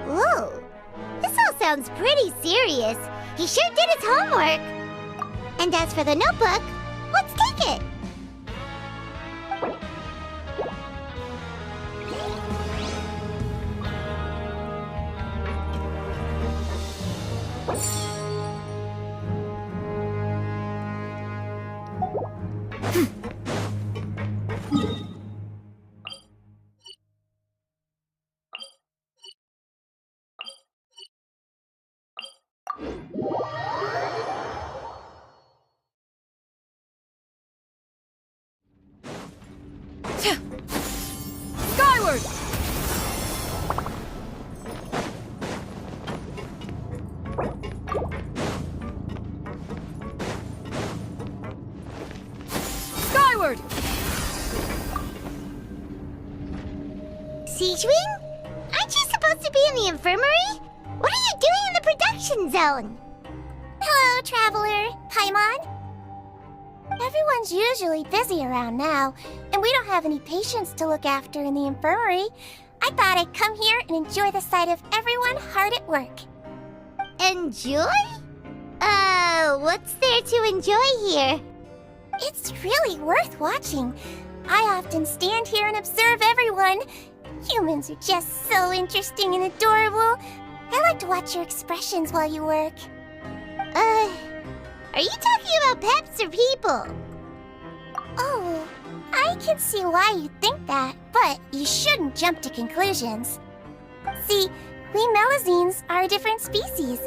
Whoa, this all sounds pretty serious. He sure did his homework. And as for the notebook, let's take it. Skyward! Skyward! Seedwing? Aren't you supposed to be in the infirmary? What are you doing in the production zone? Hello, Traveler. Paimon? Everyone's usually busy around now, and we don't have any patients to look after in the infirmary. I thought I'd come here and enjoy the sight of everyone hard at work. Enjoy? What's there to enjoy here? It's really worth watching. I often stand here and observe everyone. Humans are just so interesting and adorable. I like to watch your expressions while you work. Are you talking about pets or people? Oh, I can see why you think that, but you shouldn't jump to conclusions. See, we Melusines are a different species,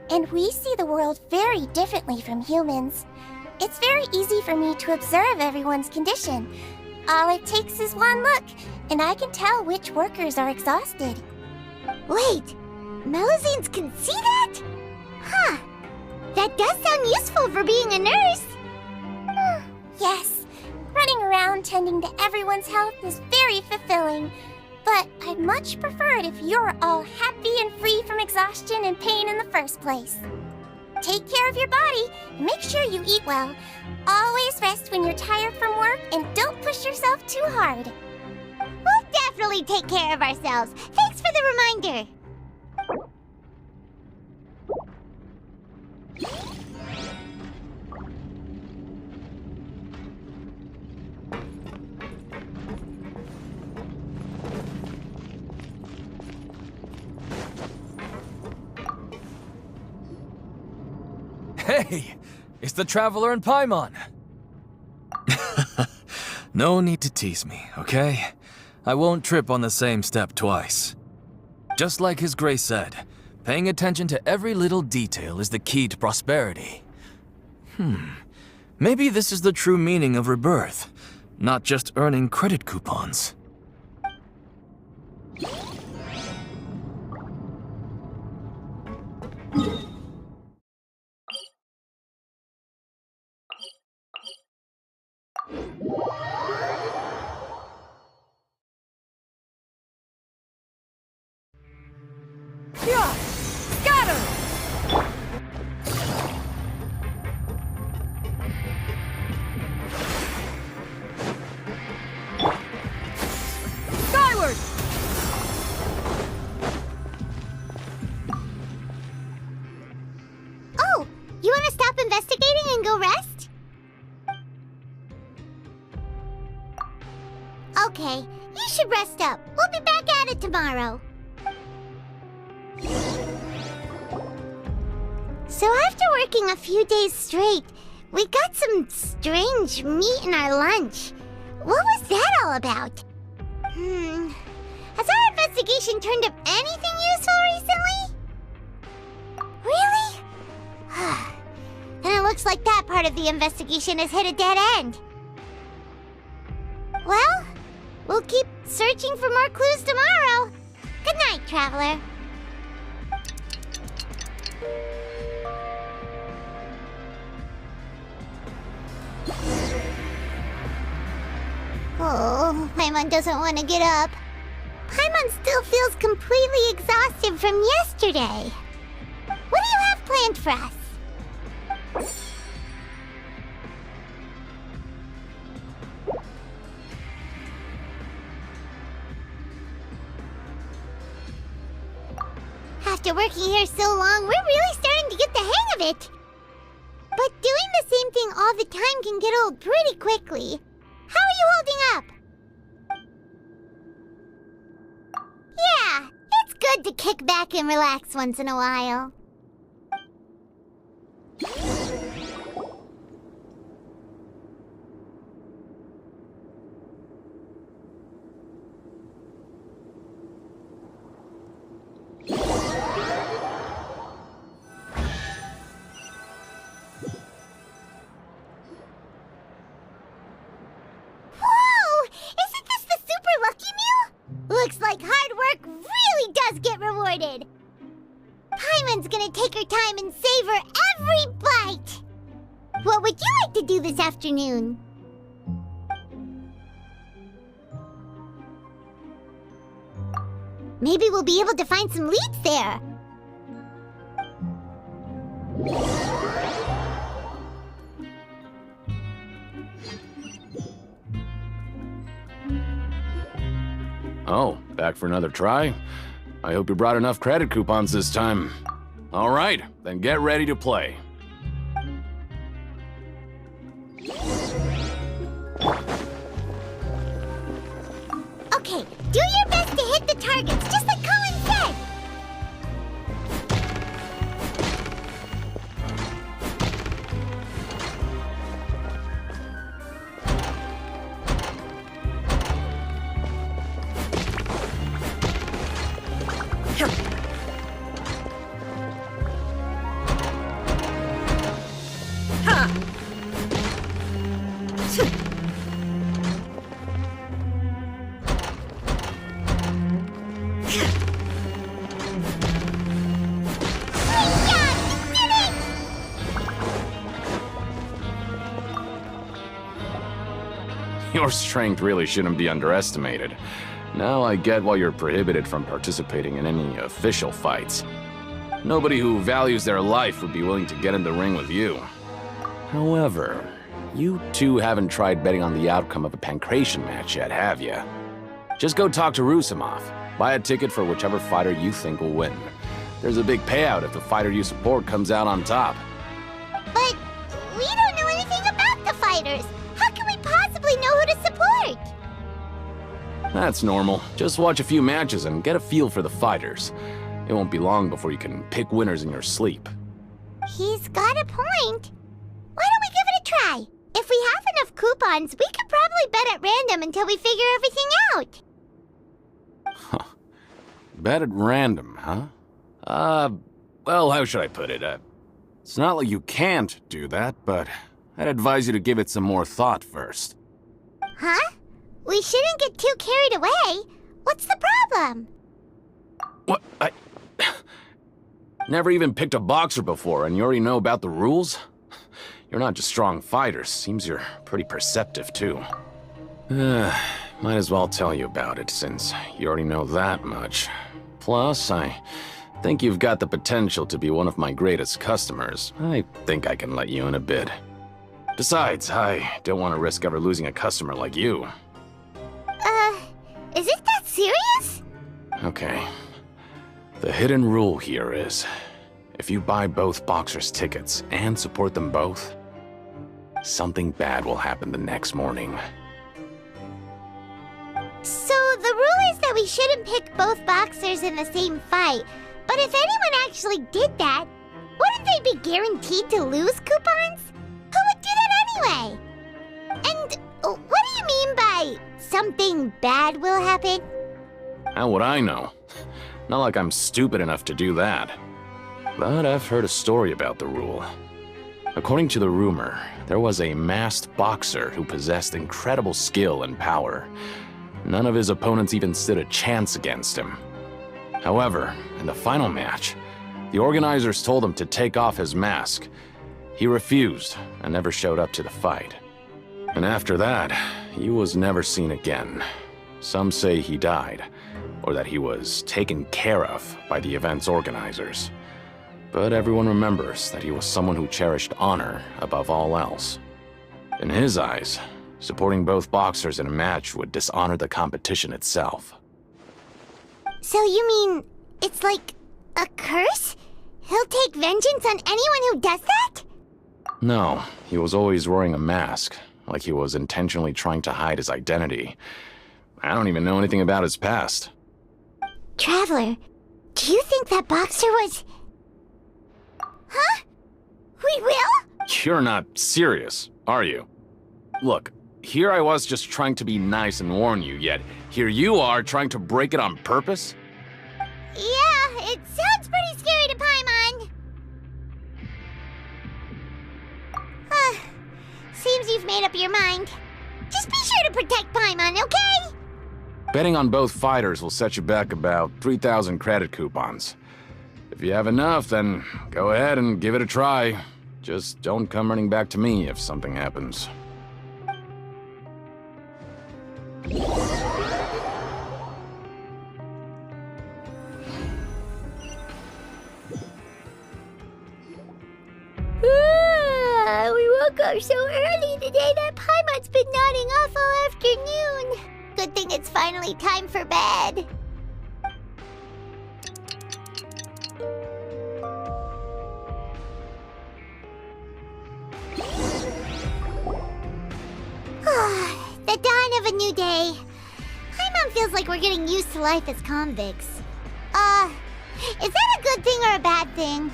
and we see the world very differently from humans. It's very easy for me to observe everyone's condition. All it takes is one look, and I can tell which workers are exhausted. Wait, Melusines can see that? Huh. That does sound useful for being a nurse. Yes, running around tending to everyone's health is very fulfilling. But I'd much prefer it if you're all happy and free from exhaustion and pain in the first place. Take care of your body and make sure you eat well. Always rest when you're tired from work and don't push yourself too hard. We'll definitely take care of ourselves. Thanks for the reminder. Hey! It's the Traveler and Paimon! No need to tease me, okay? I won't trip on the same step twice. Just like His Grace said, paying attention to every little detail is the key to prosperity. Maybe this is the true meaning of rebirth, not just earning credit coupons. Yeah! Scatter! Skyward! Oh, you want to stop investigating and go rest? Okay, you should rest up. We'll be back at it tomorrow. So after working a few days straight, we got some strange meat in our lunch. What was that all about? Has our investigation turned up anything useful recently? Really? Then it looks like that part of the investigation has hit a dead end. Well, we'll keep searching for more clues tomorrow. Good night, Traveler. Oh, Paimon doesn't want to get up. Paimon still feels completely exhausted from yesterday. What do you have planned for us? After working here so long, we're really starting to get the hang of it. But doing the same thing all the time can get old pretty quickly. How are you holding up? Yeah, it's good to kick back and relax once in a while. Looks like hard work really does get rewarded. Paimon's gonna take her time and savor every bite. What would you like to do this afternoon? Maybe we'll be able to find some leads there. Oh, back for another try? I hope you brought enough credit coupons this time. All right, then get ready to play. Okay, do your best to hit the targets, just like Colin said. Your strength really shouldn't be underestimated. Now I get why you're prohibited from participating in any official fights. Nobody who values their life would be willing to get in the ring with you. However, you two haven't tried betting on the outcome of a pancration match yet, have you? Just go talk to Rusimov. Buy a ticket for whichever fighter you think will win. There's a big payout if the fighter you support comes out on top. But we don't know anything about the fighters. How can we possibly know who to support? That's normal. Just watch a few matches and get a feel for the fighters. It won't be long before you can pick winners in your sleep. He's got a point. Why don't we give it a try? If we have enough coupons, we could probably bet at random until we figure everything out. Huh. Bet at random, huh? Well, how should I put it? It's not like you can't do that, but I'd advise you to give it some more thought first. Huh? We shouldn't get too carried away. What's the problem? What? Never even picked a boxer before, and you already know about the rules? You're not just strong fighters. Seems you're pretty perceptive, too. Might as well tell you about it, since you already know that much. Plus, I think you've got the potential to be one of my greatest customers. I think I can let you in a bid. Besides, I don't want to risk ever losing a customer like you. Is it that serious? Okay. The hidden rule here is, if you buy both boxers' tickets and support them both, something bad will happen the next morning. So the rule is that we shouldn't pick both boxers in the same fight. But if anyone actually did that, wouldn't they be guaranteed to lose coupons? Who would do that anyway? And what do you mean by something bad will happen? How would I know? Not like I'm stupid enough to do that. But I've heard a story about the rule. According to the rumor, there was a masked boxer who possessed incredible skill and power. None of his opponents even stood a chance against him. However, in the final match, the organizers told him to take off his mask. He refused and never showed up to the fight. And after that, he was never seen again. Some say he died, or that he was taken care of by the event's organizers. But everyone remembers that he was someone who cherished honor above all else. In his eyes, supporting both boxers in a match would dishonor the competition itself. So you mean it's like a curse? He'll take vengeance on anyone who does that? No, he was always wearing a mask, like he was intentionally trying to hide his identity. I don't even know anything about his past. Traveler, do you think that boxer was... Huh? We will? You're not serious, are you? Look, here I was just trying to be nice and warn you, yet here you are trying to break it on purpose? Yeah, it sounds pretty scary to Paimon. Seems you've made up your mind. Just be sure to protect Paimon, okay? Betting on both fighters will set you back about 3,000 credit coupons. If you have enough, then go ahead and give it a try. Just don't come running back to me if something happens. We woke up so early today that Paimon's been nodding off all afternoon. Good thing it's finally time for bed. The dawn of a new day. Paimon feels like we're getting used to life as convicts. Is that a good thing or a bad thing?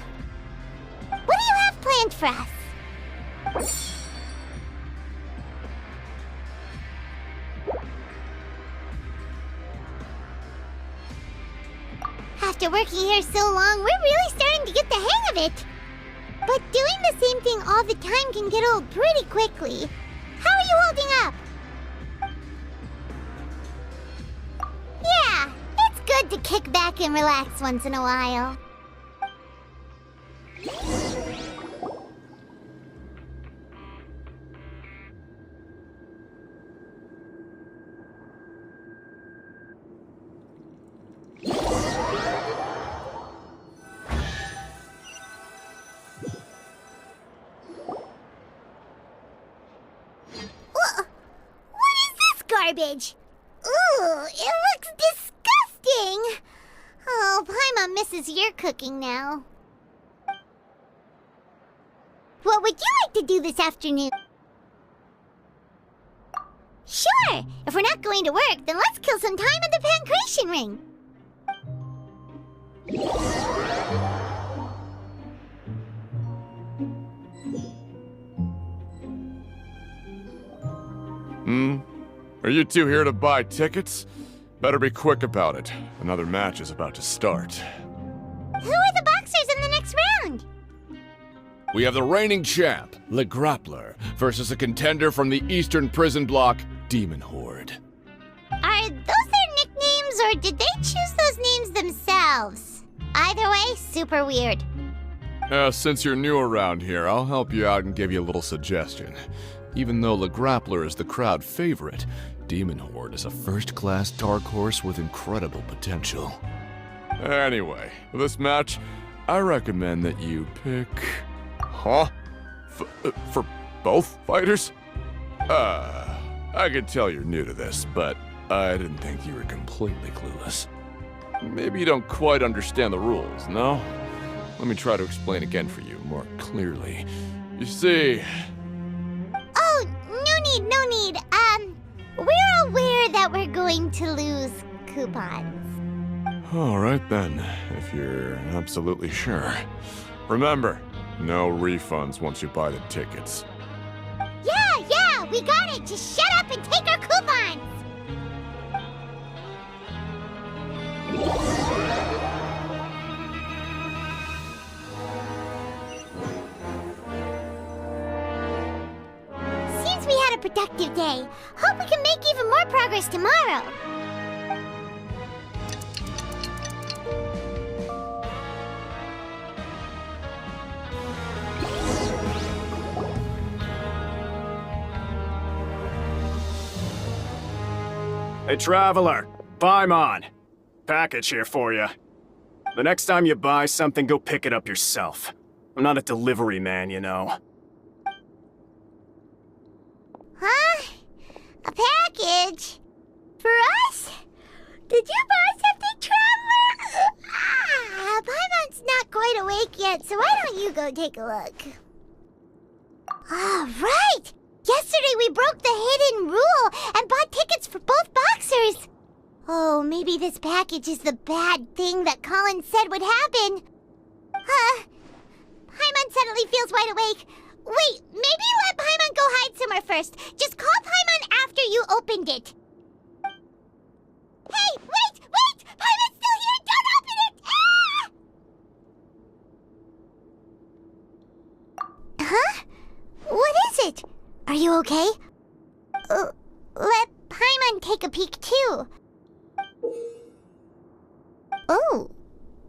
What do you have planned for us? After working here so long, we're really starting to get the hang of it. But doing the same thing all the time can get old pretty quickly. How are you holding up? Yeah, it's good to kick back and relax once in a while. Garbage. Ooh, it looks disgusting. Oh, Paimon misses your cooking now. What would you like to do this afternoon? Sure! If we're not going to work, then let's kill some time at the Pancration Ring. Are you two here to buy tickets? Better be quick about it. Another match is about to start. Who are the boxers in the next round? We have the reigning champ, Le Grappler, versus a contender from the Eastern Prison Block, Demon Horde. Are those their nicknames, or did they choose those names themselves? Either way, super weird. Since you're new around here, I'll help you out and give you a little suggestion. Even though the Grappler is the crowd favorite, Demon Horde is a first-class dark horse with incredible potential. Anyway, for this match, I recommend that you pick... Huh? For both fighters? I could tell you're new to this, but I didn't think you were completely clueless. Maybe you don't quite understand the rules, no? Let me try to explain again for you more clearly. You see... Oh, no need. We're aware that we're going to lose coupons. Alright then, if you're absolutely sure. Remember, no refunds once you buy the tickets. Yeah, we got it! Just shut up and take our coupons! Seems we had a productive day. Hope we can make even more progress tomorrow. Hey, Traveler. Paimon. Package here for you. The next time you buy something, go pick it up yourself. I'm not a delivery man, you know. Huh? A package? For us? Did you buy something, Traveler? Paimon's not quite awake yet, so why don't you go take a look? Right! Yesterday we broke the hidden rule and bought tickets for both boxers. Oh, maybe this package is the bad thing that Colin said would happen. Paimon suddenly feels wide awake. Wait, maybe let Paimon go hide somewhere first. Just call Paimon after you opened it. Hey, wait! Paimon's still here! Don't open it! Ah! Huh? What is it? Are you okay? Let Paimon take a peek too. Oh,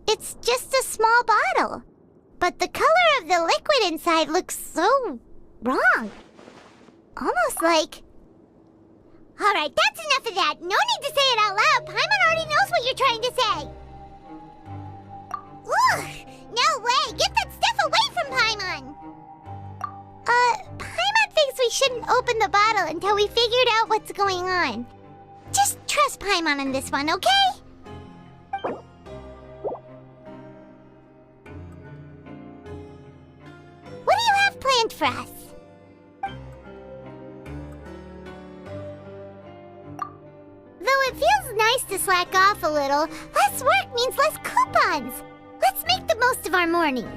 it's just a small bottle. But the color of the liquid inside looks so wrong. Almost like... Alright, that's enough of that. No need to say it out loud. Paimon already knows what you're trying to say. Ugh, no way. Get that stuff away from Paimon. Paimon thinks we shouldn't open the bottle until we figured out what's going on. Just trust Paimon on this one, okay? What do you have planned for us? Though it feels nice to slack off a little, less work means less coupons. Let's make the most of our morning.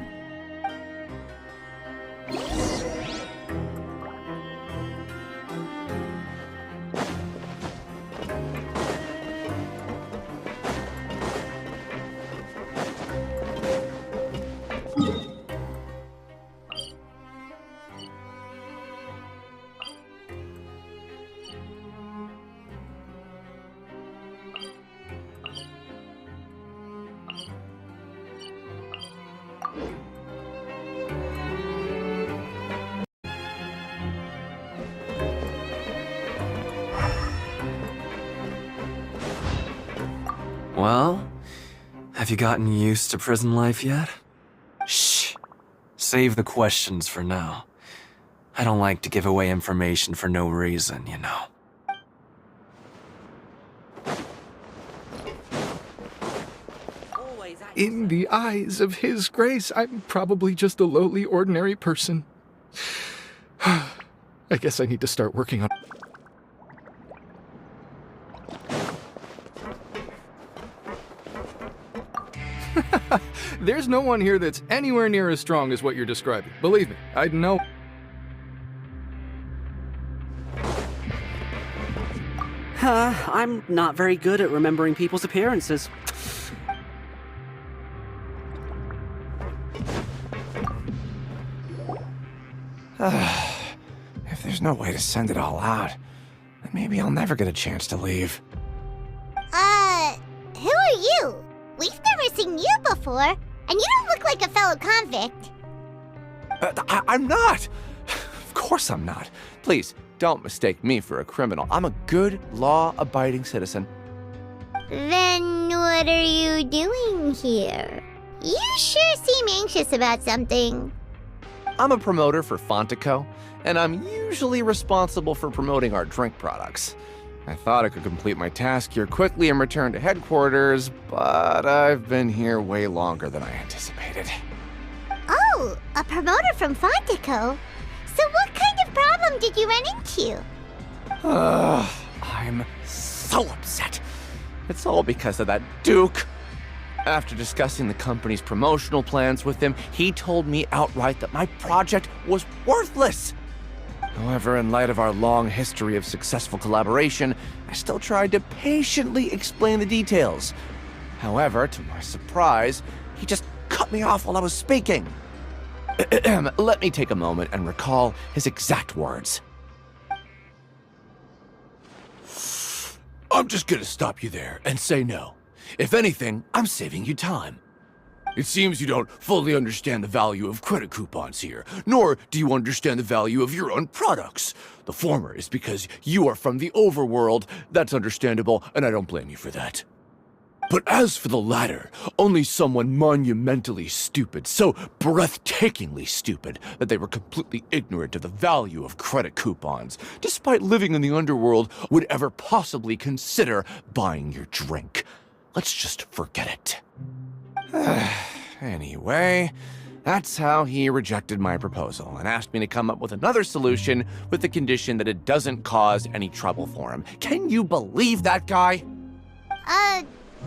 Well, have you gotten used to prison life yet? Shh. Save the questions for now. I don't like to give away information for no reason, you know. In the eyes of His Grace, I'm probably just a lowly, ordinary person. I guess I need to start working on... There's no one here that's anywhere near as strong as what you're describing. Believe me, I'd know... I'm not very good at remembering people's appearances. If there's no way to send it all out, then maybe I'll never get a chance to leave. Who are you? We've never seen seen you before, and you don't look like a fellow convict. I'm not! Of course I'm not. Please, don't mistake me for a criminal. I'm a good, law-abiding citizen. Then what are you doing here? You sure seem anxious about something. I'm a promoter for Fontaine-Act, and I'm usually responsible for promoting our drink products. I thought I could complete my task here quickly and return to headquarters, but I've been here way longer than I anticipated. Oh, a promoter from Fontaine-Act. So what kind of problem did you run into? I'm so upset. It's all because of that Duke. After discussing the company's promotional plans with him, he told me outright that my project was worthless. However, in light of our long history of successful collaboration, I still tried to patiently explain the details. However, to my surprise, he just cut me off while I was speaking. Let me take a moment and recall his exact words. I'm just gonna stop you there and say no. If anything, I'm saving you time. It seems you don't fully understand the value of credit coupons here, nor do you understand the value of your own products. The former is because you are from the overworld. That's understandable, and I don't blame you for that. But as for the latter, only someone monumentally stupid, so breathtakingly stupid that they were completely ignorant of the value of credit coupons, despite living in the underworld, would ever possibly consider buying your drink. Let's just forget it. Anyway, that's how he rejected my proposal and asked me to come up with another solution with the condition that it doesn't cause any trouble for him. Can you believe that guy?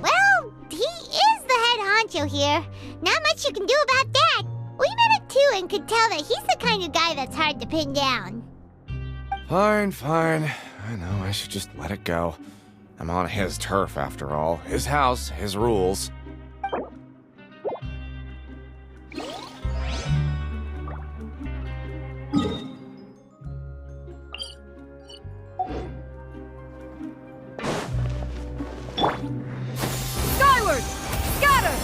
Well, he is the head honcho here. Not much you can do about that. We met him too and could tell that he's the kind of guy that's hard to pin down. Fine. I know I should just let it go. I'm on his turf after all. His house, his rules. Skyward! Scatter!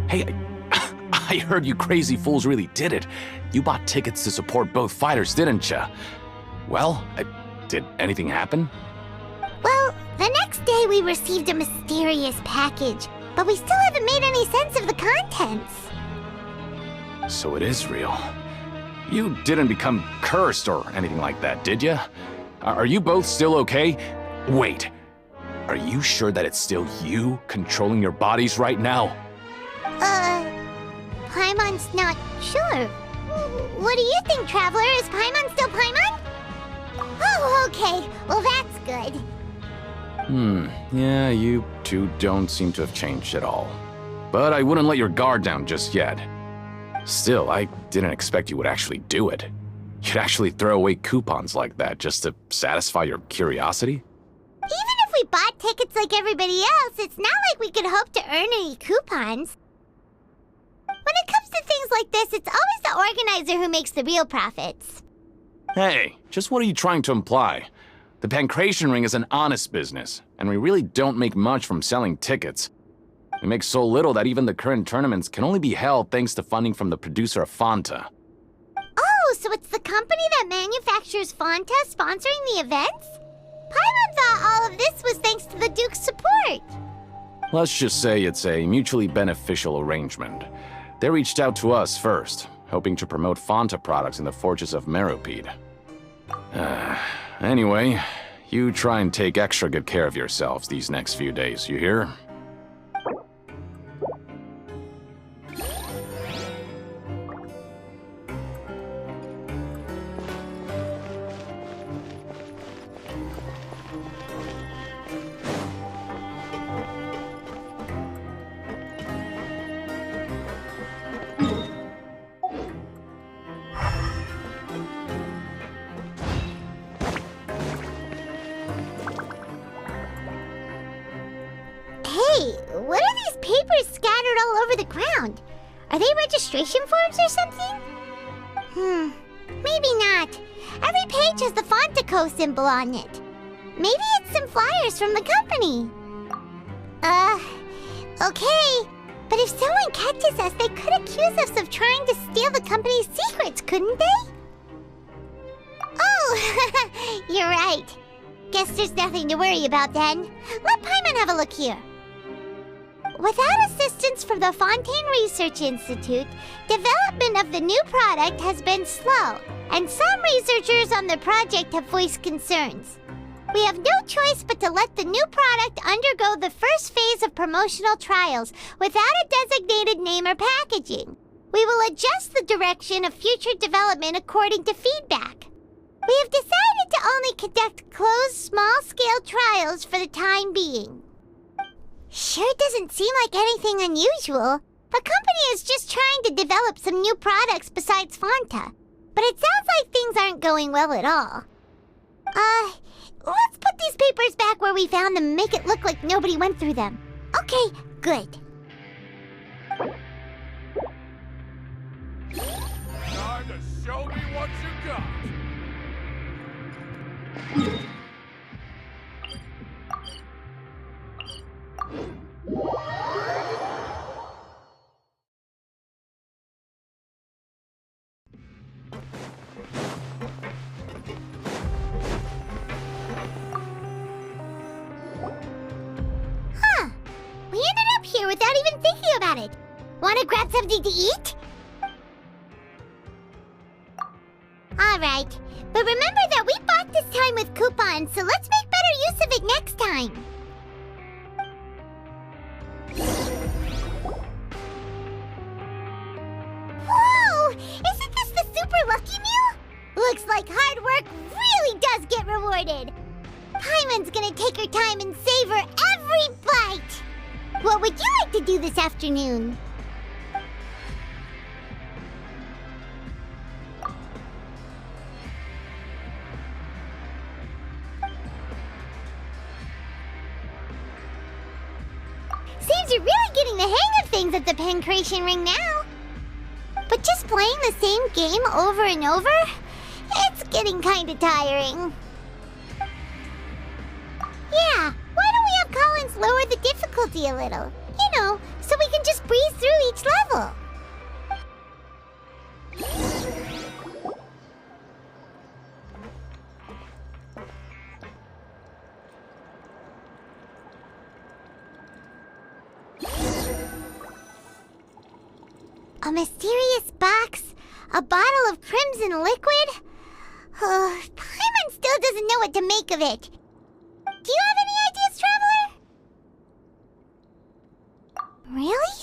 Hey, I heard you crazy fools really did it. You bought tickets to support both fighters, didn't ya? Well, did anything happen? Well, the next day we received a mysterious package, but we still haven't made any sense of the contents. So it is real. You didn't become cursed or anything like that, did ya? Are you both still okay? Wait, are you sure that it's still you controlling your bodies right now? Paimon's not sure. What do you think, Traveler? Is Paimon still Paimon? Oh, okay. Well, that's good. Yeah, you two don't seem to have changed at all. But I wouldn't let your guard down just yet. Still, I didn't expect you would actually do it. You'd actually throw away coupons like that just to satisfy your curiosity? Even if we bought tickets like everybody else, it's not like we could hope to earn any coupons. When it comes to things like this, it's always the organizer who makes the real profits. Hey, just what are you trying to imply? The Pancration Ring is an honest business, and we really don't make much from selling tickets. We make so little that even the current tournaments can only be held thanks to funding from the producer of Fanta. Oh, so it's the company that manufactures Fanta sponsoring the events? Paimon thought all of this was thanks to the Duke's support. Let's just say it's a mutually beneficial arrangement. They reached out to us first, hoping to promote Fanta products in the Fortress of Meropide. Anyway, you try and take extra good care of yourselves these next few days, you hear? found? Are they registration forms or something? Maybe not. Every page has the Fontaine-Act symbol on it. Maybe it's some flyers from the company. Okay. But if someone catches us, they could accuse us of trying to steal the company's secrets, couldn't they? Oh, you're right. Guess there's nothing to worry about then. Let Paimon have a look here. Without assistance from the Fontaine Research Institute, development of the new product has been slow, and some researchers on the project have voiced concerns. We have no choice but to let the new product undergo the first phase of promotional trials without a designated name or packaging. We will adjust the direction of future development according to feedback. We have decided to only conduct closed, small-scale trials for the time being. Sure doesn't seem like anything unusual. The company is just trying to develop some new products besides Fanta. But it sounds like things aren't going well at all. Let's put these papers back where we found them and make it look like nobody went through them. Okay, good. Time to show me what you got. We ended up here without even thinking about it. Wanna grab something to eat? Alright, but remember that we bought this time with coupons, so let's make better use of it next time. Whoa! Isn't this the Super Lucky Meal? Looks like hard work really does get rewarded. Paimon's gonna take her time and savor every bite. What would you like to do this afternoon? Seems you're really getting the hang of things at the Pancration Ring now. But just playing the same game over and over? It's getting kinda tiring. Yeah, why don't we have Collins lower the difficulty a little? You know, so we can just breeze through each level. A mysterious box? A bottle of crimson liquid? Paimon still doesn't know what to make of it. Do you have any ideas, Traveler? Really?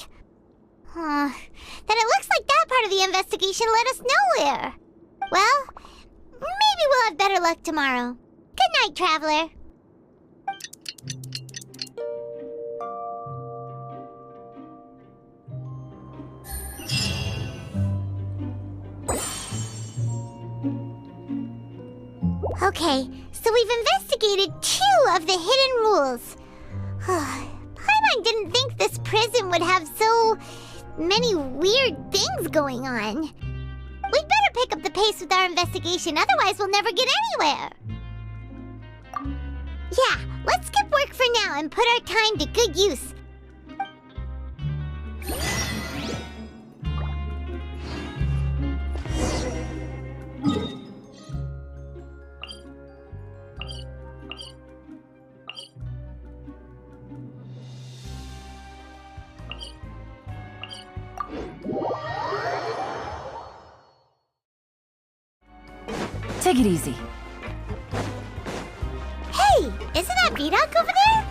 Then it looks like that part of the investigation led us nowhere. Well, maybe we'll have better luck tomorrow. Good night, Traveler. Okay, so we've investigated 2 of the hidden rules. Paimon didn't think this prison would have so many weird things going on. We'd better pick up the pace with our investigation, otherwise we'll never get anywhere. Yeah, let's skip work for now and put our time to good use. Take it easy. Hey, isn't that Vidoc over there?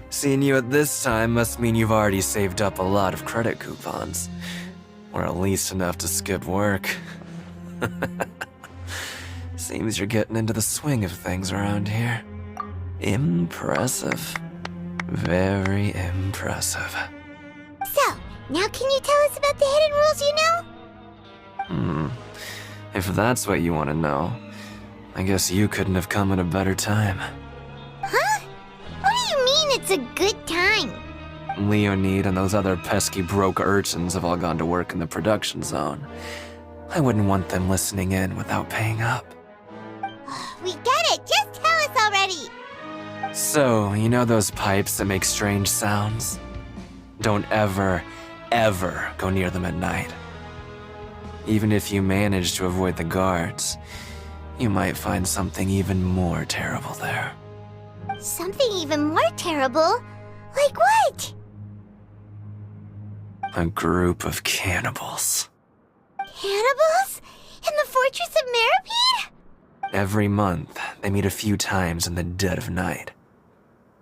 Seeing you at this time must mean you've already saved up a lot of credit coupons. Or at least enough to skip work. Seems you're getting into the swing of things around here. Impressive. Very impressive. So, now can you tell us about the hidden rules you know? If that's what you want to know, I guess you couldn't have come at a better time. Huh? What do you mean it's a good time? Leonid and those other pesky broke urchins have all gone to work in the production zone. I wouldn't want them listening in without paying up. We get it! Just tell us already! So, you know those pipes that make strange sounds? Don't ever, ever go near them at night. Even if you manage to avoid the guards, you might find something even more terrible there. Something even more terrible? Like what? A group of cannibals. Cannibals? In the Fortress of Meripede? Every month, they meet a few times in the dead of night.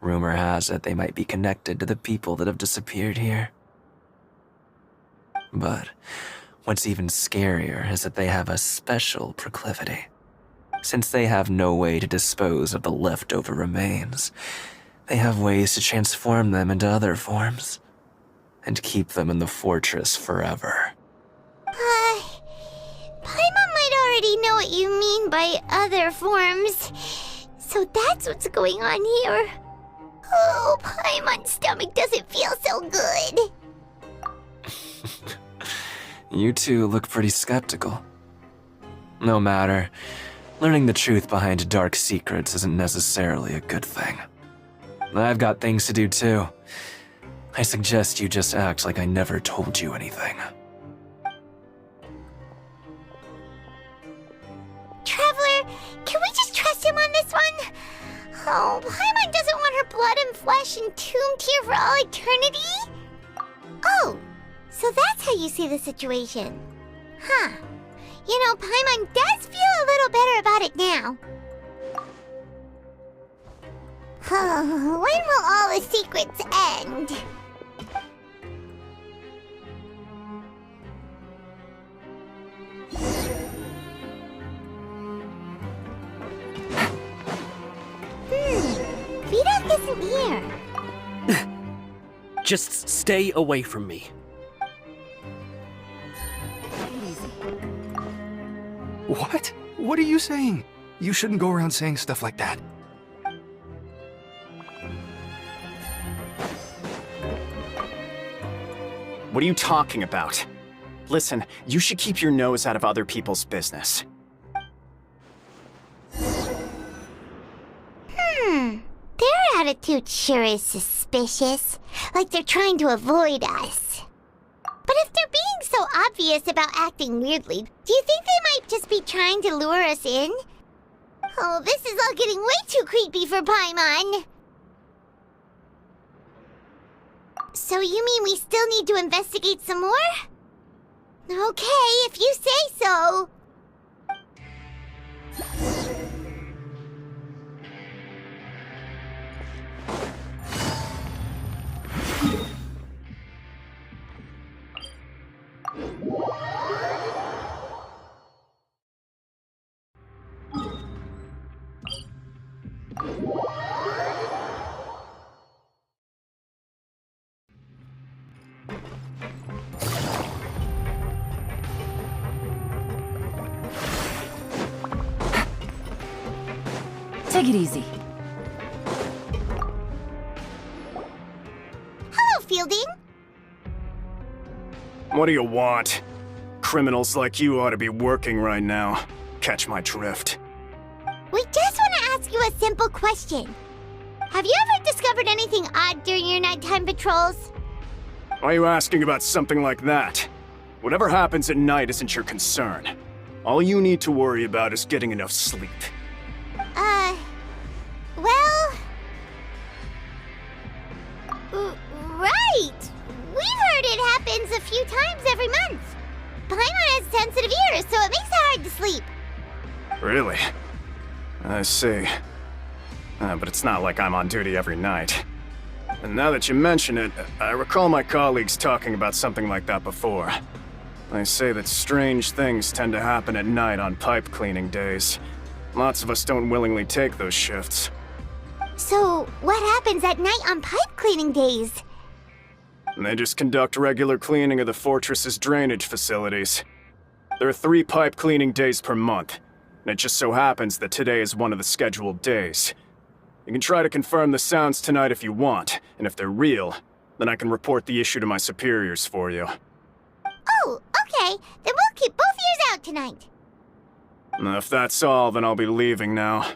Rumor has it they might be connected to the people that have disappeared here. But what's even scarier is that they have a special proclivity. Since they have no way to dispose of the leftover remains, they have ways to transform them into other forms and keep them in the fortress forever. Paimon might already know what you mean by other forms. So that's what's going on here. Oh, Paimon's stomach doesn't feel so good. You two look pretty skeptical. No matter, learning the truth behind dark secrets isn't necessarily a good thing. I've got things to do too. I suggest you just act like I never told you anything. Traveler, can we just trust him on this one? Oh, Paimon doesn't want her blood and flesh entombed here for all eternity? Oh, so that's how you see the situation. Huh. You know, Paimon does feel a little better about it now. When will all the secrets end? Vidok isn't here. Just stay away from me. What? What are you saying? You shouldn't go around saying stuff like that. What are you talking about? Listen, you should keep your nose out of other people's business. Their attitude sure is suspicious. Like they're trying to avoid us. But if they're being so obvious about acting weirdly, do you think they might just be trying to lure us in? Oh, this is all getting way too creepy for Paimon. So you mean we still need to investigate some more? Okay, if you say so. Take it easy. Hello, Fielding. What do you want? Criminals like you ought to be working right now. Catch my drift. We just want to ask you a simple question. Have you ever discovered anything odd during your nighttime patrols? Why are you asking about something like that? Whatever happens at night isn't your concern. All you need to worry about is getting enough sleep. Well... right! We've heard it happens a few times every month. Paimon has sensitive ears, so it makes it hard to sleep. Really? I see. But it's not like I'm on duty every night. And now that you mention it, I recall my colleagues talking about something like that before. They say that strange things tend to happen at night on pipe cleaning days. Lots of us don't willingly take those shifts. So, what happens at night on pipe cleaning days? They just conduct regular cleaning of the fortress's drainage facilities. There are 3 pipe cleaning days per month. And it just so happens that today is one of the scheduled days. You can try to confirm the sounds tonight if you want, and if they're real, then I can report the issue to my superiors for you. Oh, okay. Then we'll keep both ears out tonight. If that's all, then I'll be leaving now.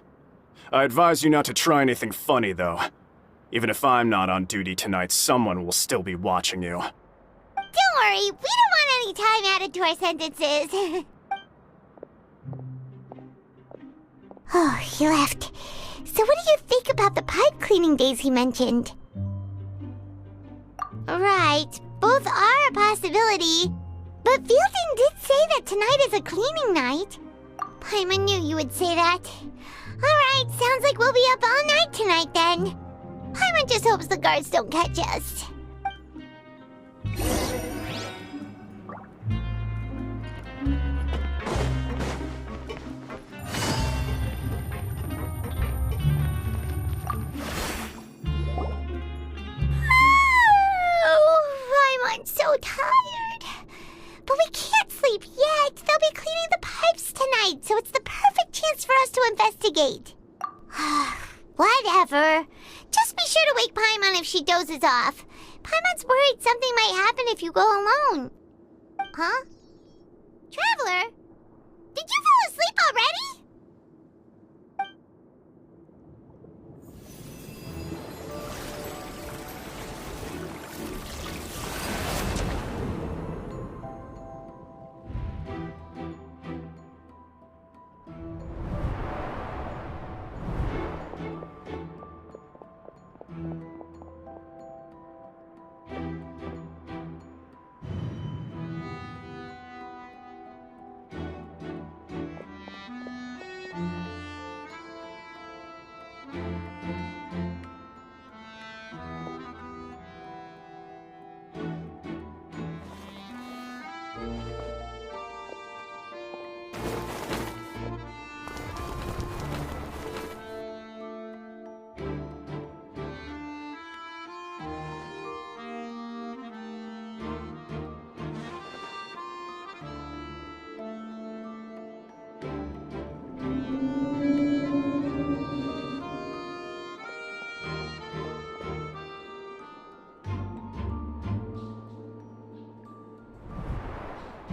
I advise you not to try anything funny, though. Even if I'm not on duty tonight, someone will still be watching you. Don't worry, we don't want any time added to our sentences. Oh, he left. So what do you think about the pipe cleaning days he mentioned? Right, both are a possibility. But Fielding did say that tonight is a cleaning night. Paimon knew you would say that. Alright, sounds like we'll be up all night tonight then. Paimon just hopes the guards don't catch us. I'm so tired. But we can't sleep yet. They'll be cleaning the pipes tonight, so it's the perfect chance for us to investigate. Whatever. Just be sure to wake Paimon if she dozes off. Paimon's worried something might happen if you go alone. Huh? Traveler? Did you fall asleep already?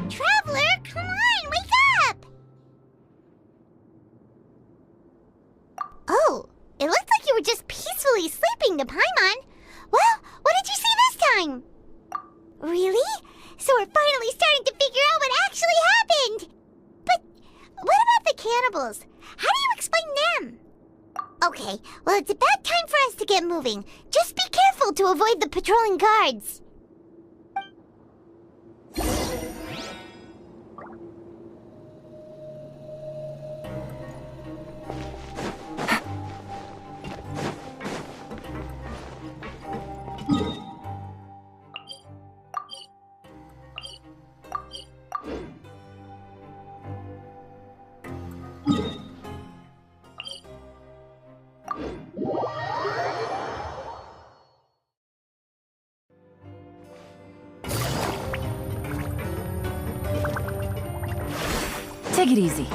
Traveler, come on, wake up! Oh, it looked like you were just peacefully sleeping to Paimon. Well, what did you see this time? Really? So we're finally starting to figure out what actually happened! But what about the cannibals? How do you explain them? Okay, well it's about time for us to get moving. Just be careful to avoid the patrolling guards. Take it easy.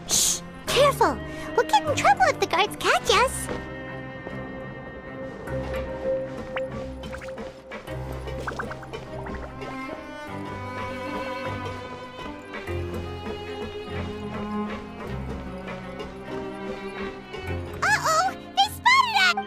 Shh! Careful! We'll get in trouble if the guards catch us. Uh-oh! They spotted us!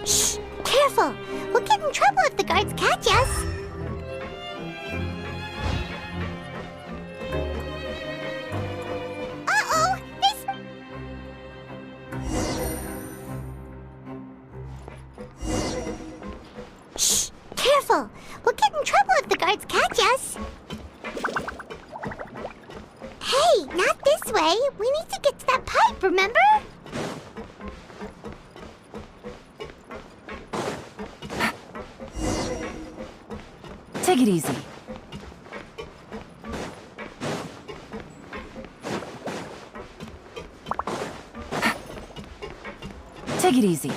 Shh! Careful! We'll get in trouble if the guards catch us. Uh-oh! Shh! Careful! We'll get in trouble if the guards catch us. Hey, not this way. We need to get to that pipe, remember? Take it easy. Take it easy.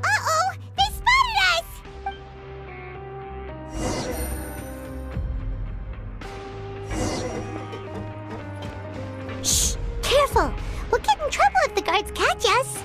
Uh-oh! They spotted us! Shh! Careful! We'll get in trouble if the guards catch us.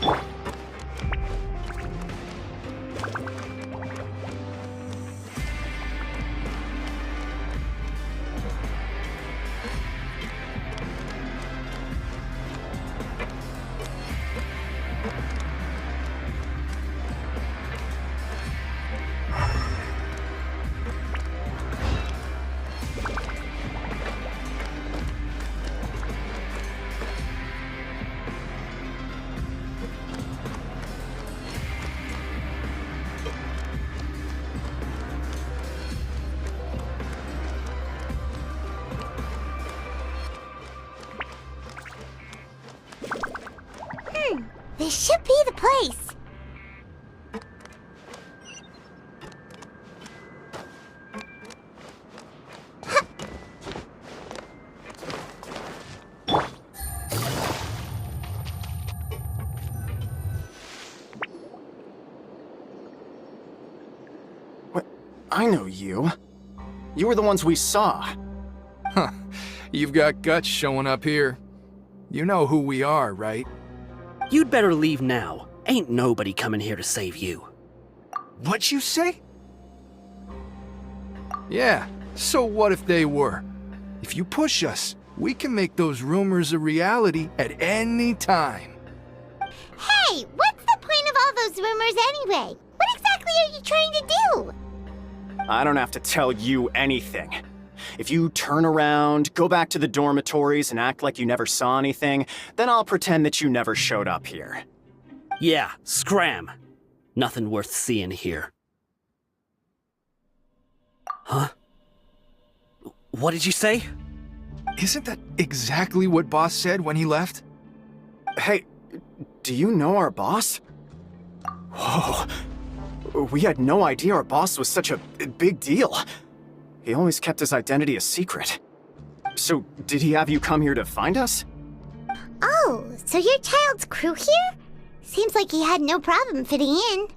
This should be the place. What? I know you. You were the ones we saw. Huh. You've got guts showing up here. You know who we are, right? You'd better leave now. Ain't nobody coming here to save you. What'd you say? Yeah, so what if they were? If you push us, we can make those rumors a reality at any time. Hey, what's the point of all those rumors anyway? What exactly are you trying to do? I don't have to tell you anything. If you turn around, go back to the dormitories, and act like you never saw anything, then I'll pretend that you never showed up here. Yeah, scram. Nothing worth seeing here. Huh? What did you say? Isn't that exactly what Boss said when he left? Hey, do you know our boss? Whoa. We had no idea our boss was such a big deal. He always kept his identity a secret. So, did he have you come here to find us? Oh, so your child's crew here? Seems like he had no problem fitting in.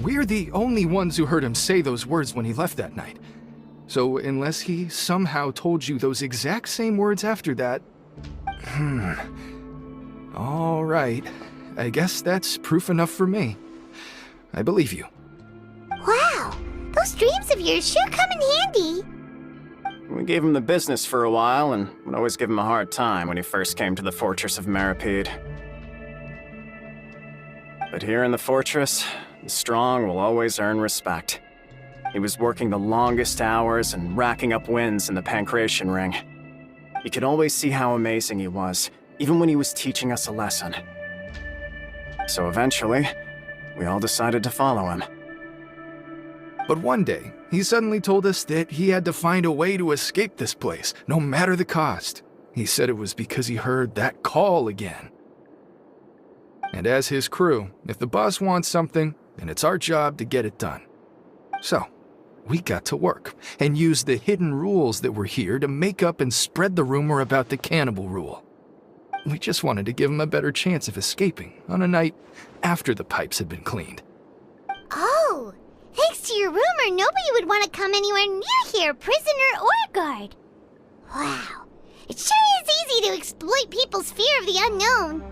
We're the only ones who heard him say those words when he left that night. So unless he somehow told you those exact same words after that... All right. I guess that's proof enough for me. I believe you. Wow, those dreams of yours sure come in handy. We gave him the business for a while and would always give him a hard time when he first came to the Fortress of Maripede. But here in the fortress, the strong will always earn respect. He was working the longest hours and racking up wins in the Pancration Ring. You could always see how amazing he was, even when he was teaching us a lesson. So eventually, we all decided to follow him. But one day, he suddenly told us that he had to find a way to escape this place, no matter the cost. He said it was because he heard that call again. And as his crew, if the boss wants something, then it's our job to get it done. So, we got to work, and used the hidden rules that were here to make up and spread the rumor about the cannibal rule. We just wanted to give him a better chance of escaping on a night after the pipes had been cleaned. Oh, thanks to your rumor, nobody would want to come anywhere near here, prisoner or guard. Wow, it sure is easy to exploit people's fear of the unknown.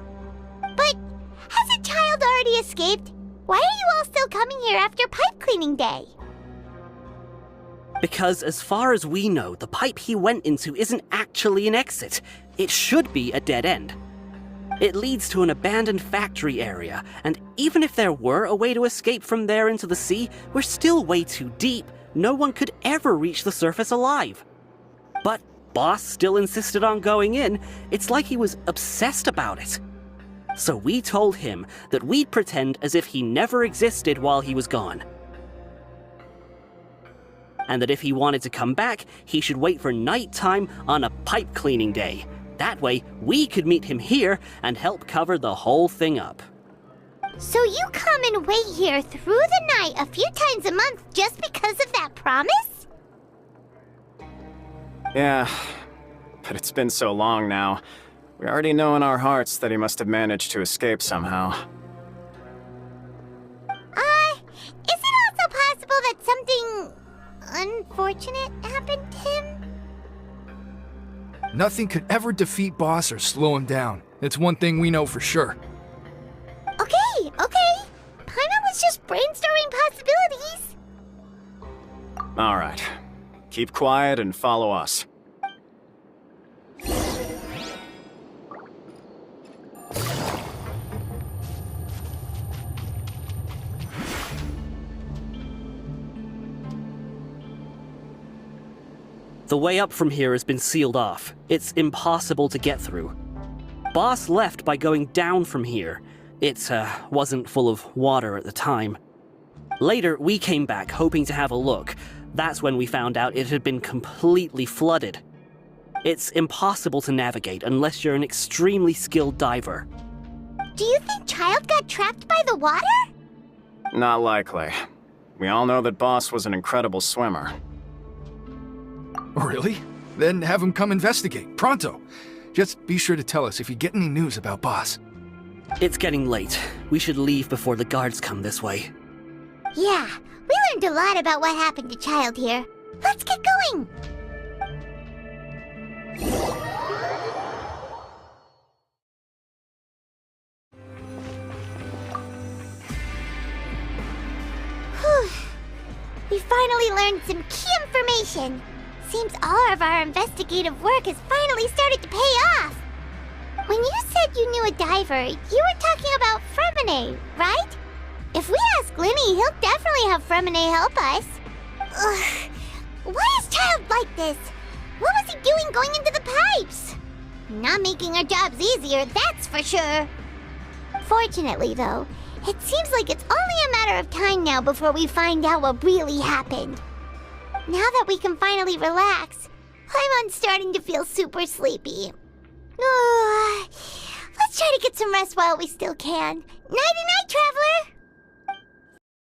But has a child already escaped? Why are you all still coming here after pipe cleaning day? Because as far as we know, the pipe he went into isn't actually an exit. It should be a dead end. It leads to an abandoned factory area, and even if there were a way to escape from there into the sea, we're still way too deep. No one could ever reach the surface alive. But Boss still insisted on going in. It's like he was obsessed about it. So we told him that we'd pretend as if he never existed while he was gone. And that if he wanted to come back, he should wait for nighttime on a pipe cleaning day. That way, we could meet him here and help cover the whole thing up. So you come and wait here through the night a few times a month just because of that promise? Yeah, but it's been so long now. We already know in our hearts that he must have managed to escape somehow. Is it also possible that something unfortunate happened to him? Nothing could ever defeat Boss or slow him down. It's one thing we know for sure. Okay. Paimon was just brainstorming possibilities. Alright. Keep quiet and follow us. The way up from here has been sealed off. It's impossible to get through. Boss left by going down from here. It wasn't full of water at the time. Later, we came back hoping to have a look. That's when we found out it had been completely flooded. It's impossible to navigate unless you're an extremely skilled diver. Do you think Child got trapped by the water? Not likely. We all know that Boss was an incredible swimmer. Really? Then have him come investigate, pronto. Just be sure to tell us if you get any news about Boss. It's getting late. We should leave before the guards come this way. Yeah, we learned a lot about what happened to Child here. Let's get going! Whew. We finally learned some key information. Seems all of our investigative work has finally started to pay off. When you said you knew a diver, you were talking about Fremine, right? If we ask Linny, he'll definitely have Fremine help us. Ugh. Why is Child like this? What was he doing going into the pipes? Not making our jobs easier, that's for sure. Fortunately, though, it seems like it's only a matter of time now before we find out what really happened. Now that we can finally relax, I'm starting to feel super sleepy. Let's try to get some rest while we still can. Nighty-night, Traveler!